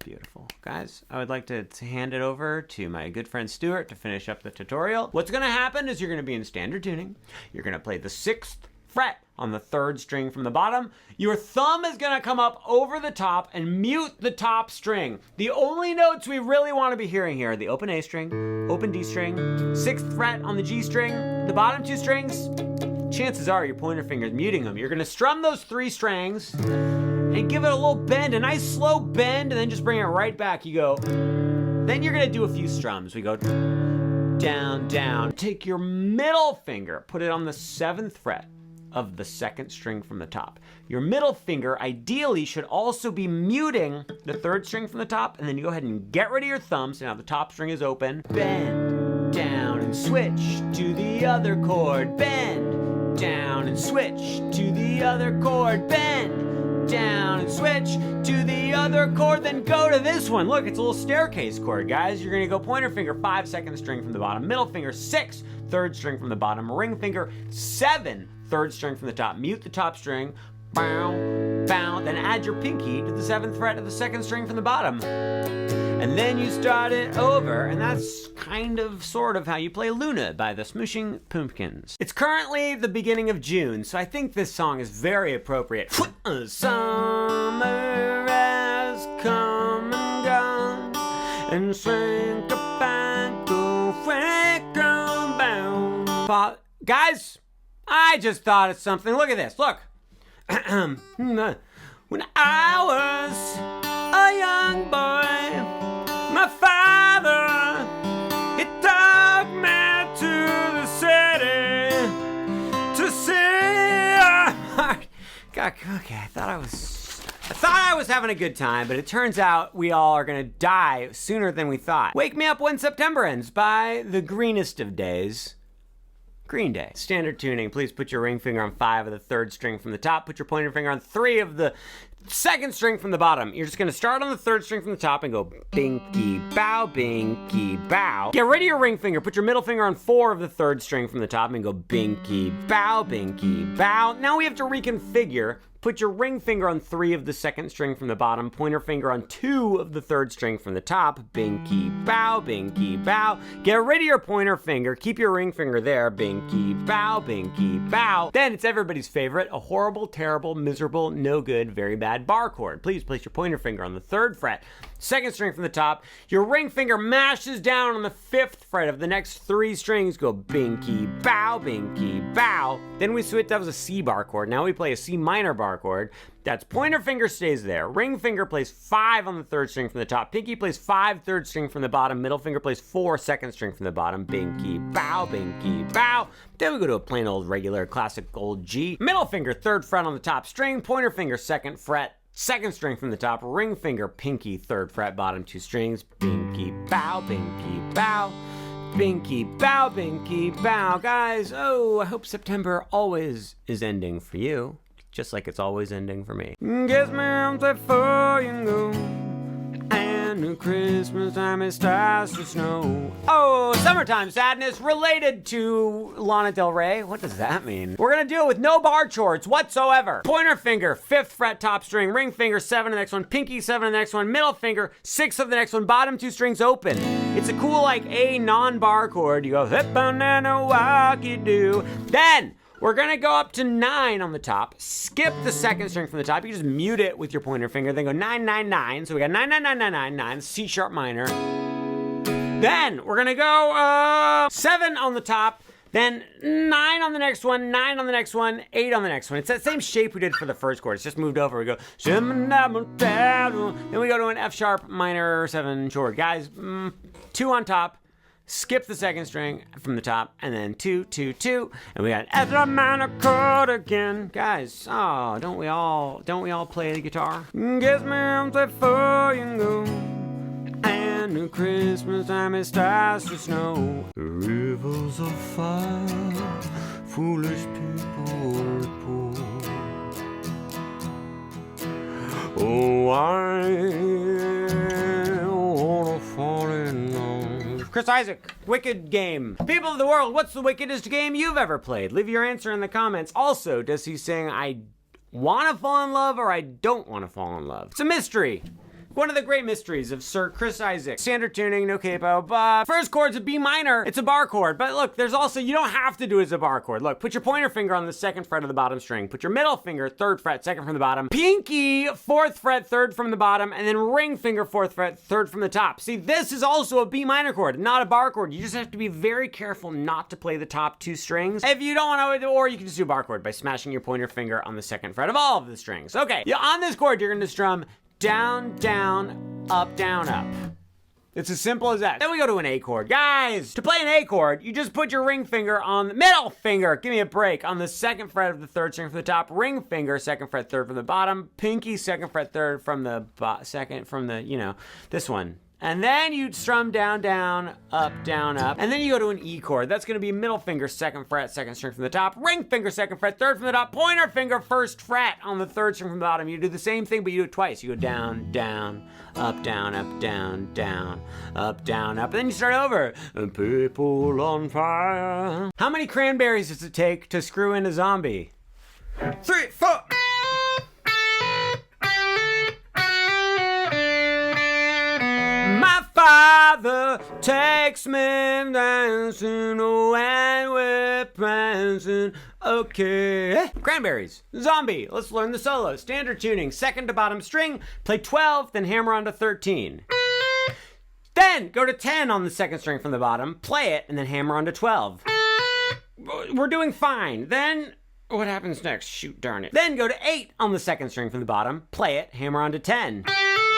Beautiful. Guys, I would like to hand it over to my good friend Stuart to finish up the tutorial. What's going to happen is you're going to be in standard tuning. You're going to play the 6th fret on the 3rd string from the bottom. Your thumb is going to come up over the top and mute the top string. The only notes we really want to be hearing here are the open A string, open D string, 6th fret on the G string, the bottom 2 strings. Chances are your pointer finger is muting them. You're going to strum those 3 strings and give it a little bend, a nice slow bend, and then just bring it right back. You go, then you're going to do a few strums. We go down, down. Take your middle finger, put it on the 7th fret of the 2nd string from the top. Your middle finger ideally should also be muting the 3rd string from the top, and then you go ahead and get rid of your thumb, so now the top string is open. Bend down and switch to the other chord. Bend down and switch to the other chord. Bend down and switch to the other chord, then go to this one. Look, it's a little staircase chord, guys. You're gonna go pointer finger 5, 2nd string from the bottom, middle finger 6, 3rd string from the bottom, ring finger 7, 3rd string from the top, mute the top string, bow, bow, then add your pinky to the 7th fret of the 2nd string from the bottom. And then you start it over, and that's kind of, sort of how you play Luna by the Smashing Pumpkins. It's currently the beginning of June, so I think this song is very appropriate. Summer has come and gone, and shrink a back, go bound. Guys, I just thought of something. Look at this, look. When I was a young boy, my father, he took me to the city to see art. God, okay, I thought I was having a good time, but it turns out we all are gonna die sooner than we thought. Wake Me Up When September Ends by the greenest of days, Green Day. Standard tuning, please put your ring finger on 5 of the 3rd string from the top, put your pointer finger on 3 of the 2nd string from the bottom. You're just gonna start on the 3rd string from the top and go binky bow, binky bow. Get rid of your ring finger, put your middle finger on 4 of the 3rd string from the top and go binky bow, binky bow. Now we have to reconfigure. Put your ring finger on 3 of the 2nd string from the bottom, pointer finger on 2 of the 3rd string from the top, binky bow, binky bow. Get rid of your pointer finger, keep your ring finger there, binky bow, binky bow. Then it's everybody's favorite, a horrible, terrible, miserable, no good, very bad bar chord. Please place your pointer finger on the 3rd fret, 2nd string from the top. Your ring finger mashes down on the 5th fret of the next 3 strings, go binky bow, binky bow. Then we switch, that was a C bar chord. Now we play a C minor bar chord. That's pointer finger stays there. Ring finger plays 5 on the 3rd string from the top. Pinky plays 5 3rd string from the bottom. Middle finger plays 4 2nd string from the bottom. Binky bow, binky bow. Then we go to a plain old regular classic old G. Middle finger 3rd fret on the top string. Pointer finger 2nd fret. 2nd string from the top, ring finger, pinky, 3rd fret, bottom 2 strings, binky bow, binky bow. Binky bow, guys. Oh, I hope September always is ending for you, just like it's always ending for me. Kiss me before you go, and Christmas time it starts to snow. Oh, summertime sadness related to Lana Del Rey. What does that mean? We're gonna do it with no bar chords whatsoever. Pointer finger, 5th fret top string, ring finger 7 on the next one, pinky 7 on the next one, middle finger 6 of the next one, bottom 2 strings open. It's a cool like A non-bar chord. You go hip banana wacky do. Then we're gonna go up to 9 on the top, skip the 2nd string from the top. You just mute it with your pointer finger, then go 9, 9, 9. So we got 9, 9, 9, 9, 9, 9, C sharp minor. Then we're gonna go 7 on the top, then 9 on the next one, 9 on the next one, 8 on the next one. It's that same shape we did for the first chord. It's just moved over. We go, then we go to an F sharp minor 7 chord. Guys, 2 on top. Skip the 2nd string from the top, and then 2, 2, 2, and we got F minor chord again. Guys, oh, don't we all play the guitar? Kiss me before you go, and Christmas time it starts to snow. Rivers of fire, foolish people poor. Oh, I wanna fall in love. Chris Isaac, Wicked game. People of the world, what's the wickedest game you've ever played? Leave your answer in the comments. Also, does he sing I want to fall in love or I don't want to fall in love? It's a mystery. One of the great mysteries of Sir Chris Isaac. Standard tuning, no capo, but first chord's a B minor. It's a bar chord, but look, there's also, you don't have to do it as a bar chord. Look, put your pointer finger on the 2nd fret of the bottom string. Put your middle finger, 3rd fret, 2nd from the bottom. Pinky, 4th fret, 3rd from the bottom, and then ring finger, 4th fret, 3rd from the top. See, this is also a B minor chord, not a bar chord. You just have to be very careful not to play the top 2 strings. If you don't want to, or you can just do a bar chord by smashing your pointer finger on the 2nd fret of all of the strings. Okay, yeah, on this chord, you're going to strum down, down, up, down, up. It's as simple as that. Then we go to an A chord. Guys, to play an A chord, you just put your ring finger on the middle finger, give me a break, on the 2nd fret of the 3rd string from the top, ring finger, 2nd fret, 3rd from the bottom, pinky, 2nd fret, 3rd from the second from the, you know, this one. And then you strum down, down, up, and then you go to an E chord. That's gonna be middle finger, 2nd fret, 2nd string from the top, ring finger, 2nd fret, 3rd from the top, pointer finger, 1st fret on the 3rd string from the bottom. You do the same thing, but you do it twice. You go down, down, up, down, up, down, down, up, down, up, and then you start over. People on fire. How many cranberries does it take to screw in a zombie? 3, 4. My father takes me dancing, oh, and we're prancing. Okay. Cranberries. Zombie. Let's learn the solo. Standard tuning. 2nd to bottom string. Play 12, then hammer on to 13. Then go to 10 on the 2nd string from the bottom. Play it, and then hammer on to 12. We're doing fine. Then what happens next? Shoot, darn it. Then go to 8 on the 2nd string from the bottom. Play it, hammer on to 10.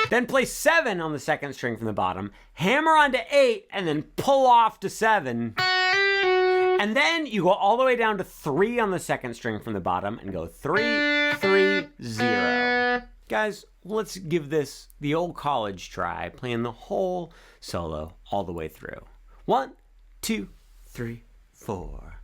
Then play 7 on the 2nd string from the bottom, hammer onto 8, and then pull off to 7. And then you go all the way down to 3 on the 2nd string from the bottom and go 3, 3, 0. Guys, let's give this the old college try, playing the whole solo all the way through. 1, 2, 3, 4.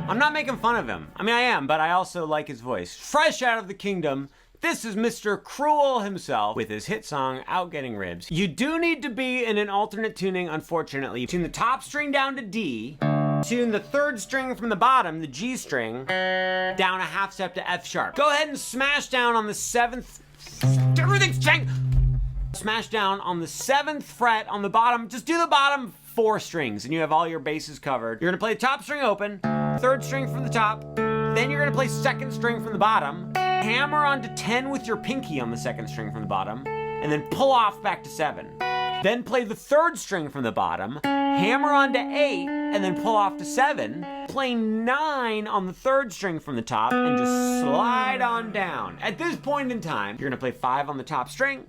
I'm not making fun of him. I mean, I am, but I also like his voice. Fresh out of the kingdom, this is Mr. Cruel himself with his hit song, Out Getting Ribs. You do need to be in an alternate tuning, unfortunately. Tune the top string down to D, tune the 3rd string from the bottom, the G string, down a half step to F sharp. Go ahead and smash down on the 7th, everything's changed. Smash down on the 7th fret on the bottom, just do the bottom 4 strings and you have all your bases covered. You're gonna play the top string open, 3rd string from the top, then you're gonna play 2nd string from the bottom, hammer onto 10 with your pinky on the 2nd string from the bottom, and then pull off back to 7. Then play the 3rd string from the bottom, hammer onto 8, and then pull off to 7. Play 9 on the 3rd string from the top, and just slide on down. At this point in time, you're gonna play 5 on the top string,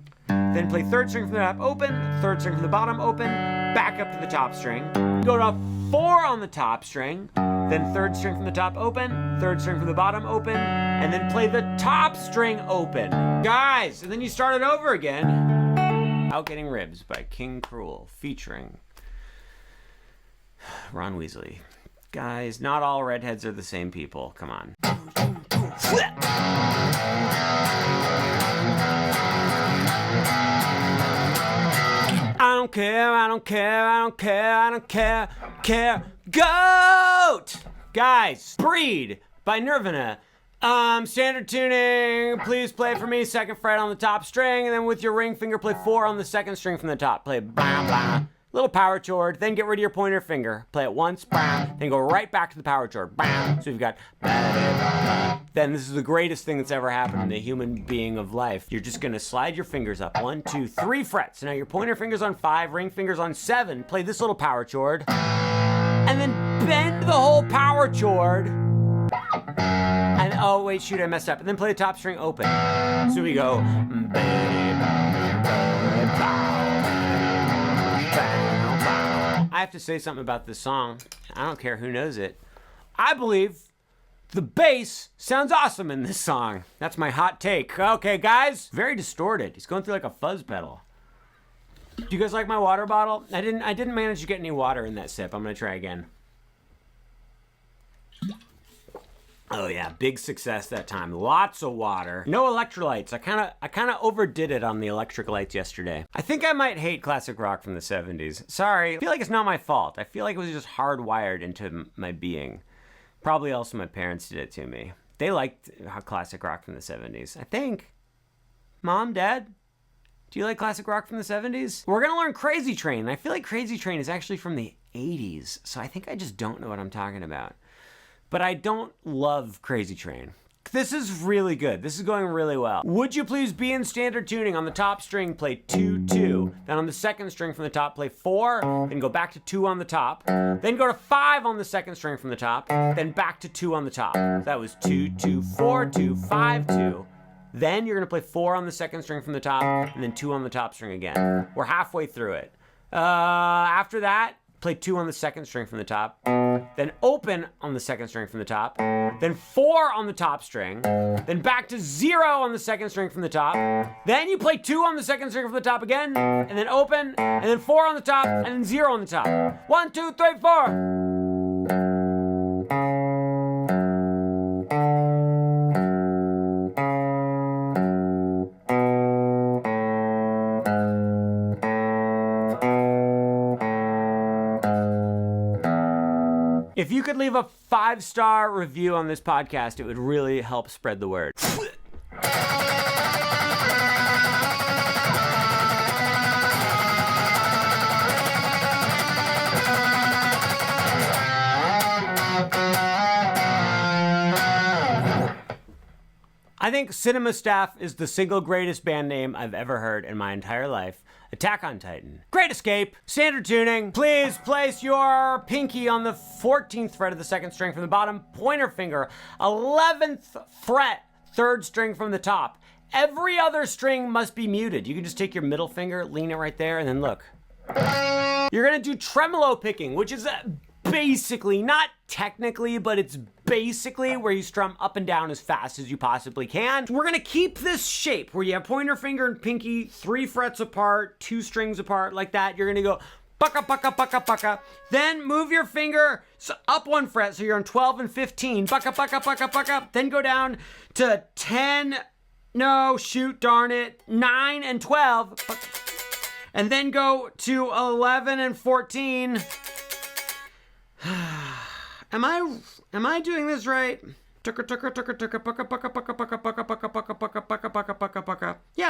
then play third string from the top open, third string from the bottom open, back up to the top string, go to 4 on the top string, then third string from the top open, third string from the bottom open, and then play the top string open. Guys, and then you start it over again. Out Getting Ribs by King Cruel, featuring Ron Weasley. Guys, not all redheads are the same people. Come on. I don't care, I don't care, I don't care, I don't care. Goat! Guys, Breed by Nirvana. Standard tuning, please play for me, second fret on the top string, and then with your ring finger, play 4 on the second string from the top. Play blah, blah. Little power chord, then get rid of your pointer finger. Play it once, bam, then go right back to the power chord, bam. So you've got, then this is the greatest thing that's ever happened in the human being of life. You're just gonna slide your fingers up, 1, 2, 3 frets. So now your pointer finger's on 5, ring finger's on 7. Play this little power chord, and then bend the whole power chord. And oh wait, shoot, I messed up. And then play the top string open. So we go, I have to say something about this song. I don't care who knows it. I believe the bass sounds awesome in this song. That's my hot take. Okay, guys, very distorted. He's going through like a fuzz pedal. Do you guys like my water bottle? I didn't manage to get any water in that sip. I'm gonna try again. Oh yeah, big success that time. Lots of water. No electrolytes. I kind of overdid it on the electrolytes yesterday. I think I might hate classic rock from the 70s. Sorry. I feel like it's not my fault. I feel like it was just hardwired into my being. Probably also my parents did it to me. They liked classic rock from the 70s. I think. Mom, Dad, do you like classic rock from the 70s? We're gonna learn Crazy Train. I feel like Crazy Train is actually from the 80s, so I think I just don't know what I'm talking about. But I don't love Crazy Train. This is really good. This is going really well. Would you please be in standard tuning? On the top string, play 2, 2. Then on the second string from the top, play 4. Then go back to 2 on the top. Then go to 5 on the second string from the top. Then back to 2 on the top. That was 2, 2, 4, 2, 5, 2. Then you're gonna play 4 on the second string from the top, and then 2 on the top string again. We're halfway through it. After that, play 2 on the second string from the top, then open on the second string from the top, then 4 on the top string, then back to 0 on the second string from the top, then you play 2 on the second string from the top again, and then open, and then 4 on the top, and then 0 on the top. 1, 2, 3, 4. If you could leave a 5-star review on this podcast, it would really help spread the word. I think Cinema Staff is the single greatest band name I've ever heard in my entire life. Attack on Titan. Great Escape. Standard tuning. Please place your pinky on the 14th fret of the second string from the bottom. Pointer finger. 11th fret, third string from the top. Every other string must be muted. You can just take your middle finger, lean it right there, and then look. You're gonna do tremolo picking, which is basically, not technically, but it's basically where you strum up and down as fast as you possibly can. We're gonna keep this shape where you have pointer finger and pinky 3 frets apart, 2 strings apart, like that. You're gonna go bucka, bucka, bucka, bucka. Then move your finger up 1 fret, so you're on 12 and 15. Bucka, bucka, bucka, bucka. Then go down to 10, no, shoot, darn it, 9 and 12. And then go to 11 and 14. Am I doing this right? Yeah,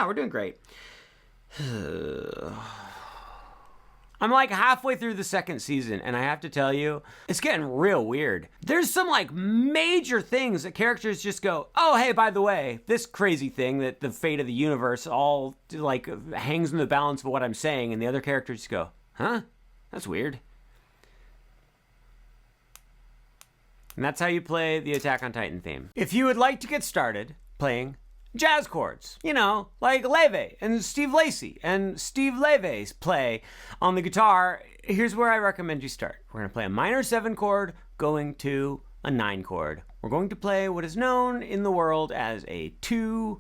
we're doing great. I'm like halfway through the second season, and I have to tell you, it's getting real weird. There's some like major things that characters just go, oh, hey, by the way, this crazy thing that the fate of the universe all like hangs in the balance of what I'm saying, and the other characters just go, huh? That's weird. And that's how you play the Attack on Titan theme. If you would like to get started playing jazz chords, you know, like Leve and Steve Lacy and Steve Leve's play on the guitar. Here's where I recommend you start. We're going to play a minor 7 chord going to a 9 chord. We're going to play what is known in the world as a 2-5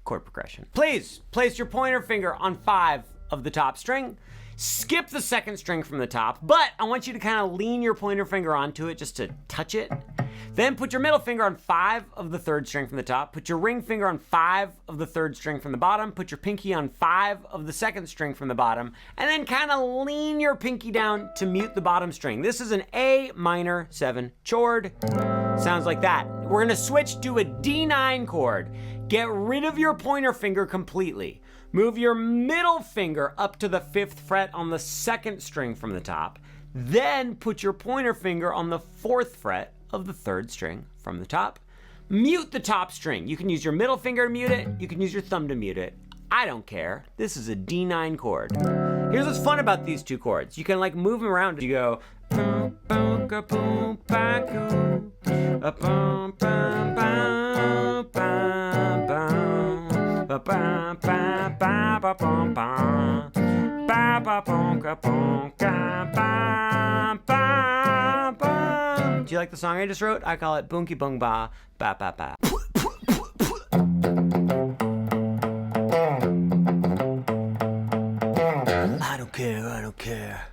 chord progression. Please place your pointer finger on 5 of the top string. Skip the 2nd string from the top, but I want you to kind of lean your pointer finger onto it just to touch it. Then put your middle finger on 5 of the 3rd string from the top. Put your ring finger on 5 of the 3rd string from the bottom. Put your pinky on 5 of the 2nd string from the bottom. And then kind of lean your pinky down to mute the bottom string. This is an A minor 7 chord. Sounds like that. We're gonna switch to a D9 chord. Get rid of your pointer finger completely. Move your middle finger up to the 5th fret on the 2nd string from the top. Then put your pointer finger on the 4th fret of the 3rd string from the top. Mute the top string. You can use your middle finger to mute it. You can use your thumb to mute it. I don't care. This is a D9 chord. Here's what's fun about these 2 chords. You can like move them around. You go. Do you like the song I just wrote? I call it Boonky Boong Ba Ba Ba Ba. I don't care, I don't care.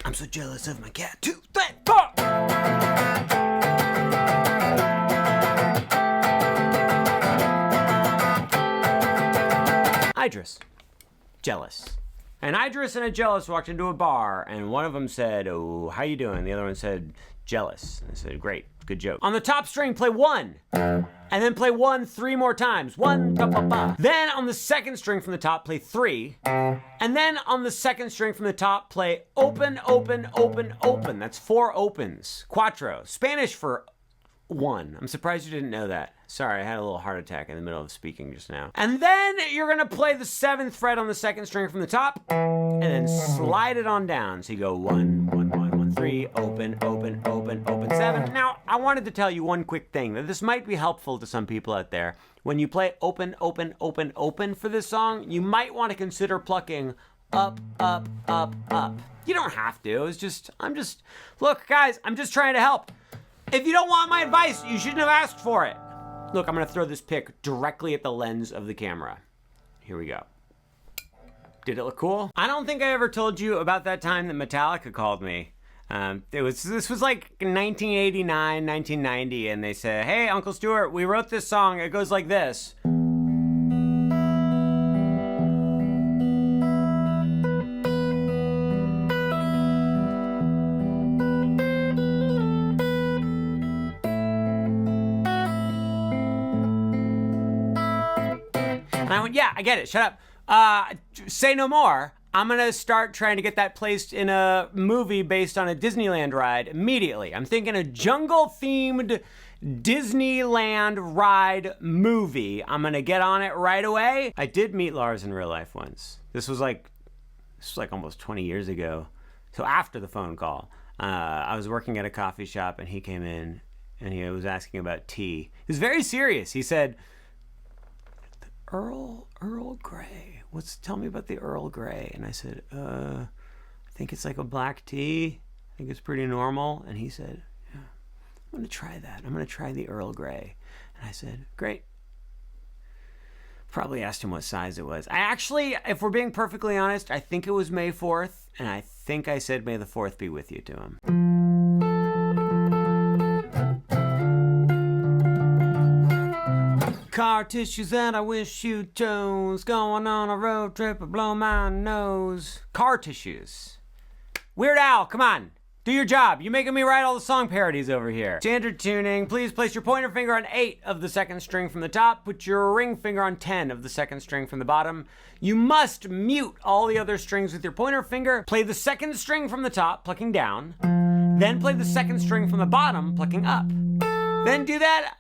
I'm so jealous of my cat. 2, 3, 4. Idris, jealous. An Idris and a jealous walked into a bar, and one of them said, "Oh, how you doing?" The other one said, "Jealous." And I said, "Great, good joke." On the top string, play 1, and then play 1 3 more times. 1, ba, ba, ba. Then on the 2nd string from the top, play 3, and then on the 2nd string from the top, play open, open, open, open. That's 4 opens. Cuatro, Spanish for 1. I'm surprised you didn't know that. Sorry, I had a little heart attack in the middle of speaking just now. And then you're gonna play the 7th fret on the 2nd string from the top, and then slide it on down. So you go 1, 1, 1, 1, 3, open, open, open, open, 7. Now, I wanted to tell you one quick thing, that this might be helpful to some people out there. When you play open, open, open, open for this song, you might want to consider plucking up, up, up, up. You don't have to. Look, guys, I'm just trying to help. If you don't want my advice, you shouldn't have asked for it. Look, I'm gonna throw this pic directly at the lens of the camera. Here we go. Did it look cool? I don't think I ever told you about that time that Metallica called me. This was like 1989, 1990, and they said, "Hey, Uncle Stuart, we wrote this song. It goes like this." And I went, "Yeah, I get it. Shut up. Say no more. I'm going to start trying to get that placed in a movie based on a Disneyland ride immediately. I'm thinking a jungle-themed Disneyland ride movie. I'm going to get on it right away." I did meet Lars in real life once. This was like almost 20 years ago. So after the phone call, I was working at a coffee shop, and he came in, and he was asking about tea. He was very serious. He said, Earl Grey. Tell me about the Earl Grey. And I said, I think it's like a black tea. I think it's pretty normal. And he said, "Yeah, I'm going to try that. I'm going to try the Earl Grey." And I said, "Great." Probably asked him what size it was. I actually, if we're being perfectly honest, I think it was May 4th. And I think I said, "May the 4th be with you" to him. Car tissues that I wish you chose. Going on a road trip or blow my nose. Car tissues. Weird Al, come on. Do your job. You're making me write all the song parodies over here. Standard tuning. Please place your pointer finger on 8 of the 2nd string from the top. Put your ring finger on 10 of the 2nd string from the bottom. You must mute all the other strings with your pointer finger. Play the 2nd string from the top, plucking down. Then play the 2nd string from the bottom, plucking up. Then do that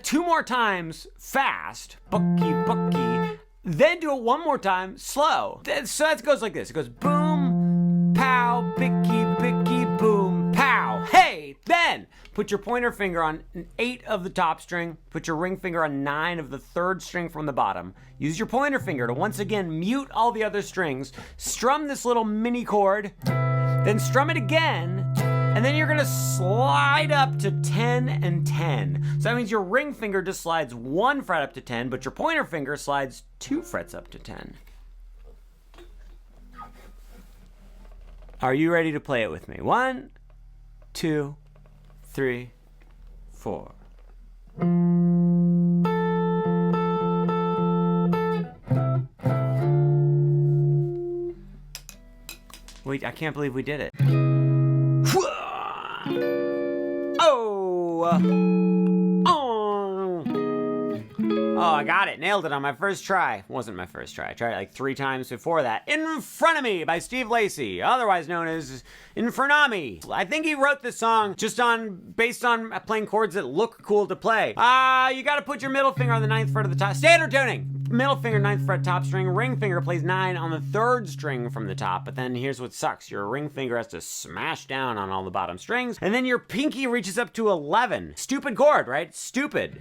2 more times fast, bucky, bucky. Then do it 1 more time slow. So that goes like this. It goes boom, pow, bicky, bicky, boom, pow. Hey, then Put your pointer finger on 8 of the top string. Put your ring finger on 9 of the 3rd string from the bottom. Use your pointer finger to once again mute all the other strings. Strum this little mini chord. Then strum it again. And then you're gonna slide up to 10 and 10. So that means your ring finger just slides 1 fret up to 10, but your pointer finger slides 2 frets up to 10. Are you ready to play it with me? 1, 2, 3, 4. Wait, I can't believe we did it. Oh, I got it. Nailed it on my first try. Wasn't my first try. I tried it like 3 times before that. In Front of Me by Steve Lacy, otherwise known as Infernami. I think he wrote this song just based on playing chords that look cool to play. You gotta put your middle finger on the 9th fret of the top. Standard tuning! Middle finger, 9th fret, top string. Ring finger plays 9 on the 3rd string from the top. But then here's what sucks. Your ring finger has to smash down on all the bottom strings. And then your pinky reaches up to 11. Stupid chord, right? Stupid.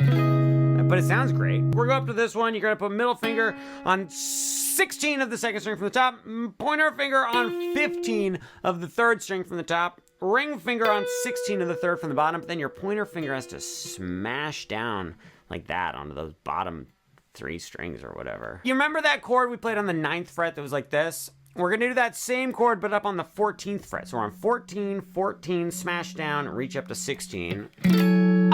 But it sounds great. We're going up to this one. You're going to put middle finger on 16 of the 2nd string from the top. Pointer finger on 15 of the 3rd string from the top. Ring finger on 16 of the 3rd from the bottom. But then your pointer finger has to smash down like that onto those bottom 3 strings or whatever. You remember that chord we played on the 9th fret that was like this? We're gonna do that same chord, but up on the 14th fret. So we're on 14, 14, smash down, reach up to 16.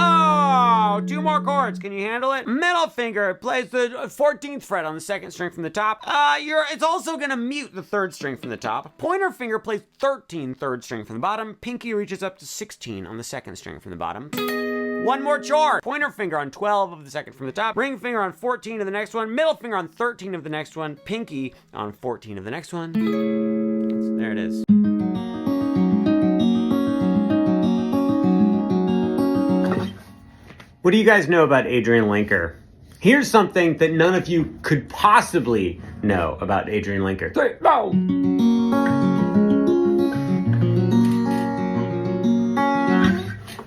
Oh, 2 more chords. Can you handle it? Middle finger plays the 14th fret on the 2nd string from the top. It's also gonna mute the 3rd string from the top. Pointer finger plays 13, 3rd string from the bottom. Pinky reaches up to 16 on the 2nd string from the bottom. 1 more chord. Pointer finger on 12 of the 2nd from the top. Ring finger on 14 of the next one. Middle finger on 13 of the next one. Pinky on 14 of the next one. There it is. What do you guys know about Adrian Lenker? Here's something that none of you could possibly know about Adrian Lenker. No!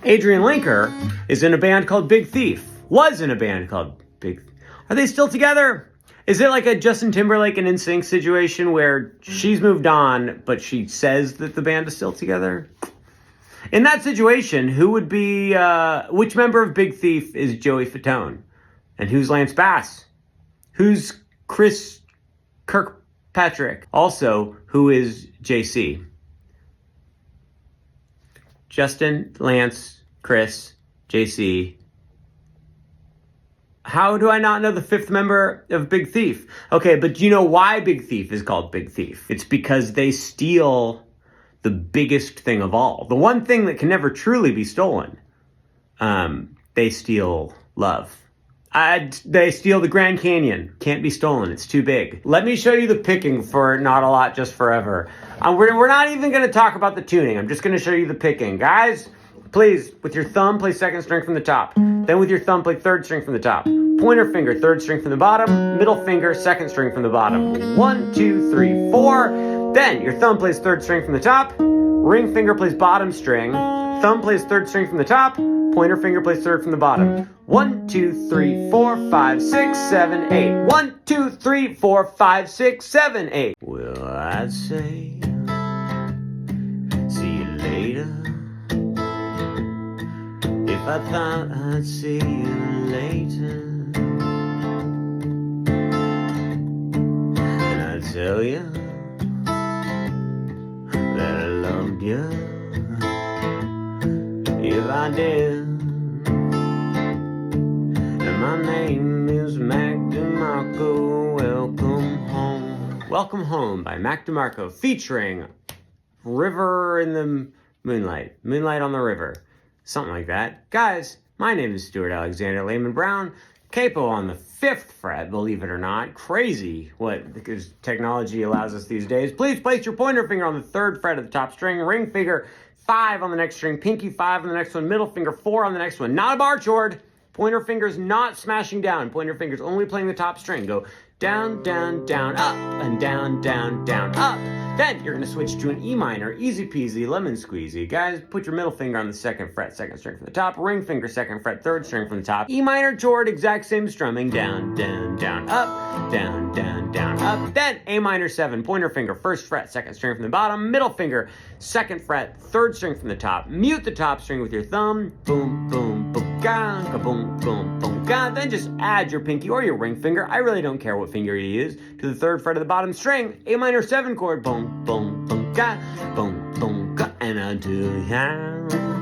Adrian Lenker is in a band called Big Thief. Was in a band called Big... Are they still together? Is it like a Justin Timberlake and NSYNC situation where she's moved on, but she says that the band is still together? In that situation, who would be... which member of Big Thief is Joey Fatone? And who's Lance Bass? Who's Chris Kirkpatrick? Also, who is JC? Justin, Lance, Chris, JC. How do I not know the 5th member of Big Thief? Okay, but do you know why Big Thief is called Big Thief? It's because they steal the biggest thing of all. The one thing that can never truly be stolen. They steal love. They steal the Grand Canyon. Can't be stolen. It's too big. Let me show you the picking for Not a Lot, Just Forever. We're not even going to talk about the tuning. I'm just going to show you the picking. Guys, please, with your thumb, play 2nd string from the top. Then with your thumb, play 3rd string from the top. Pointer finger, 3rd string from the bottom. Middle finger, 2nd string from the bottom. 1, 2, 3, 4. Then your thumb plays 3rd string from the top. Ring finger plays bottom string. Thumb plays 3rd string from the top. Pointer finger plays 3rd from the bottom. 1, 2, 3, 4, 5, 6, 7, 8. 1, 2, 3, 4, 5, 6, 7, 8. Well, I'd say, see you later. If I thought I'd see you later, and I'd tell you that I loved you. If I did. And my name is Mac DeMarco. Welcome home. Welcome Home by Mac DeMarco, featuring River in the Moonlight. Moonlight on the River. Something like that. Guys, my name is Stuart Alexander Lehman-brown. Capo on the 5th fret, believe it or not. Crazy what because technology allows us these days. Please place your pointer finger on the 3rd fret of the top string. Ring finger 5 on the next string. Pinky 5 on the next one. Middle finger 4 on the next one. Not a bar chord. Pointer finger's not smashing down. Pointer finger's only playing the top string. Go down, down, down, up, and down, down, down, up. Then you're gonna switch to an E minor, easy peasy, lemon squeezy. Guys, put your middle finger on the 2nd fret, 2nd string from the top, ring finger 2nd fret, 3rd string from the top, E minor chord, exact same strumming, down, down, down, up, down, down, down, up. Then A minor 7, pointer finger, 1st fret, 2nd string from the bottom, middle finger, 2nd fret, 3rd string from the top, mute the top string with your thumb, boom, boom, boom, ga, boom, boom, boom, ga. Then just add your pinky or your ring finger, I really don't care what finger you use, to the 3rd fret of the bottom string, A minor 7 chord, boom, boom, boom, ga, boom, boom, ga, and until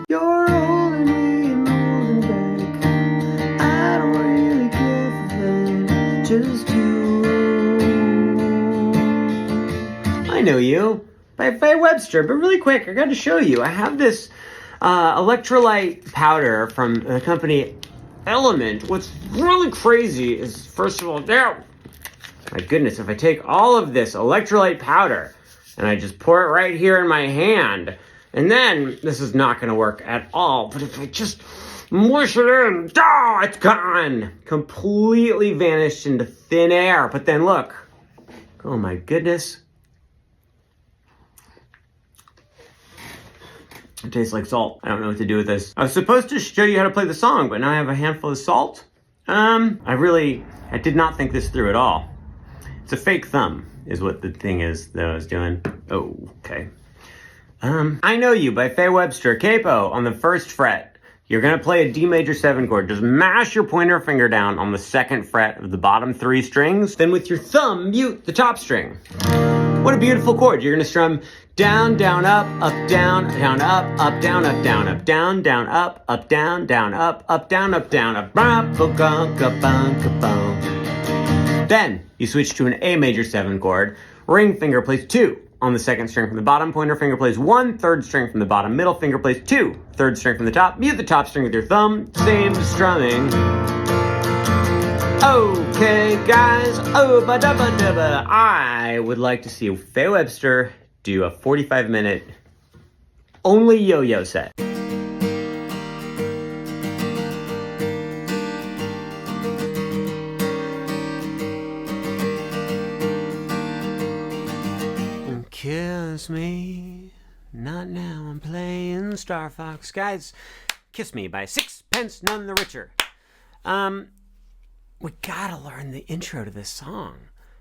you're holding me and holding back. I don't really care for that, just you. I know you by Faye Webster, but really quick, I got to show you. I have this electrolyte powder from the company Element. What's really crazy is, first of all, there. My goodness, if I take all of this electrolyte powder and I just pour it right here in my hand, and then this is not going to work at all, but if I just mush it in, it's gone. Completely vanished into thin air. But then look, oh my goodness. It tastes like salt. I don't know what to do with this. I was supposed to show you how to play the song, but now I have a handful of salt. I did not think this through at all. It's a fake thumb, is what the thing is that I was doing. Oh, okay. I Know You by Faye Webster. Capo on the 1st fret. You're gonna play a D major 7 chord. Just mash your pointer finger down on the 2nd fret of the bottom 3 strings. Then with your thumb, mute the top string. What a beautiful chord. You're gonna strum down, down, up, down, down, up, down, down, up, down, down, up, down, down, up, down, down, up. Then you switch to an A major 7 chord. Ring finger plays 2 on the 2nd string from the bottom. Pointer finger plays 1, 3rd string from the bottom. Middle finger plays 2, 3rd string from the top. Mute the top string with your thumb. Same strumming. Okay, guys. Oh, ba-da-ba-da-ba. I would like to see Faye Webster do a 45-minute only yo-yo set. Kiss me, not now, I'm playing Star Fox. Guys, Kiss Me by Sixpence None the Richer. We gotta learn the intro to this song.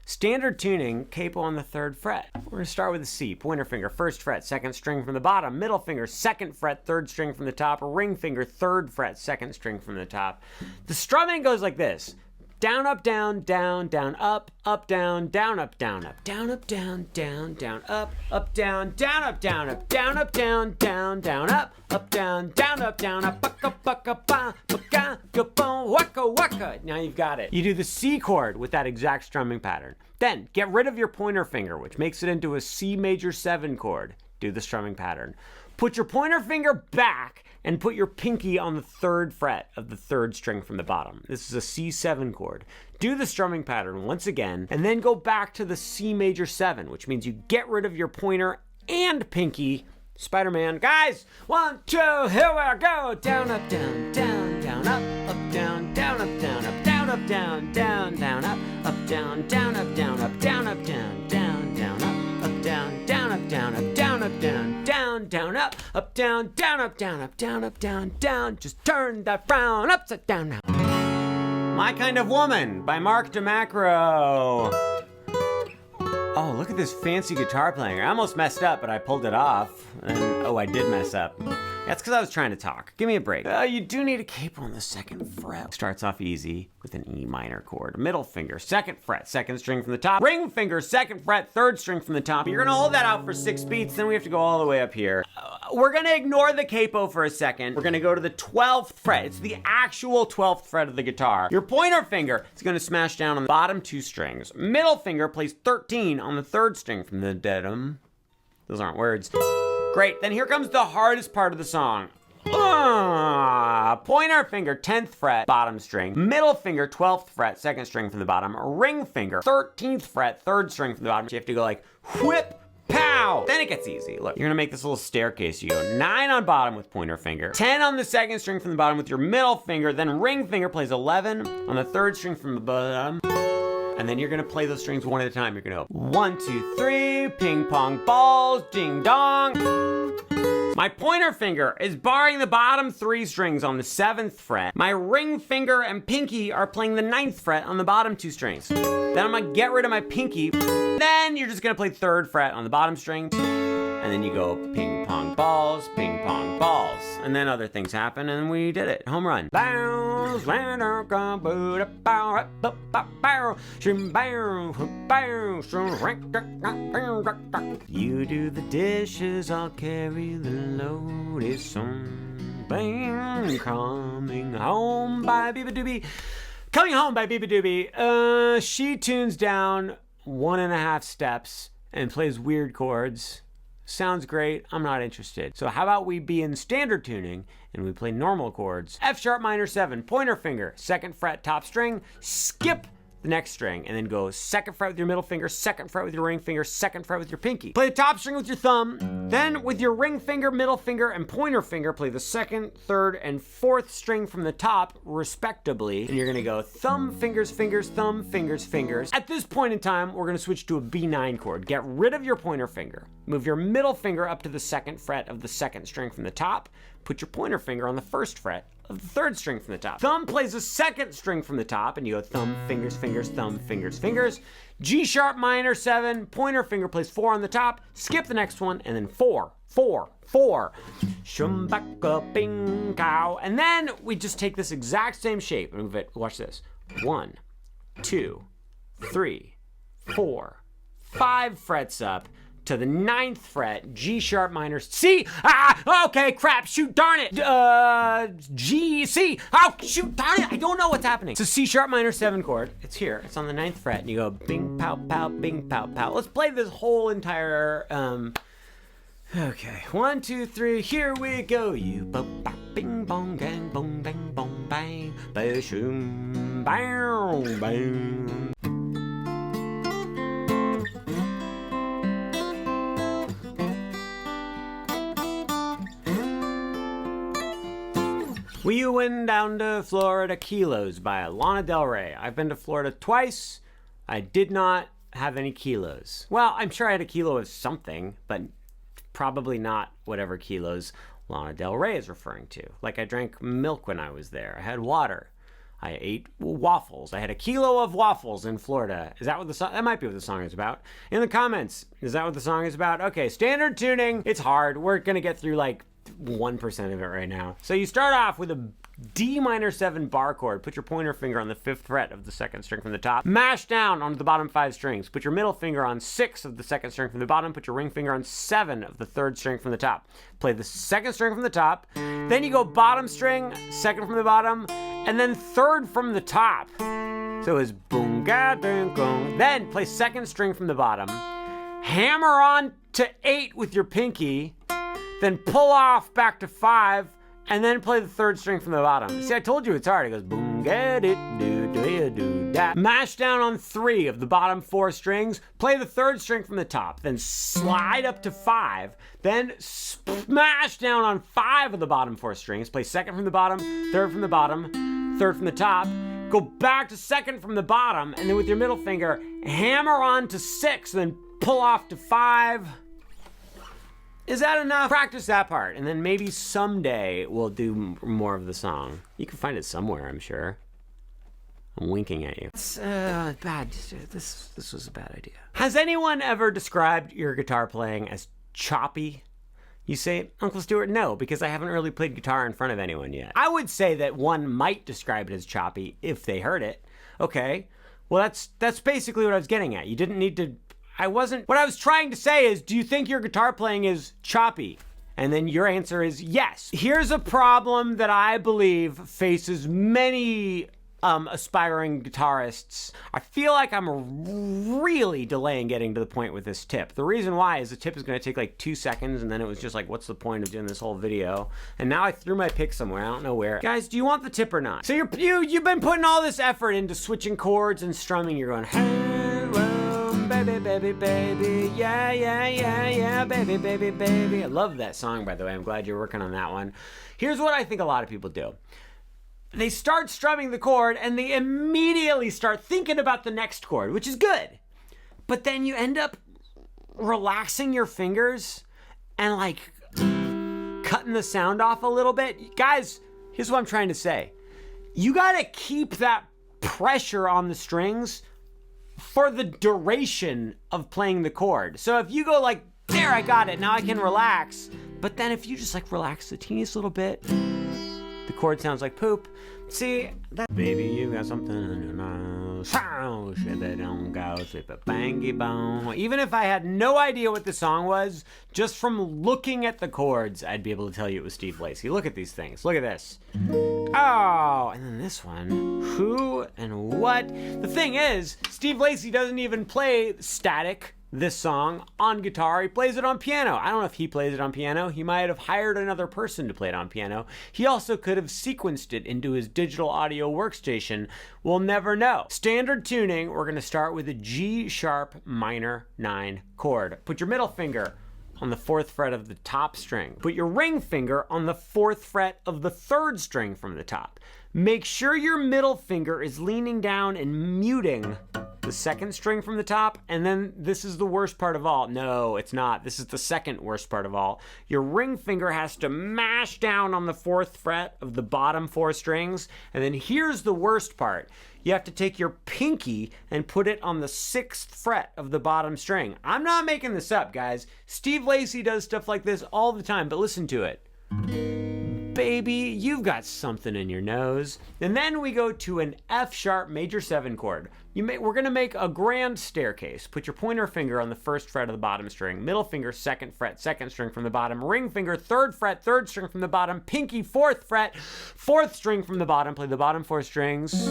Standard tuning, capo on the 3rd fret. We're gonna start with a C. Pointer finger, 1st fret, 2nd string from the bottom. Middle finger, 2nd fret, 3rd string from the top. Ring finger, 3rd fret, 2nd string from the top. The strumming goes like this. Down, up, down, down, down, up, down, down, up, down, up, down, up, down, down, down, up, down, down, up, down, up, down, up, down, down, down, up, down, down, up, down, up, bucka, bucka, ba, bucka, gabon, waka, waka. Now you've got it. You do the C chord with that exact strumming pattern. Then get rid of your pointer finger, which makes it into a C major 7 chord. Do the strumming pattern. Put your pointer finger back and put your pinky on the 3rd fret of the 3rd string from the bottom. This is a C7 chord. Do the strumming pattern once again, and then go back to the C major 7, which means you get rid of your pointer and pinky. Spider-Man. Guys, 1, 2, here we go. Down, up, down, down, down, up, down, down, up, down, up, down, up, down, down, down, up, down, down, up, down, up, down, up, down, down, down, up, down, down, up, down, up, down, up, down, down, down, up, down, down, up, down, up, down, up, down, down. Just turn that frown upside down now. My Kind of Woman by Mark DeMacro. Oh, look at this fancy guitar playing. I almost messed up, but I pulled it off. And, oh, I did mess up. That's because I was trying to talk. Give me a break. You do need a capo on the 2nd fret. Starts off easy with an E minor chord. Middle finger, 2nd fret, 2nd string from the top. Ring finger, 2nd fret, 3rd string from the top. You're gonna hold that out for 6 beats, then we have to go all the way up here. We're gonna ignore the capo for a second. We're gonna go to the 12th fret. It's the actual 12th fret of the guitar. Your pointer finger is gonna smash down on the bottom 2 strings. Middle finger plays 13 on the 3rd string from the deadum. Those aren't words. Great, then here comes the hardest part of the song. Pointer finger, 10th fret, bottom string. Middle finger, 12th fret, 2nd string from the bottom. Ring finger, 13th fret, 3rd string from the bottom. So you have to go like, whip, pow. Then it gets easy. Look, you're gonna make this little staircase. You go 9 on bottom with pointer finger, 10 on the 2nd string from the bottom with your middle finger, then ring finger plays 11 on the 3rd string from the bottom. And then you're gonna play those strings one at a time. You're gonna go 1, 2, 3, ping pong balls, ding dong. My pointer finger is barring the bottom 3 strings on the 7th fret. My ring finger and pinky are playing the 9th fret on the bottom 2 strings. Then I'm gonna get rid of my pinky. Then you're just gonna play 3rd fret on the bottom string. And then you go ping pong balls, ping pong balls. And then other things happen and we did it. Home run. You do the dishes, I'll carry the load. It's something coming home by Beeba Doobie. Coming home by Beeba Doobie. She tunes down 1.5 steps and plays weird chords. Sounds great, I'm not interested. So how about we be in standard tuning and we play normal chords. F sharp minor 7, pointer finger, 2nd fret top string, skip the next string, and then go 2nd fret with your middle finger, 2nd fret with your ring finger, 2nd fret with your pinky. Play the top string with your thumb, then with your ring finger, middle finger, and pointer finger, play the 2nd, 3rd, and 4th string from the top, respectively. And you're gonna go thumb, fingers, fingers, thumb, fingers, fingers. At this point in time, we're gonna switch to a B9 chord. Get rid of your pointer finger. Move your middle finger up to the 2nd fret of the 2nd string from the top. Put your pointer finger on the 1st fret of the 3rd string from the top. Thumb plays the 2nd string from the top, and you go thumb, fingers, fingers, thumb, fingers, fingers. G sharp minor 7, pointer finger plays 4 on the top, skip the next one, and then 4, 4, 4. Shumbaka bing cow. And then we just take this exact same shape and move it. Watch this. 1, 2, 3, 4, 5 frets up to the 9th fret, G sharp minor C. Okay, crap, shoot, darn it. G, C. Oh, shoot, darn it, I don't know what's happening. It's a C sharp minor 7 chord. It's here, it's on the 9th fret, and you go bing, pow, pow, bing, pow, pow. Let's play this whole entire, okay, 1, 2, 3, here we go. You bo ba bing bong gang bong bang bong bang ba shoom bang bang. We went down to Florida kilos by Lana Del Rey. I've been to Florida twice. I did not have any kilos. Well, I'm sure I had a kilo of something, but probably not whatever kilos Lana Del Rey is referring to. Like I drank milk when I was there. I had water. I ate waffles. I had a kilo of waffles in Florida. Is that what the song? That might be what the song is about. In the comments, is that what the song is about? Okay, standard tuning. It's hard. We're gonna get through like 1% of it right now. So you start off with a D minor 7 bar chord. Put your pointer finger on the 5th fret of the 2nd string from the top. Mash down onto the bottom 5 strings. Put your middle finger on 6 of the 2nd string from the bottom. Put your ring finger on 7 of the 3rd string from the top. Play the 2nd string from the top. Then you go bottom string, 2nd from the bottom, and then 3rd from the top. So it's boom, ga, ding, gong. Then play 2nd string from the bottom. Hammer on to 8 with your pinky. Then pull off back to 5, and then play the 3rd string from the bottom. See, I told you it's hard. It goes boom, get it, do, da. Mash down on 3 of the bottom 4 strings, play the 3rd string from the top, then slide up to 5, then smash down on 5 of the bottom 4 strings, play 2nd from the bottom, 3rd from the bottom, 3rd from the top, go back to 2nd from the bottom, and then with your middle finger, hammer on to 6, then pull off to 5. Is that enough? Practice that part, and then maybe someday we'll do more of the song. You can find it somewhere, I'm sure. I'm winking at you. It's bad. This was a bad idea. Has anyone ever described your guitar playing as choppy? You say, Uncle Stuart, no, because I haven't really played guitar in front of anyone yet. I would say that one might describe it as choppy if they heard it. Okay, well that's basically what I was getting at. You didn't need to. What I was trying to say is, do you think your guitar playing is choppy? And then your answer is yes. Here's a problem that I believe faces many aspiring guitarists. I feel like I'm really delaying getting to the point with this tip. The reason why is the tip is gonna take like 2 seconds, and then it was just like, what's the point of doing this whole video? And now I threw my pick somewhere, I don't know where. Guys, do you want the tip or not? So you've been putting all this effort into switching chords and strumming. You're going, hey, baby, baby, baby, yeah, yeah, yeah, yeah, baby, baby, baby. I love that song, by the way. I'm glad you're working on that one. Here's what I think a lot of people do. they start strumming the chord and they immediately start thinking about the next chord, which is good. But then you end up relaxing your fingers and like cutting the sound off a little bit. Guys, here's what I'm trying to say. You gotta keep that pressure on the strings for the duration of playing the chord. So if you go like, there, I got it, now I can relax. But then if you just like relax the teeniest little bit, the chord sounds like poop. See, that baby, you got something in your nose. Don't go sleep a bangy bone. Even if I had no idea what the song was, just from looking at the chords, I'd be able to tell you it was Steve Lacy. Look at these things. Look at this. Oh, and then this one. Who and what? The thing is, Steve Lacy doesn't even play static, this song, on guitar. He plays it on piano. I don't know if he plays it on piano. He might have hired another person to play it on piano. He also could have sequenced it into his digital audio workstation. We'll never know. Standard tuning, we're going to start with a G sharp minor 9 chord. Put your middle finger on the 4th fret of the top string. Put your ring finger on the 4th fret of the 3rd string from the top. Make sure your middle finger is leaning down and muting the 2nd string from the top, and then this is the worst part of all. No, it's not. This is the second worst part of all. Your ring finger has to mash down on the 4th fret of the bottom 4 strings, and then here's the worst part. You have to take your pinky and put it on the 6th fret of the bottom string. I'm not making this up, guys. Steve Lacy does stuff like this all the time, but listen to it. Baby, you've got something in your nose. And then we go to an F sharp major 7 chord. We're gonna make a grand staircase. Put your pointer finger on the 1st fret of the bottom string, middle finger 2nd fret, 2nd string from the bottom, ring finger 3rd fret, 3rd string from the bottom, pinky 4th fret, 4th string from the bottom. Play the bottom 4 strings.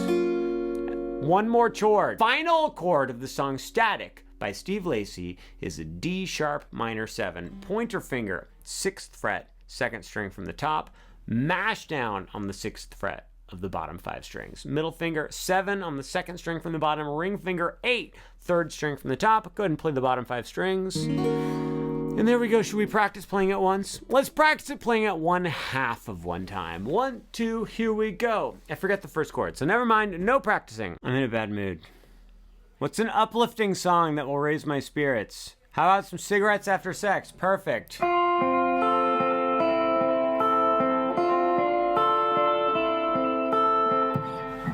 One more chord. Final chord of the song Static by Steve Lacy is a D sharp minor 7. Pointer finger 6th fret, 2nd string from the top. Mash down on the 6th fret of the bottom 5 strings. Middle finger 7 on the 2nd string from the bottom. Ring finger 8, 3rd string from the top. Go ahead and play the bottom 5 strings. And there we go. Should we practice playing it once? Let's practice it playing it 1/2 of one time. 1, 2, here we go. I forget the first chord, so never mind, no practicing. I'm in a bad mood. What's an uplifting song that will raise my spirits? How about some cigarettes after sex? Perfect.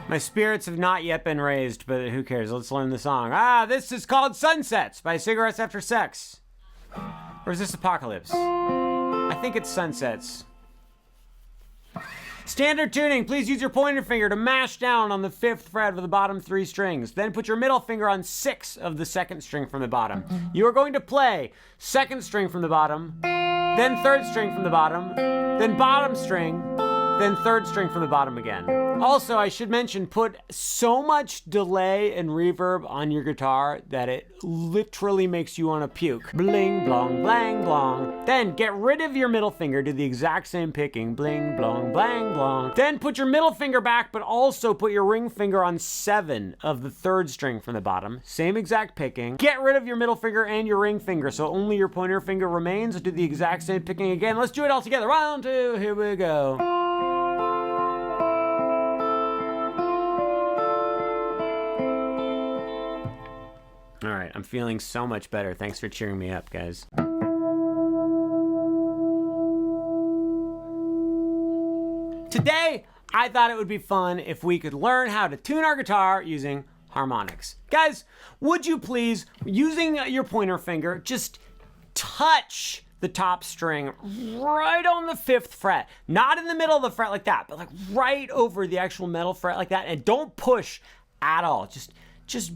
My spirits have not yet been raised, but who cares? Let's learn the song. This is called Sunsets by Cigarettes After Sex. Or is this Apocalypse? I think it's Sunsets. Standard tuning, please use your pointer finger to mash down on the 5th fret of the bottom 3 strings. Then put your middle finger on 6 of the 2nd string from the bottom. You are going to play 2nd string from the bottom, then 3rd string from the bottom, then bottom string, then 3rd string from the bottom again. Also, I should mention, put so much delay and reverb on your guitar that it literally makes you want to puke. Bling, blong, blang, blong. Then get rid of your middle finger, do the exact same picking. Bling, blong, blang, blong. Then put your middle finger back, but also put your ring finger on 7 of the 3rd string from the bottom. Same exact picking. Get rid of your middle finger and your ring finger, so only your pointer finger remains. Do the exact same picking again. Let's do it all together. 1, 2, here we go. All right, I'm feeling so much better. Thanks for cheering me up, guys. Today, I thought it would be fun if we could learn how to tune our guitar using harmonics. Guys, would you please, using your pointer finger, just touch the top string right on the 5th fret. Not in the middle of the fret like that, but like right over the actual metal fret like that. And don't push at all. Just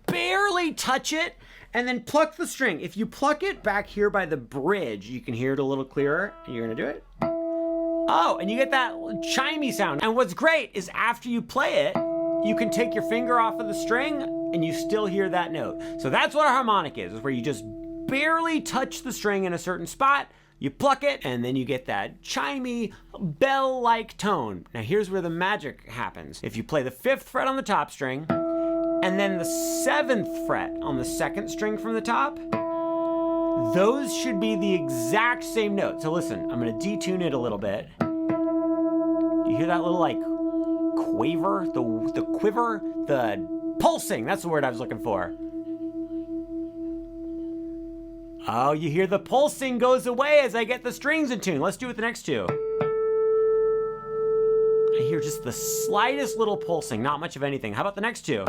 barely touch it, and then pluck the string. If you pluck it back here by the bridge, you can hear it a little clearer. You're gonna do it. Oh, and you get that chimey sound. And what's great is after you play it, you can take your finger off of the string and you still hear that note. So that's what a harmonic is where you just barely touch the string in a certain spot, you pluck it, and then you get that chimey, bell-like tone. Now here's where the magic happens. If you play the 5th fret on the top string, and then the 7th fret on the 2nd string from the top, those should be the exact same note. So listen, I'm gonna detune it a little bit. You hear that little like quaver, the quiver, the pulsing. That's the word I was looking for. Oh, you hear the pulsing goes away as I get the strings in tune. Let's do it with the next two. I hear just the slightest little pulsing, not much of anything. How about the next two?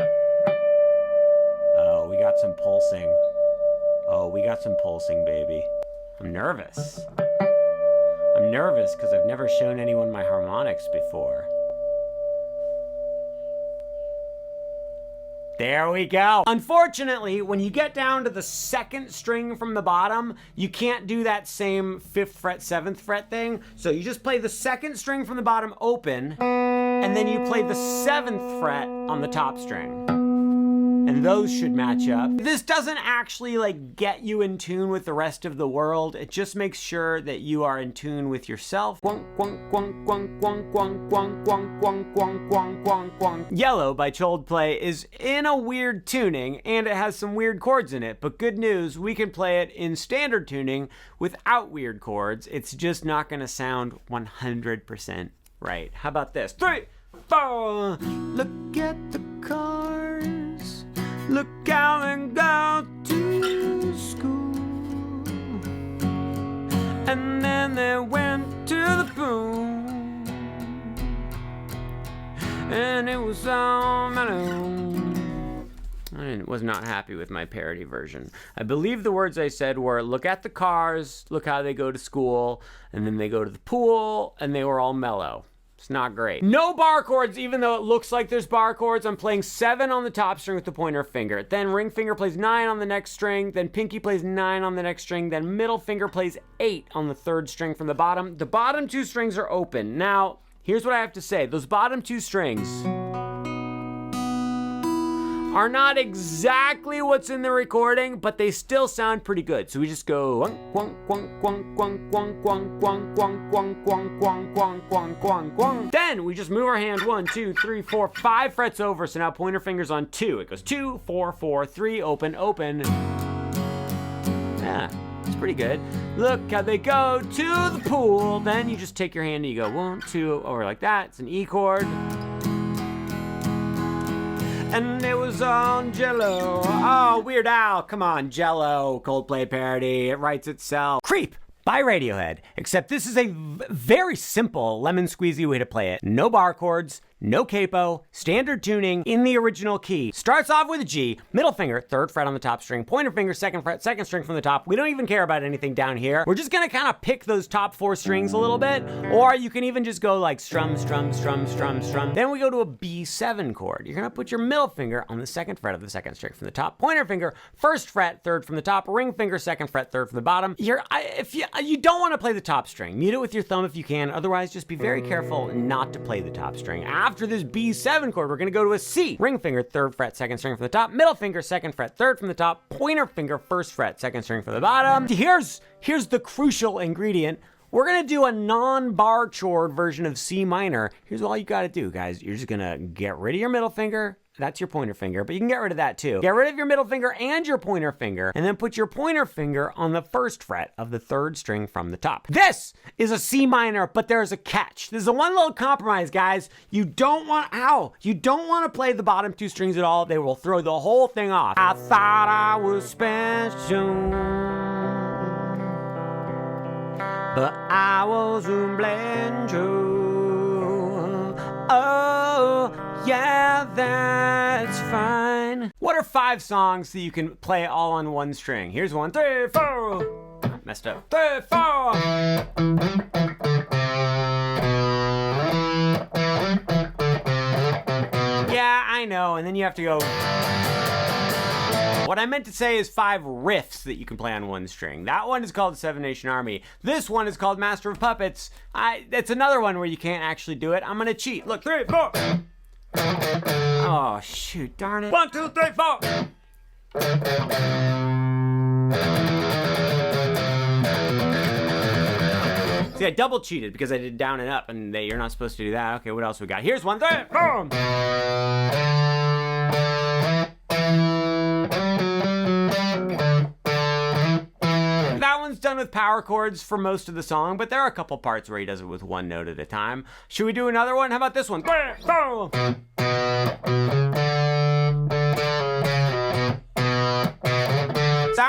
Oh, we got some pulsing. Oh, we got some pulsing, baby. I'm nervous. I'm nervous because I've never shown anyone my harmonics before. There we go. Unfortunately, when you get down to the second string from the bottom, you can't do that same 5th fret, 7th fret thing. So you just play the second string from the bottom open, and then you play the 7th fret on the top string. And those should match up. This doesn't actually like get you in tune with the rest of the world. It just makes sure that you are in tune with yourself. Yellow by Coldplay is in a weird tuning and it has some weird chords in it, but good news, we can play it in standard tuning without weird chords. It's just not gonna sound 100% right. How about this? 3, 4. Look at the cars. Look out and go to school. And then they went to the pool. And it was all Marin. I was not happy with my parody version. I believe the words I said were, look at the cars, look how they go to school, and then they go to the pool, and they were all mellow. It's not great. No bar chords, even though it looks like there's bar chords. I'm playing 7 on the top string with the pointer finger. Then ring finger plays 9 on the next string. Then pinky plays 9 on the next string. Then middle finger plays 8 on the 3rd string from the bottom. The bottom 2 strings are open. Now, here's what I have to say. Those bottom 2 strings are not exactly what's in the recording, but they still sound pretty good. So we just go then we just move our hand 1, 2, 3, 4, 5 frets over. So now pointer fingers on 2. It goes 2, 4, 4, 3, open, open. Yeah, it's pretty good. Look how they go to the pool. Then you just take your hand and you go 1, 2, over like that. It's an E chord. And it was on Jello. Oh, Weird Al, come on, Jello, Coldplay parody, it writes itself. Creep by Radiohead, except this is a very simple lemon squeezy way to play it. No bar chords, no capo, standard tuning in the original key. Starts off with a G, middle finger, 3rd fret on the top string, pointer finger, 2nd fret, 2nd string from the top. We don't even care about anything down here. We're just gonna kind of pick those top 4 strings a little bit, or you can even just go like strum, strum, strum, strum, strum. Then we go to a B7 chord. You're gonna put your middle finger on the 2nd fret of the 2nd string from the top, pointer finger, 1st fret, 3rd from the top, ring finger, 2nd fret, 3rd from the bottom. If you don't want to play the top string, mute it with your thumb if you can. Otherwise, just be very careful not to play the top string. After this B7 chord, we're gonna go to a C. Ring finger, 3rd fret, 2nd string from the top, middle finger, 2nd fret, 3rd from the top, pointer finger, 1st fret, 2nd string from the bottom. Here's the crucial ingredient. We're gonna do a non-bar chord version of C minor. Here's all you gotta do, guys. You're just gonna get rid of your middle finger. That's your pointer finger, but you can get rid of that too. Get rid of your middle finger and your pointer finger, and then put your pointer finger on the 1st fret of the 3rd string from the top. This is a C minor, but there's a catch. There's a one little compromise, guys. You don't want to play the bottom 2 strings at all. They will throw the whole thing off. I thought I was special, but I was un blanco. Oh, yeah, that's fine. What are 5 songs that you can play all on one string? Here's 1, 3, 4. Messed up. 3, 4. Yeah, I know. And then you have to go. What I meant to say is 5 riffs that you can play on one string. That one is called Seven Nation Army. This one is called Master of Puppets. It's another one where you can't actually do it. I'm gonna cheat. Look, 3, 4. Oh, shoot, darn it. 1, 2, 3, 4. See, I double cheated because I did down and up, and you're not supposed to do that. Okay, what else we got? Here's 1, 3, 4. That one's done with power chords for most of the song, but there are a couple parts where he does it with one note at a time. Should we do another one? How about this one? That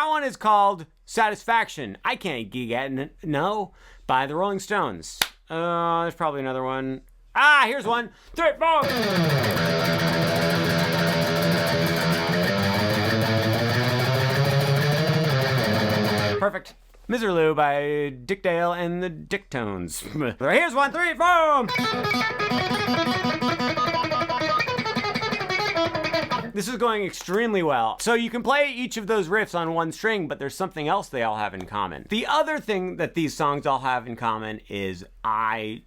one is called Satisfaction. I Can't Get It, no, by the Rolling Stones. There's probably another one. Ah, here's one. 3, 4. Perfect. Miserlou by Dick Dale and the Dicktones. Here's 1, 3, 4. This is going extremely well. So you can play each of those riffs on one string, but there's something else they all have in common. The other thing that these songs all have in common is I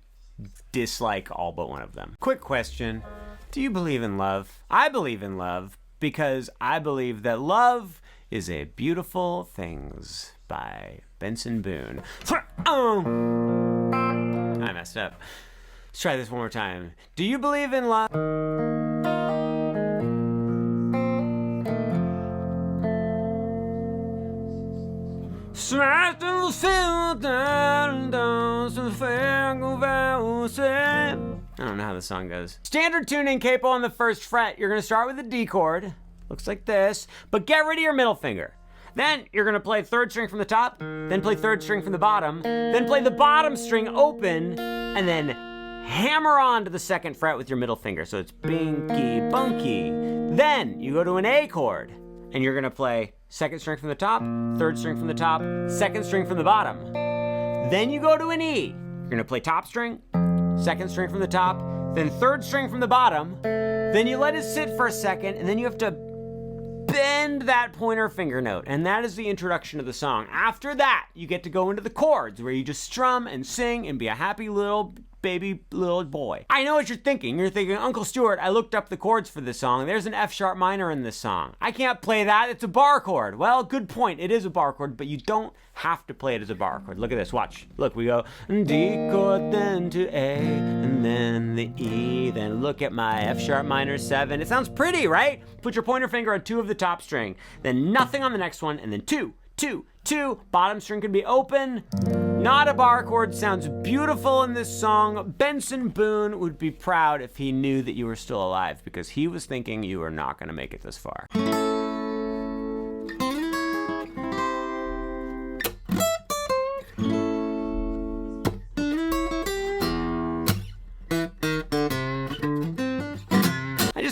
dislike all but one of them. Quick question. Do you believe in love? I believe in love because I believe that love is a beautiful things by Benson Boone. I messed up. Let's try this one more time. Do you believe in love? I don't know how the song goes. Standard tuning capo on the first fret. You're gonna start with a D chord. Looks like this, but get rid of your middle finger. Then you're gonna play third string from the top, then play third string from the bottom, then play the bottom string open, and then hammer on to the second fret with your middle finger. So it's binky bunky. Then you go to an A chord, and you're gonna play second string from the top, third string from the top, second string from the bottom. Then you go to an E. You're gonna play top string, second string from the top, then third string from the bottom. Then you let it sit for a second, and then you have to bend that pointer finger note, and that is the introduction of the song. After that, you get to go into the chords, where you just strum and sing and be a happy little baby little boy. I know what you're thinking. You're thinking, Uncle Stuart, I looked up the chords for this song. There's an F sharp minor in this song. I can't play that. It's a bar chord. Well, good point. It is a bar chord, but you don't have to play it as a bar chord. Look at this. Watch. Look, we go D chord, then to A, and then the E, then look at my F sharp minor 7. It sounds pretty, right? Put your pointer finger on 2 of the top string, then nothing on the next one, and then 2, 2, 2. Bottom string can be open. Not a bar chord. Sounds beautiful in this song. Benson Boone would be proud if he knew that you were still alive, because he was thinking you were not going to make it this far.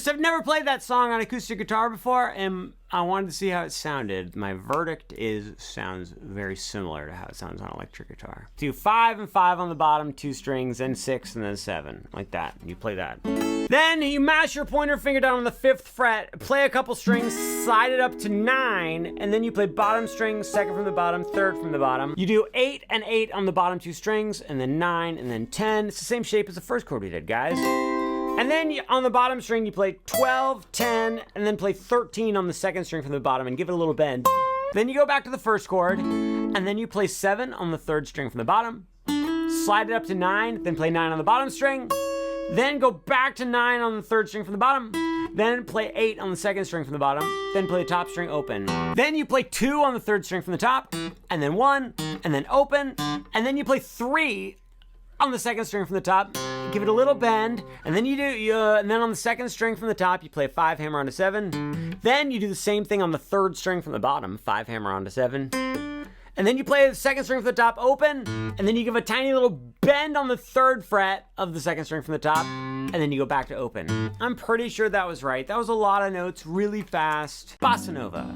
I've never played that song on acoustic guitar before, and I wanted to see how it sounded. My verdict is sounds very similar to how it sounds on electric guitar. Do 5 and 5 on the bottom, 2 strings, then 6, and then 7. Like that. You play that. Then you mash your pointer finger down on the 5th fret, play a couple strings, slide it up to 9, and then you play bottom string, second from the bottom, third from the bottom. You do 8 and 8 on the bottom 2 strings, and then 9, and then 10. It's the same shape as the first chord we did, guys. And then on the bottom string, you play 12, 10, and then play 13 on the second string from the bottom and give it a little bend. Then you go back to the first chord, and then you play 7 on the third string from the bottom, slide it up to 9, then play 9 on the bottom string, then go back to 9 on the third string from the bottom, then play 8 on the second string from the bottom, then play the top string open. Then you play 2 on the third string from the top, and then 1, and then open, and then you play 3 on the second string from the top, give it a little bend, and then and then on the second string from the top, you play 5 hammer onto 7. Then you do the same thing on the third string from the bottom, 5 hammer onto 7. And then you play the second string from the top open, and then you give a tiny little bend on the 3rd fret of the second string from the top, and then you go back to open. I'm pretty sure that was right. That was a lot of notes, really fast. Bossa Nova.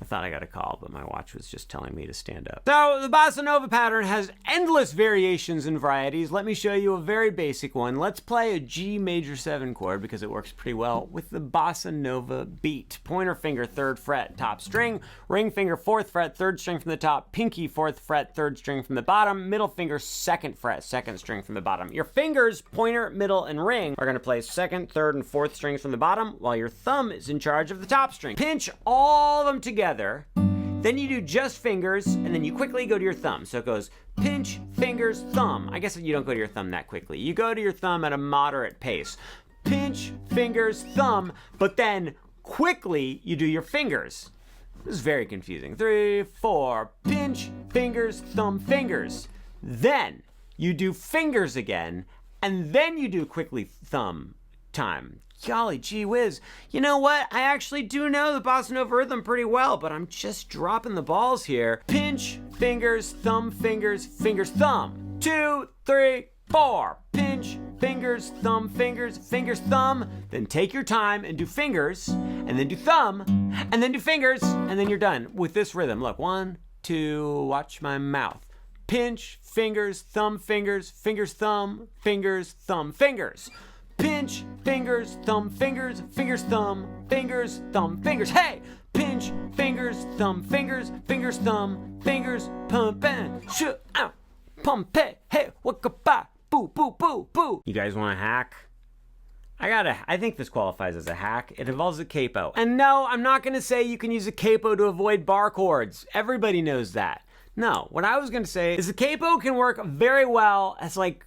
Thought I got a call, but my watch was just telling me to stand up. So the Bossa Nova pattern has endless variations and varieties. Let me show you a very basic one. Let's play a G major 7 chord because it works pretty well with the Bossa Nova beat. Pointer finger 3rd fret, top string, ring finger 4th fret, 3rd string from the top, pinky 4th fret, 3rd string from the bottom, middle finger 2nd fret, 2nd string from the bottom. Your fingers, pointer, middle, and ring, are going to play 2nd, 3rd, and 4th strings from the bottom, while your thumb is in charge of the top string. Pinch all of them together. Then you do just fingers, and then you quickly go to your thumb. So it goes pinch, fingers, thumb. I guess you don't go to your thumb that quickly. You go to your thumb at a moderate pace. pinch, fingers, thumb, but then quickly you do your fingers. This is very confusing. 3, 4, pinch, fingers, thumb, fingers. Then you do fingers again, and then you do quickly thumb time. Golly gee whiz. You know what? I actually do know the bossa nova rhythm pretty well, but I'm just dropping the balls here. Pinch, fingers, fingers, thumb. 2, 3, 4. Pinch, fingers, fingers, thumb. Then take your time and do fingers, and then do thumb, and then do fingers, and then you're done with this rhythm. Look, 1, 2, watch my mouth. Pinch, fingers, fingers, thumb, fingers, thumb, fingers. Pinch, fingers, fingers, thumb, fingers, thumb, fingers. Hey! Pinch, fingers, fingers, thumb, fingers, pump, and shoot, out, pump, hey, waka, ba, boo, boo, boo, boo. You guys want a hack? I think this qualifies as a hack. It involves a capo. And no, I'm not gonna say you can use a capo to avoid bar chords. Everybody knows that. No, what I was gonna say is a capo can work very well as like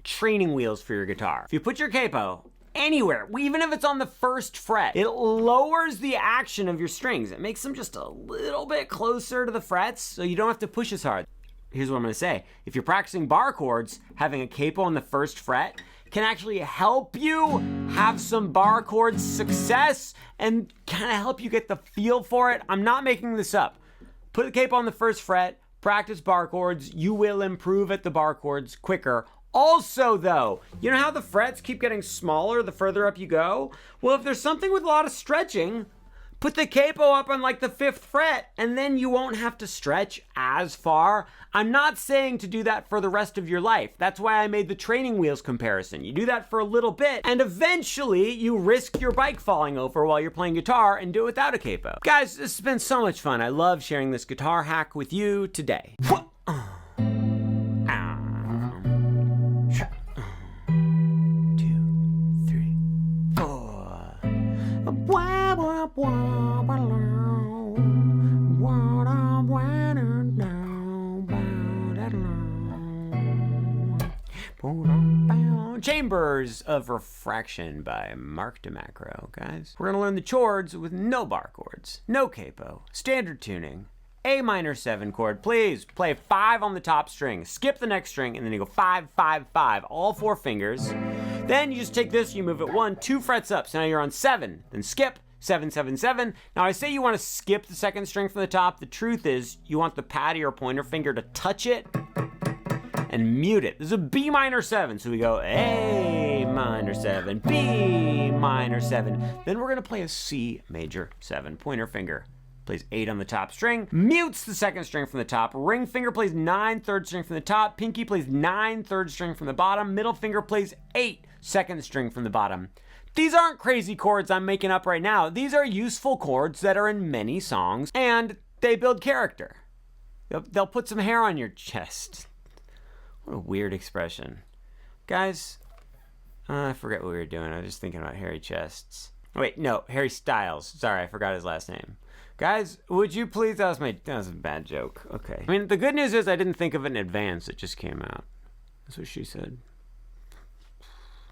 training wheels for your guitar. If you put your capo anywhere, even if it's on the first fret, it lowers the action of your strings. It makes them just a little bit closer to the frets so you don't have to push as hard. Here's what I'm gonna say. If you're practicing bar chords, having a capo on the first fret can actually help you have some bar chord success and kind of help you get the feel for it. I'm not making this up. Put the capo on the first fret, practice bar chords, you will improve at the bar chords quicker. Also though, you know how the frets keep getting smaller the further up you go? Well, if there's something with a lot of stretching, put the capo up on like the 5th fret and then you won't have to stretch as far. I'm not saying to do that for the rest of your life. That's why I made the training wheels comparison. You do that for a little bit and eventually you risk your bike falling over while you're playing guitar and do it without a capo. Guys, this has been so much fun. I love sharing this guitar hack with you today. Chambers of Refraction by Mark DeMacro, guys. We're gonna learn the chords with no bar chords, no capo, standard tuning, A minor 7 chord. Please play 5 on the top string, skip the next string, and then you go 5, 5, 5, all 4 fingers. Then you just take this, you move it 1, 2 frets up, so now you're on 7, then skip, 7, 7, 7. Now I say you want to skip the second string from the top. The truth is you want the pad of your pointer finger to touch it and mute it. This is a B minor 7, so we go A minor 7, B minor 7. Then we're gonna play a C major 7. Pointer finger plays 8 on the top string, mutes the second string from the top, ring finger plays 9 third string from the top, pinky plays 9 third string from the bottom, middle finger plays 8 second string from the bottom. These aren't crazy chords I'm making up right now. These are useful chords that are in many songs, and they build character. They'll put some hair on your chest. What a weird expression. Guys, I forget what we were doing. I was just thinking about hairy chests. Wait, no, Harry Styles. Sorry, I forgot his last name. Guys, would you please, that was a bad joke. Okay. I mean, the good news is I didn't think of it in advance. It just came out. That's what she said.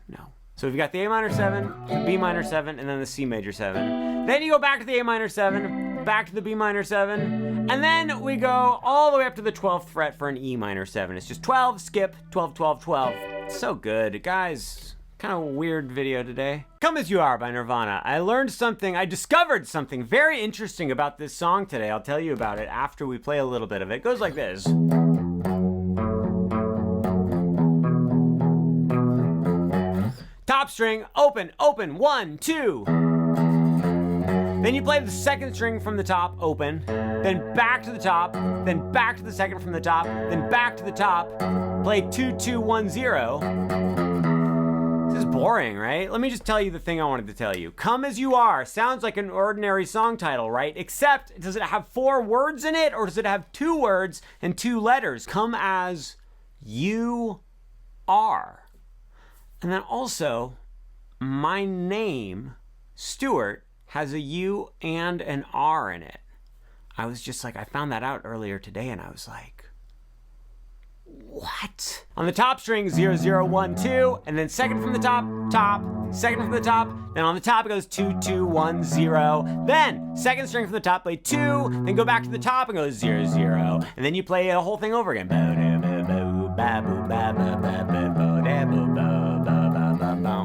No. So we've got the A minor 7, the B minor 7, and then the C major 7. Then you go back to the A minor 7, back to the B minor 7, and then we go all the way up to the 12th fret for an E minor 7. It's just 12, skip, 12, 12, 12. It's so good. Guys, kind of a weird video today. Come As You Are by Nirvana. I discovered something very interesting about this song today. I'll tell you about it after we play a little bit of it. It goes like this. Top string, open, open, 1, 2. Then you play the second string from the top, open, then back to the top, then back to the second from the top, then back to the top, play 2, 2, 1, 0. This is boring, right? Let me just tell you the thing I wanted to tell you. Come As You Are sounds like an ordinary song title, right? Except, does it have 4 words in it, or does it have 2 words and 2 letters? Come As You Are. And then also, my name, Stuart, has a U and an R in it. I was just like, I found that out earlier today and I was like, What? On the top string, 0, 0, 1, 2, and then second from the top, top, second from the top, then on the top it goes 2, 2, 1, 0. Then second string from the top, play 2, then go back to the top and go 0, 0. And then you play the whole thing over again.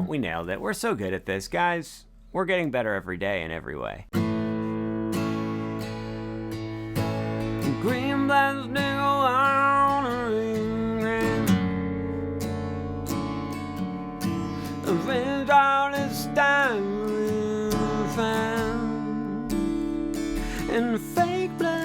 We nailed it. We're so good at this, guys. We're getting better every day in every way. Green blends nigga on a ring. The wind on his styling fan. And fake blood.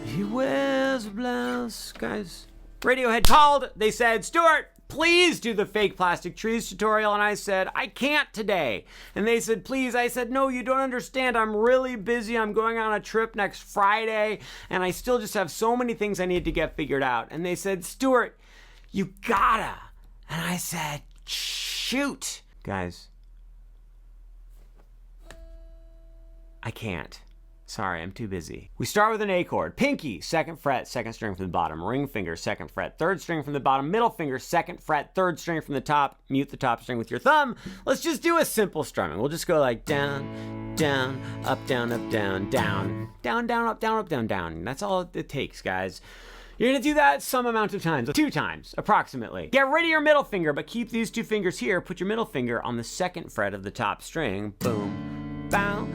He wears a blouse, guys. Radiohead called. They said, Stuart, please do the fake plastic trees tutorial. And I said, I can't today. And they said, please. I said, no, you don't understand. I'm really busy. I'm going on a trip next Friday. And I still just have so many things I need to get figured out. And they said, Stuart, you gotta. And I said, shoot. Guys, I can't. Sorry, I'm too busy. We start with an A chord. Pinky, second fret, second string from the bottom. Ring finger, second fret, third string from the bottom. Middle finger, second fret, third string from the top. Mute the top string with your thumb. Let's just do a simple strumming. We'll just go like down, down, up, down, down, down, down, up, down, up, down, down. That's all it takes, guys. You're gonna do that some amount of times, 2 times, approximately. Get rid of your middle finger, but keep these 2 fingers here. Put your middle finger on the second fret of the top string. Boom. Bow,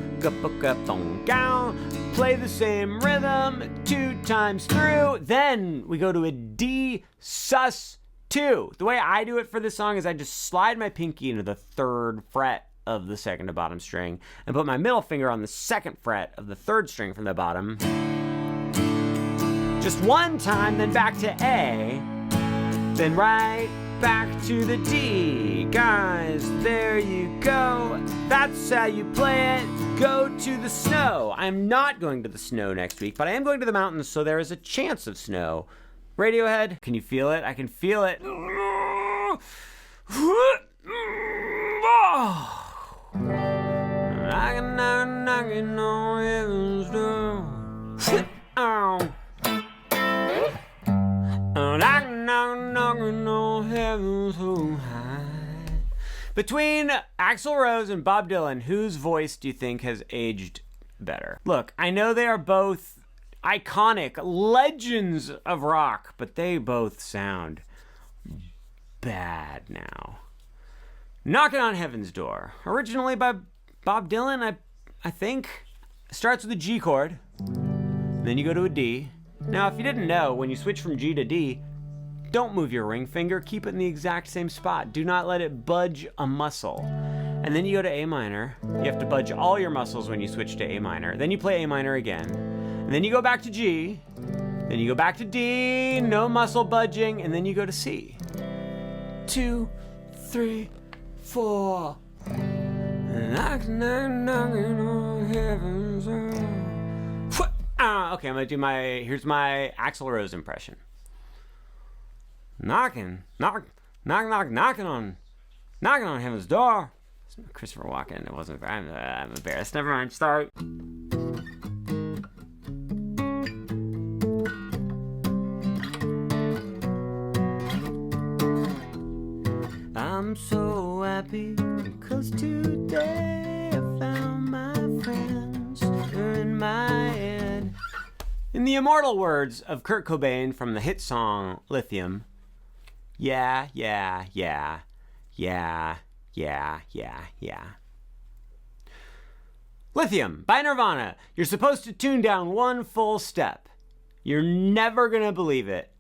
play the same rhythm 2 times through. Then we go to a D sus 2. The way I do it for this song is I just slide my pinky into the 3rd fret of the second to bottom string and put my middle finger on the 2nd fret of the 3rd string from the bottom. Just 1 time, then back to A, then right back to the D. Guys, there you go. That's how you play it. Go to the snow. I'm not going to the snow next week, but I am going to the mountains, so there is a chance of snow. Radiohead, can you feel it? I can feel it. Knocking on heaven's door. Knocking on heaven's so high. Between Axl Rose and Bob Dylan, whose voice do you think has aged better? Look, I know they are both iconic legends of rock, but they both sound bad now. Knocking on Heaven's Door, originally by Bob Dylan, I think, starts with a G chord, then you go to a D. Now, if you didn't know, when you switch from G to D, don't move your ring finger, keep it in the exact same spot. Do not let it budge a muscle. And then you go to A minor. You have to budge all your muscles when you switch to A minor. Then you play A minor again. And then you go back to G. Then you go back to D, no muscle budging, and then you go to C. 2, 3, 4. Knocking on heaven's door. Okay, I'm gonna do here's my Axl Rose impression. Knocking on heaven's door. It's not Christopher Walken. It wasn't. I'm embarrassed. Never mind. Start. I'm so happy because today I found my friends in my head. In the immortal words of Kurt Cobain from the hit song Lithium, yeah, yeah, yeah, yeah, yeah, yeah, yeah. Lithium by Nirvana. You're supposed to tune down 1 full step. You're never gonna believe it.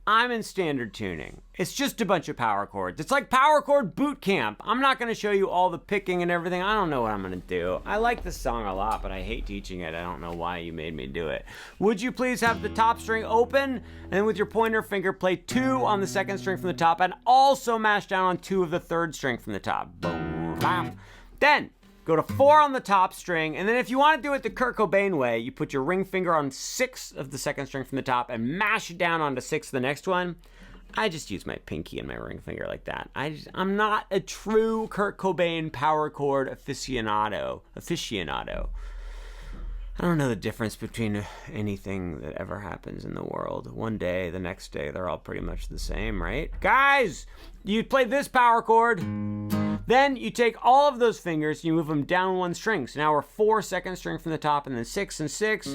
I'm in standard tuning. It's just a bunch of power chords. It's like power chord boot camp. I'm not gonna show you all the picking and everything. I don't know what I'm gonna do. I like this song a lot, but I hate teaching it. I don't know why you made me do it. Would you please have the top string open and with your pointer finger play 2 on the 2nd string from the top and also mash down on 2 of the 3rd string from the top. Boom, bam. Then go to 4 on the top string, and then if you want to do it the Kurt Cobain way, you put your ring finger on 6 of the 2nd string from the top and mash it down onto 6 of the next one. I just use my pinky and my ring finger like that. I'm not a true Kurt Cobain power chord aficionado. I don't know the difference between anything that ever happens in the world. One day, the next day, they're all pretty much the same, right? Guys, you play this power chord, then you take all of those fingers, you move them down one string. So now we're 4 second string from the top, and then 6 and 6.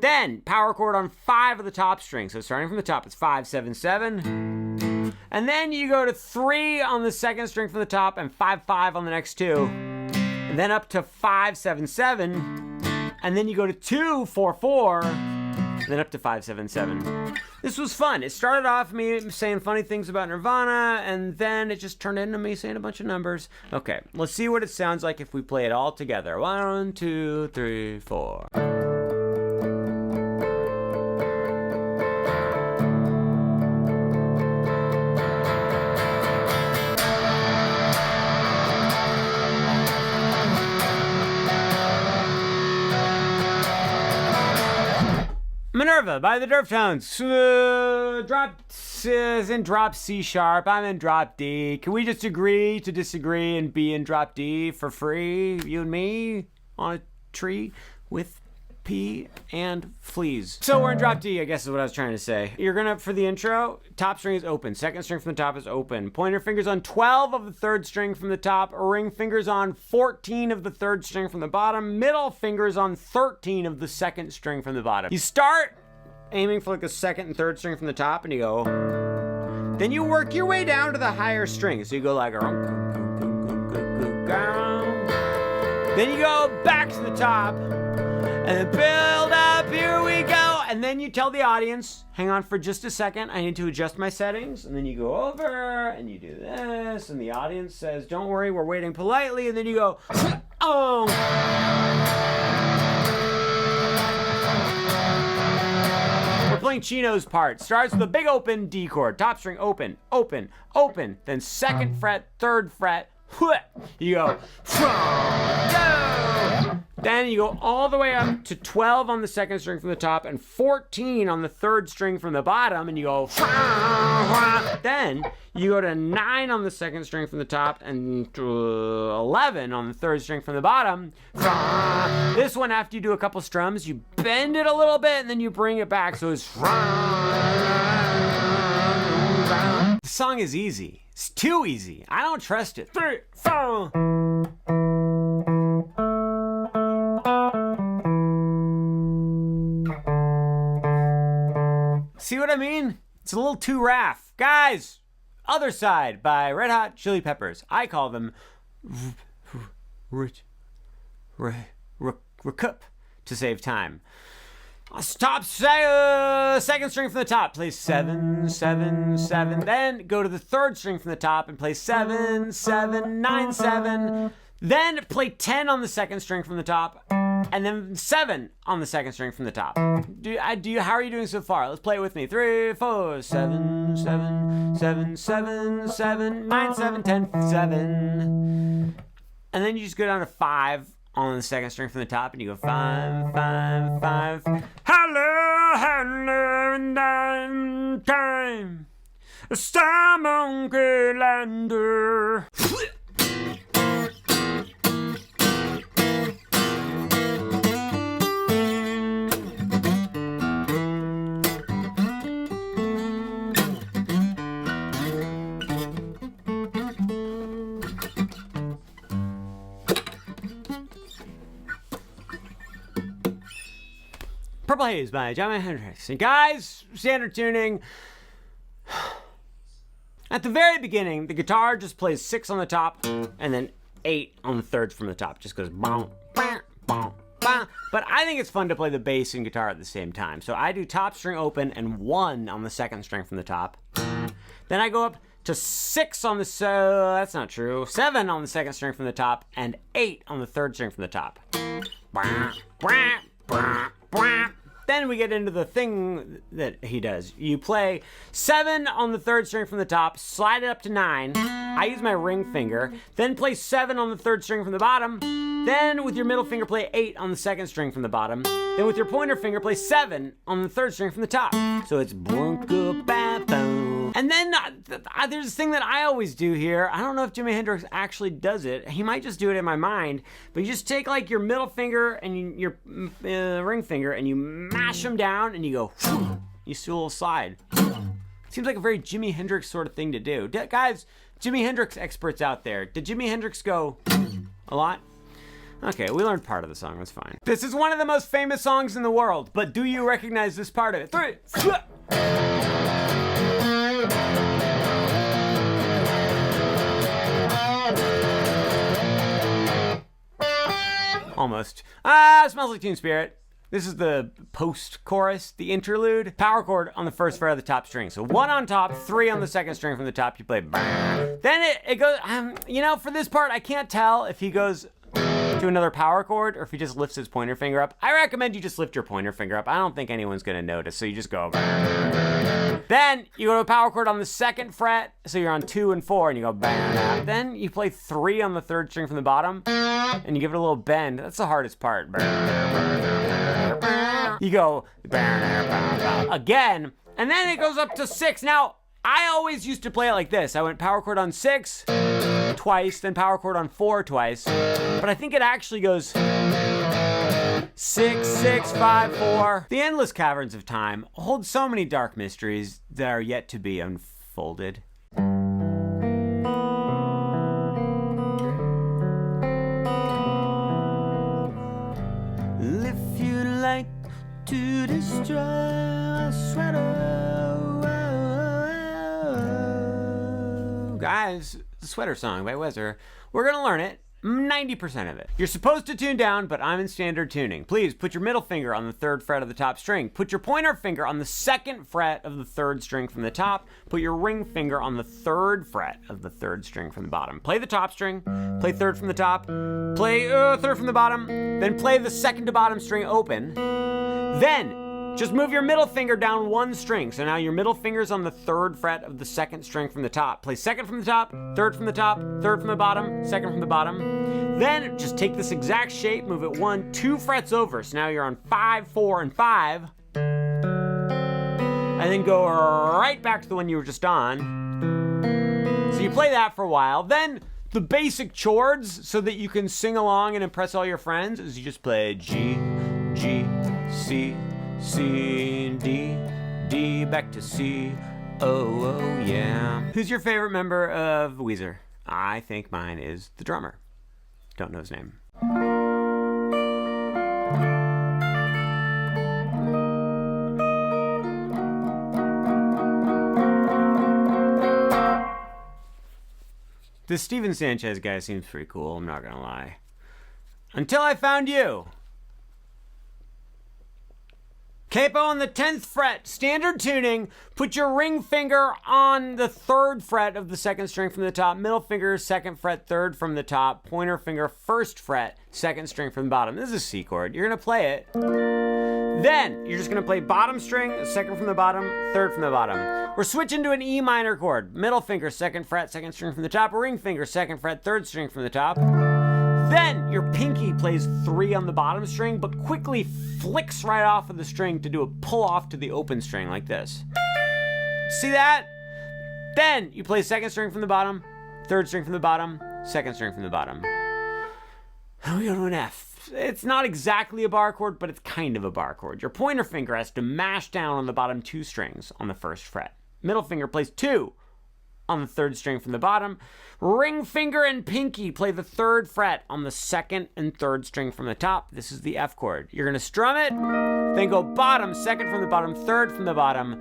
Then power chord on 5 of the top strings. So starting from the top, it's 5, 7, 7. And then you go to 3 on the second string from the top, and 5, 5 on the next 2. And then up to 5, 7, 7. And then you go to 2, 4, 4, then up to 5, 7, 7. This was fun. It started off me saying funny things about Nirvana, and then it just turned into me saying a bunch of numbers. Okay, let's see what it sounds like if we play it all together. 1, 2, 3, 4. Minerva by the Durftones. In drop C sharp. I'm in drop D. Can we just agree to disagree and be in drop D for free? You and me on a tree with P and fleas. So we're in drop D, I guess is what I was trying to say. You're gonna, for the intro, top string is open. Second string from the top is open. Pointer fingers on 12 of the third string from the top. Ring fingers on 14 of the third string from the bottom. Middle fingers on 13 of the second string from the bottom. You start aiming for like a second and third string from the top, and you go. Then you work your way down to the higher string. So you go like. Then you go back to the top. And then build up, here we go. And then you tell the audience, hang on for just a second, I need to adjust my settings. And then you go over and you do this. And the audience says, don't worry, we're waiting politely. And then you go, oh. We're playing Chino's part. Starts with a big open D chord. Top string open, open, open. Then second fret, third fret. You go, then you go all the way up to 12 on the second string from the top and 14 on the third string from the bottom, and you go, then you go to 9 on the second string from the top and 11 on the third string from the bottom. This one, after you do a couple strums, you bend it a little bit and then you bring it back, so it's. The song is easy. It's too easy. I don't trust it. 3, 4. See what I mean? It's a little too raff. Guys, Other Side by Red Hot Chili Peppers. I call them recoup to save time. Top second string from the top, play 7, 7, 7. Then go to the third string from the top and play 7, 7, 9, 7. Then play 10 on the second string from the top, and then 7 on the second string from the top. How are you doing so far? Let's play it with me. 3, 4, 7, 7, 7, 7, 7, 9, 7, 10, 7. And then you just go down to 5 on the second string from the top, and you go 5, 5, 5. Hello, hello, and time. Star Monkey Lander. Purple Haze by Jimi Hendrix. And guys, standard tuning. At the very beginning, the guitar just plays 6 on the top and then 8 on the third from the top. Just goes boom, boom, boom, boom. But I think it's fun to play the bass and guitar at the same time. So I do top string open and 1 on the second string from the top. Then I go up to 6 on the, that's not true, 7 on the second string from the top and 8 on the third string from the top. Then we get into the thing that he does. You play 7 on the third string from the top, slide it up to 9. I use my ring finger. Then play 7 on the third string from the bottom. Then with your middle finger, play 8 on the second string from the bottom. Then with your pointer finger, play 7 on the third string from the top. So it's boom, go, ba, boom. And then there's this thing that I always do here. I don't know if Jimi Hendrix actually does it. He might just do it in my mind. But you just take like your middle finger and your ring finger and you mash them down and you go, you do a little slide. Seems like a very Jimi Hendrix sort of thing to do. Guys, Jimi Hendrix experts out there, did Jimi Hendrix go a lot? Okay, we learned part of the song, that's fine. This is one of the most famous songs in the world, but do you recognize this part of it? 3, almost. Smells Like Teen Spirit. This is the post-chorus, the interlude. Power chord on the first fret of the top string. So 1 on top, 3 on the second string from the top. You play. Then it goes, for this part, I can't tell if he goes to another power chord or if he just lifts his pointer finger up. I recommend you just lift your pointer finger up. I don't think anyone's gonna notice, so you just go. Then you go to a power chord on the second fret, so you're on 2 and 4, and you go. Then you play 3 on the third string from the bottom, and you give it a little bend. That's the hardest part. You go again, and then it goes up to 6. Now, I always used to play it like this. I went power chord on 6 twice, then power chord on 4 twice. But I think it actually goes 6, 6, 5, 4. The endless caverns of time hold so many dark mysteries that are yet to be unfolded. If you like to destroy a sweater. Guys, the Sweater Song by Weezer. We're gonna learn it, 90% of it. You're supposed to tune down, but I'm in standard tuning. Please put your middle finger on the 3rd fret of the top string. Put your pointer finger on the 2nd fret of the 3rd string from the top. Put your ring finger on the 3rd fret of the 3rd string from the bottom. Play the top string, play 3rd from the top, play 3rd from the bottom, then play the 2nd to bottom string open. Then just move your middle finger down 1 string. So now your middle finger's on the 3rd fret of the 2nd string from the top. Play 2nd from the top, 3rd from the top, 3rd from the bottom, 2nd from the bottom. Then just take this exact shape, move it 1, 2 frets over. So now you're on 5, 4, and 5. And then go right back to the one you were just on. So you play that for a while. Then the basic chords, so that you can sing along and impress all your friends, is you just play G, G, C, C, D, D, back to C, oh yeah. Who's your favorite member of Weezer? I think mine is the drummer. Don't know his name. This Steven Sanchez guy seems pretty cool, I'm not gonna lie. Until I found you. Capo on the 10th fret, standard tuning. Put your ring finger on the 3rd fret of the 2nd string from the top. Middle finger, 2nd fret, 3rd from the top. Pointer finger, 1st fret, 2nd string from the bottom. This is a C chord. You're gonna play it. Then you're just gonna play bottom string, 2nd from the bottom, 3rd from the bottom. We're switching to an E minor chord. Middle finger, 2nd fret, 2nd string from the top. Ring finger, 2nd fret, 3rd string from the top. Then your pinky plays 3 on the bottom string, but quickly flicks right off of the string to do a pull off to the open string like this. See that? Then you play 2nd string from the bottom, 3rd string from the bottom, 2nd string from the bottom. And we go to an F. It's not exactly a bar chord, but it's kind of a bar chord. Your pointer finger has to mash down on the bottom 2 strings on the 1st fret. Middle finger plays 2 on the 3rd string from the bottom. Ring finger and pinky play the 3rd fret on the 2nd and 3rd string from the top. This is the F chord. You're gonna strum it, then go bottom, 2nd from the bottom, 3rd from the bottom,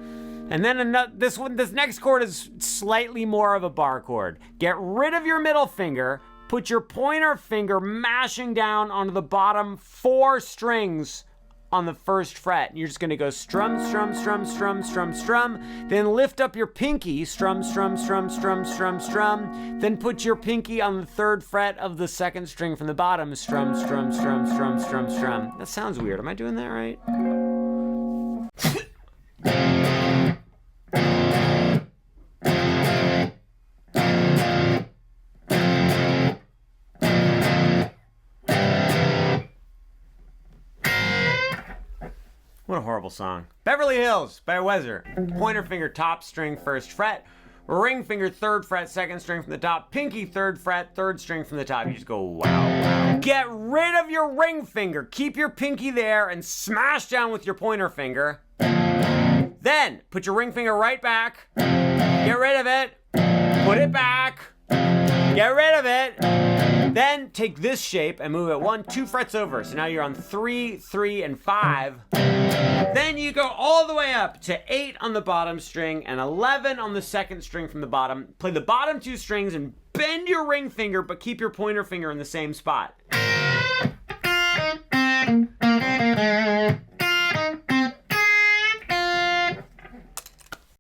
and then this next chord is slightly more of a bar chord. Get rid of your middle finger, put your pointer finger mashing down onto the bottom 4 strings on the 1st fret. And you're just gonna go strum, strum, strum, strum, strum, strum. Then lift up your pinky, strum, strum, strum, strum, strum, strum. Then put your pinky on the 3rd fret of the 2nd string from the bottom, strum, strum, strum, strum, strum, strum. That sounds weird. Am I doing that right? What a horrible song. Beverly Hills by Weather. Pointer finger top string first fret. Ring finger third fret second string from the top. Pinky third fret third string from the top. You just go wow, wow. Get rid of your ring finger. Keep your pinky there and smash down with your pointer finger. Then put your ring finger right back. Get rid of it. Put it back. Get rid of it. Then take this shape and move it 1, 2 frets over. So now you're on 3, 3, and 5. Then you go all the way up to 8 on the bottom string and 11 on the second string from the bottom. Play the bottom 2 strings and bend your ring finger, but keep your pointer finger in the same spot.